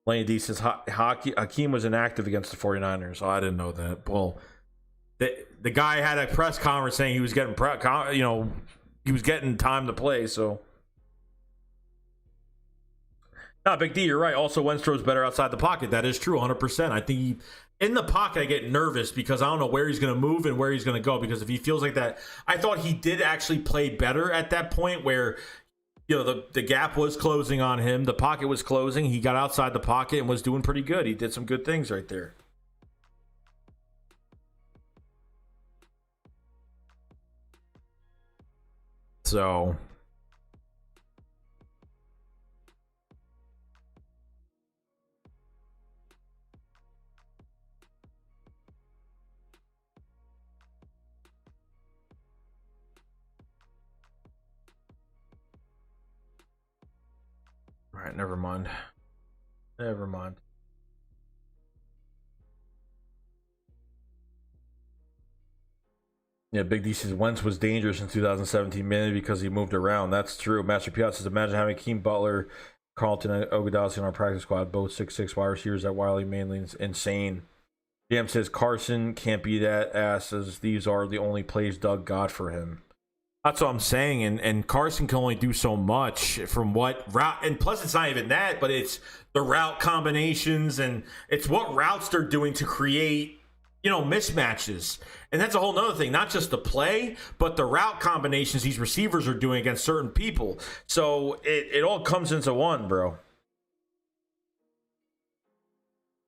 B: Lane D says Hakeem was inactive against the 49ers. Oh, I didn't know that. Well, the guy had a press conference saying he was getting he was getting time to play. So, no, Big D, you're right. Also, Wentz throws better outside the pocket. That is true, 100%. I think in the pocket, I get nervous because I don't know where he's going to move and where he's going to go. Because if he feels like that, I thought he did actually play better at that point where, the gap was closing on him. The pocket was closing. He got outside the pocket and was doing pretty good. He did some good things right there. So, all right, never mind. Yeah, Big D says Wentz was dangerous in 2017, mainly because he moved around. That's true. Master Piazza says, imagine having Keem Butler, Carlton, and Ogadowski on our practice squad, both 6'6" wide receivers at Wiley, mainly insane. Jam says Carson can't be that ass, as these are the only plays Doug got for him. That's what I'm saying, and Carson can only do so much from what route, and plus it's not even that, but it's the route combinations, and it's what routes they're doing to create, mismatches. And that's a whole nother thing, not just the play, but the route combinations these receivers are doing against certain people. So it all comes into one, bro.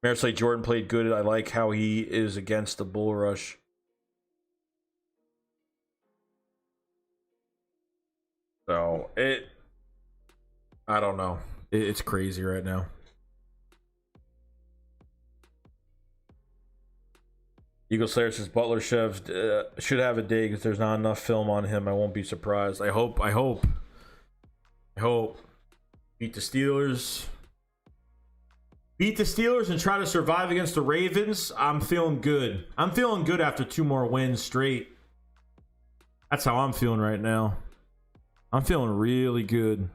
B: Marisol Jordan played good. I like how he is against the bull rush. So I don't know. It's crazy right now. Eagle Slayer says Butler should have a day because there's not enough film on him. I won't be surprised. I hope. Beat the Steelers. Beat the Steelers and try to survive against the Ravens. I'm feeling good. I'm feeling good after 2 more wins straight. That's how I'm feeling right now. I'm feeling really good.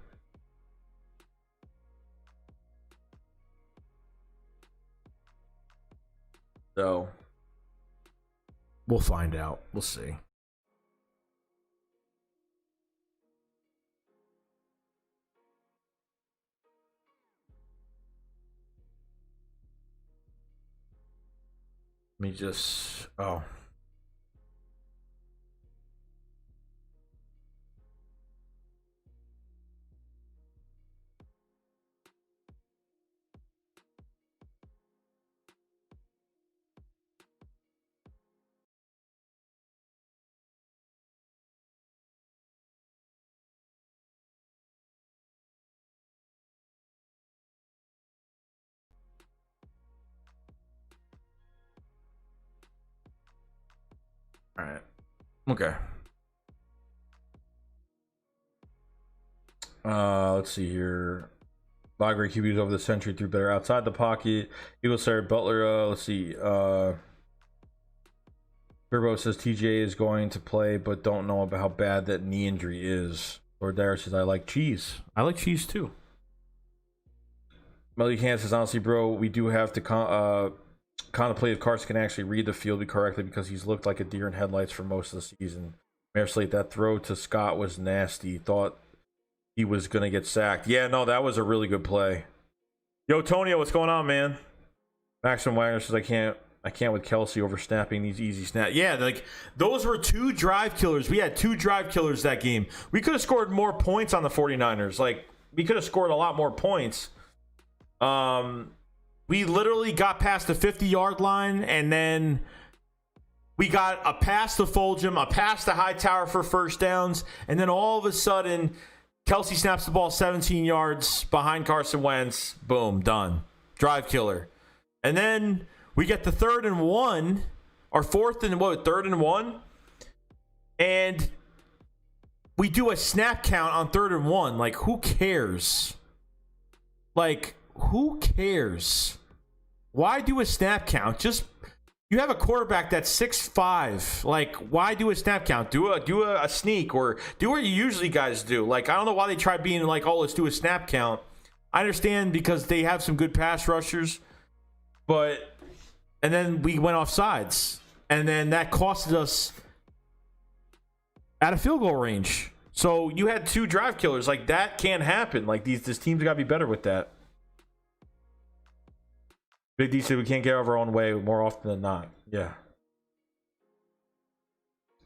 B: So, we'll find out. We'll see. Let me just... Oh. All right. Okay. Let's see here. Great QBs over the century threw better outside the pocket. Eagle Slayer Butler. Let's see. Turbo says TJ is going to play, but don't know about how bad that knee injury is. Lord Dara says I like cheese. I like cheese too. Melody Can says honestly, bro, we do have to contemplate if Carson can actually read the field correctly because he's looked like a deer in headlights for most of the season. Mayor Slate, that throw to Scott was nasty. Thought he was going to get sacked. Yeah, no, that was a really good play. Yo, Tonio, what's going on, man? Maxim Wagner says, I can't with Kelsey over snapping these easy snaps. Yeah, like those were 2 drive killers. We had 2 drive killers that game. We could have scored more points on the 49ers. Like, we could have scored a lot more points. We literally got past the 50-yard line, and then we got a pass to Fulgham, a pass to Hightower for first downs, and then all of a sudden, Kelsey snaps the ball 17 yards behind Carson Wentz. Boom, done. Drive killer. And then we get the 3rd and 1, or 3rd and 1, and we do a snap count on 3rd and 1. Like, who cares? Like, who cares? Why do a snap count? Just, you have a quarterback that's 6'5". Like, why do a snap count? Do a sneak, or do what you usually guys do. Like, I don't know why they try being like, oh, let's do a snap count. I understand because they have some good pass rushers, but, and then we went off sides, and then that costed us at a field goal range. So you had 2 drive killers. Like, that can't happen. Like, this team's got to be better with that. Big D said we can't get out of our own way more often than not. Yeah.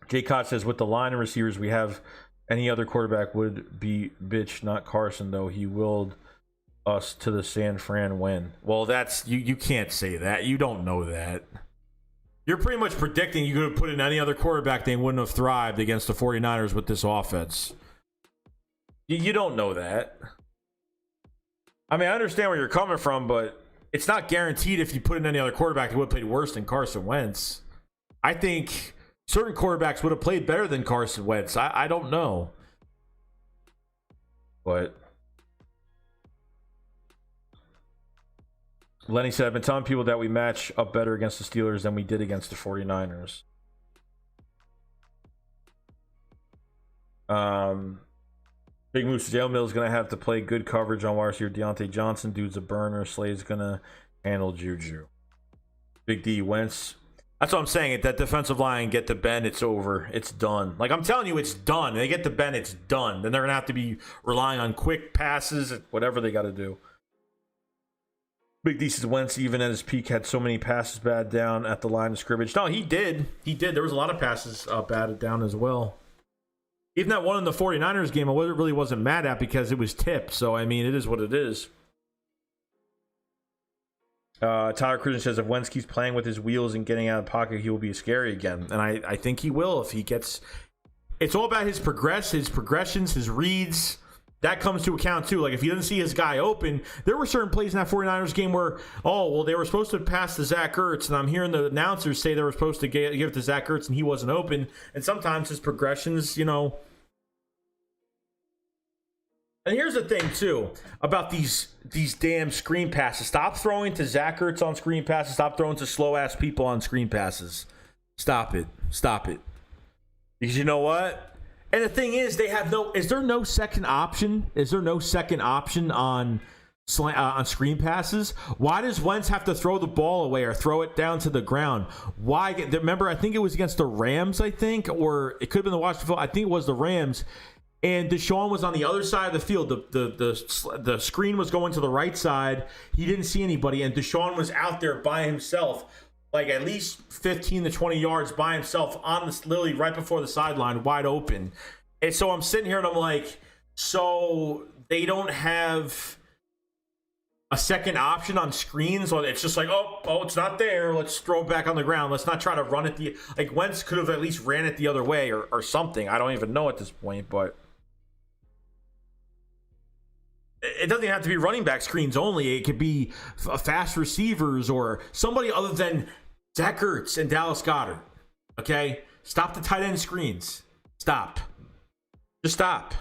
B: Jay Cott says, with the line and receivers we have, any other quarterback would be bitch, not Carson, though. He willed us to the San Fran win. Well, that's, you can't say that. You don't know that. You're pretty much predicting you could have put in any other quarterback, they wouldn't have thrived against the 49ers with this offense. You don't know that. I mean, I understand where you're coming from, but it's not guaranteed if you put in any other quarterback, they would have played worse than Carson Wentz. I think certain quarterbacks would have played better than Carson Wentz. I don't know. But Lenny said, I've been telling people that we match up better against the Steelers than we did against the 49ers. Big Moose, Jalen Mills is going to have to play good coverage on wide receiver Deontay Johnson. Dude's a burner. Slade's going to handle Juju. Big D, Wentz. That's what I'm saying. If that defensive line get to Ben, it's over. It's done. Like, I'm telling you, it's done. They get to Ben, it's done. Then they're going to have to be relying on quick passes, whatever they got to do. Big D says Wentz, even at his peak, had so many passes batted down at the line of scrimmage. No, he did. He did. There was a lot of passes batted down as well. Even that one in the 49ers game, I really wasn't mad at because it was tipped. So, I mean, it is what it is. Tyler Christian says if Wentz keeps playing with his wheels and getting out of the pocket, he will be scary again. And I think he will if he gets... It's all about his progressions, his reads. That comes to account too. Like, if he doesn't see his guy open, there were certain plays in that 49ers game where, oh, well, they were supposed to pass to Zach Ertz, and I'm hearing the announcers say they were supposed to give it to Zach Ertz, and he wasn't open. And sometimes his progressions, you know. And here's the thing too about these damn screen passes. Stop throwing to Zach Ertz on screen passes. Stop throwing to slow ass people on screen passes. Stop it. Stop it. Because you know what? And the thing is, they have no. Is there no second option? Is there no second option on screen passes? Why does Wentz have to throw the ball away or throw it down to the ground? Why? Remember, I think it was against the Rams. I think, or it could have been the Washington. I think it was the Rams. And Deshaun was on the other side of the field. The screen was going to the right side. He didn't see anybody, and Deshaun was out there by himself, like at least 15 to 20 yards by himself on this, literally right before the sideline, wide open. And so I'm sitting here and I'm like, so they don't have a second option on screens, or it's just like, oh, it's not there. Let's throw it back on the ground. Let's not try to run it like Wentz could have at least ran it the other way or something. I don't even know at this point, but it doesn't have to be running back screens only. It could be fast receivers or somebody other than Zach Ertz and Dallas Goedert. Okay? Stop the tight end screens. Stop. Just stop.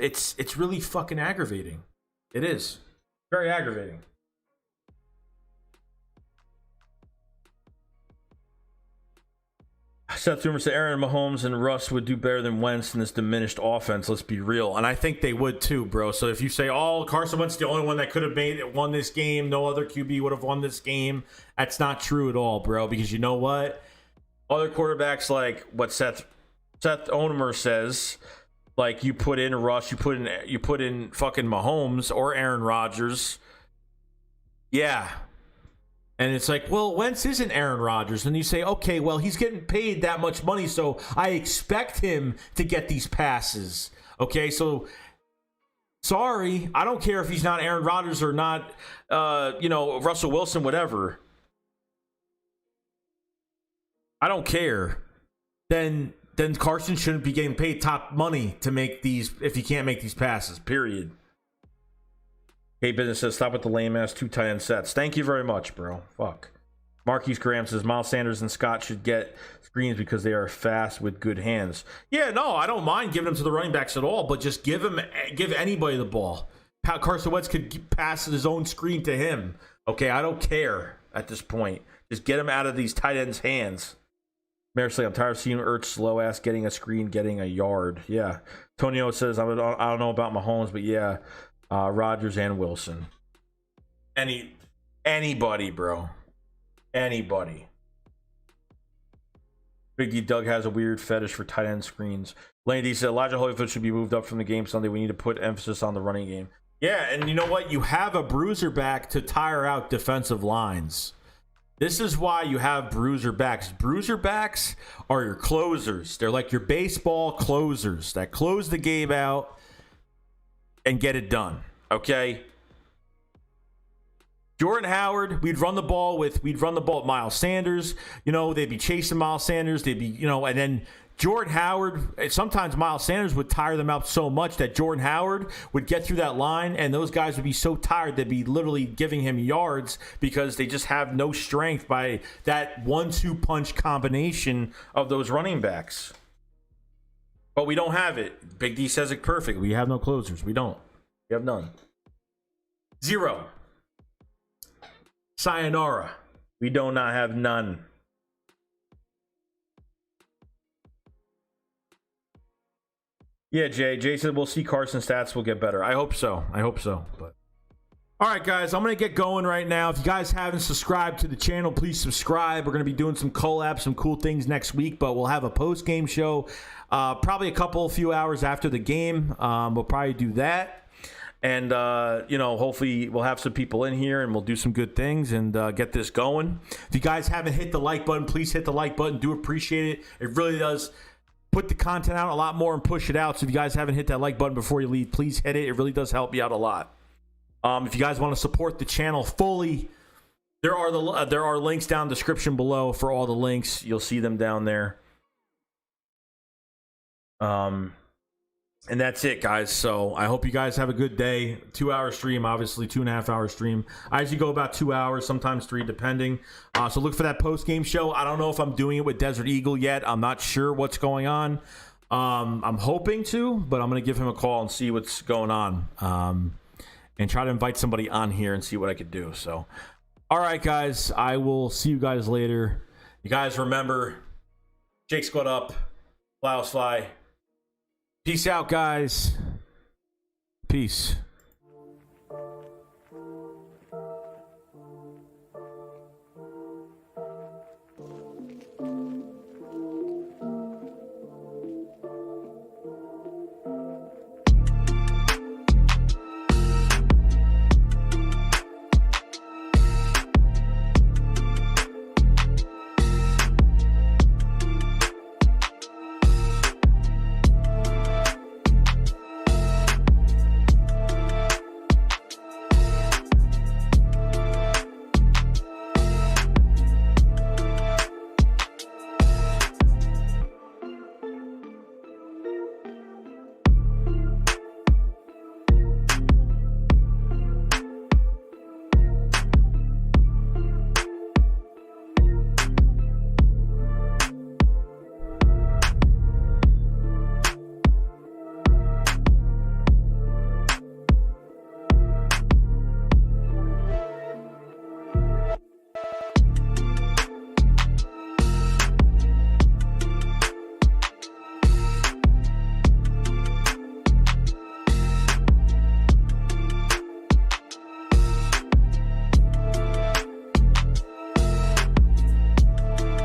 B: It's really fucking aggravating. It is. Very aggravating. Seth Rumor said Aaron Mahomes and Russ would do better than Wentz in this diminished offense. Let's be real. And I think they would too, bro. So if you say, oh, Carson Wentz the only one that could have won this game, no other QB would have won this game, that's not true at all, bro. Because you know what? Other quarterbacks like what Seth Seth Onomer says, like, you put in Russ, you put in fucking Mahomes or Aaron Rodgers. Yeah. And it's like, well, Wentz isn't Aaron Rodgers. And you say, okay, well, he's getting paid that much money, so I expect him to get these passes. Okay, so sorry, I don't care if he's not Aaron Rodgers or not, Russell Wilson, whatever. I don't care. Then Carson shouldn't be getting paid top money to make these if he can't make these passes, period. Hey, Business says, stop with the lame-ass 2 tight end sets. Thank you very much, bro. Fuck. Marquise Graham says, Miles Sanders and Scott should get screens because they are fast with good hands. Yeah, no, I don't mind giving them to the running backs at all, but just give anybody the ball. Carson Wentz could pass his own screen to him. Okay, I don't care at this point. Just get him out of these tight ends' hands. Marisly, I'm tired of seeing Ertz slow-ass getting a screen, getting a yard. Yeah. Tonio says, I don't know about Mahomes, but yeah. Rodgers and Wilson. Anybody, bro. Anybody. Big D Doug has a weird fetish for tight end screens. Lane D said Elijah Holyfield should be moved up from the game Sunday. We need to put emphasis on the running game. Yeah, and you know what? You have a bruiser back to tire out defensive lines. This is why you have bruiser backs. Bruiser backs are your closers. They're like your baseball closers that close the game out and get it done. Okay. Jordan Howard, we'd run the ball with Miles Sanders. You know, they'd be chasing Miles Sanders. They'd be, and then Jordan Howard, sometimes Miles Sanders would tire them out so much that Jordan Howard would get through that line and those guys would be so tired they'd be literally giving him yards because they just have no strength by that 1-2 punch combination of those running backs. But we don't have it. Big D says it perfect. We have no closers. We don't. We have none. 0. Sayonara. We do not have none. Yeah, Jay said we'll see Carson stats will get better. I hope so. But all right, guys, I'm going to get going right now. If you guys haven't subscribed to the channel, please subscribe. We're going to be doing some collabs, some cool things next week, but we'll have a post-game show probably a few hours after the game. We'll probably do that. And, hopefully we'll have some people in here and we'll do some good things and get this going. If you guys haven't hit the like button, please hit the like button. Do appreciate it. It really does put the content out a lot more and push it out. So if you guys haven't hit that like button before you leave, please hit it. It really does help you out a lot. If you guys want to support the channel fully, there are links down in the description below for all the links. You'll see them down there. And that's it, guys. So I hope you guys have a good day. 2-hour stream, obviously 2.5 hour stream. I usually go about 2 hours, sometimes 3, depending. So look for that post-game show. I don't know if I'm doing it with Desert Eagle yet. I'm not sure what's going on. I'm hoping to, but I'm going to give him a call and see what's going on. And try to invite somebody on here and see what I could do. So, all right, guys. I will see you guys later. You guys remember, Shake Squad up, Fly Fly. Peace out, guys. Peace.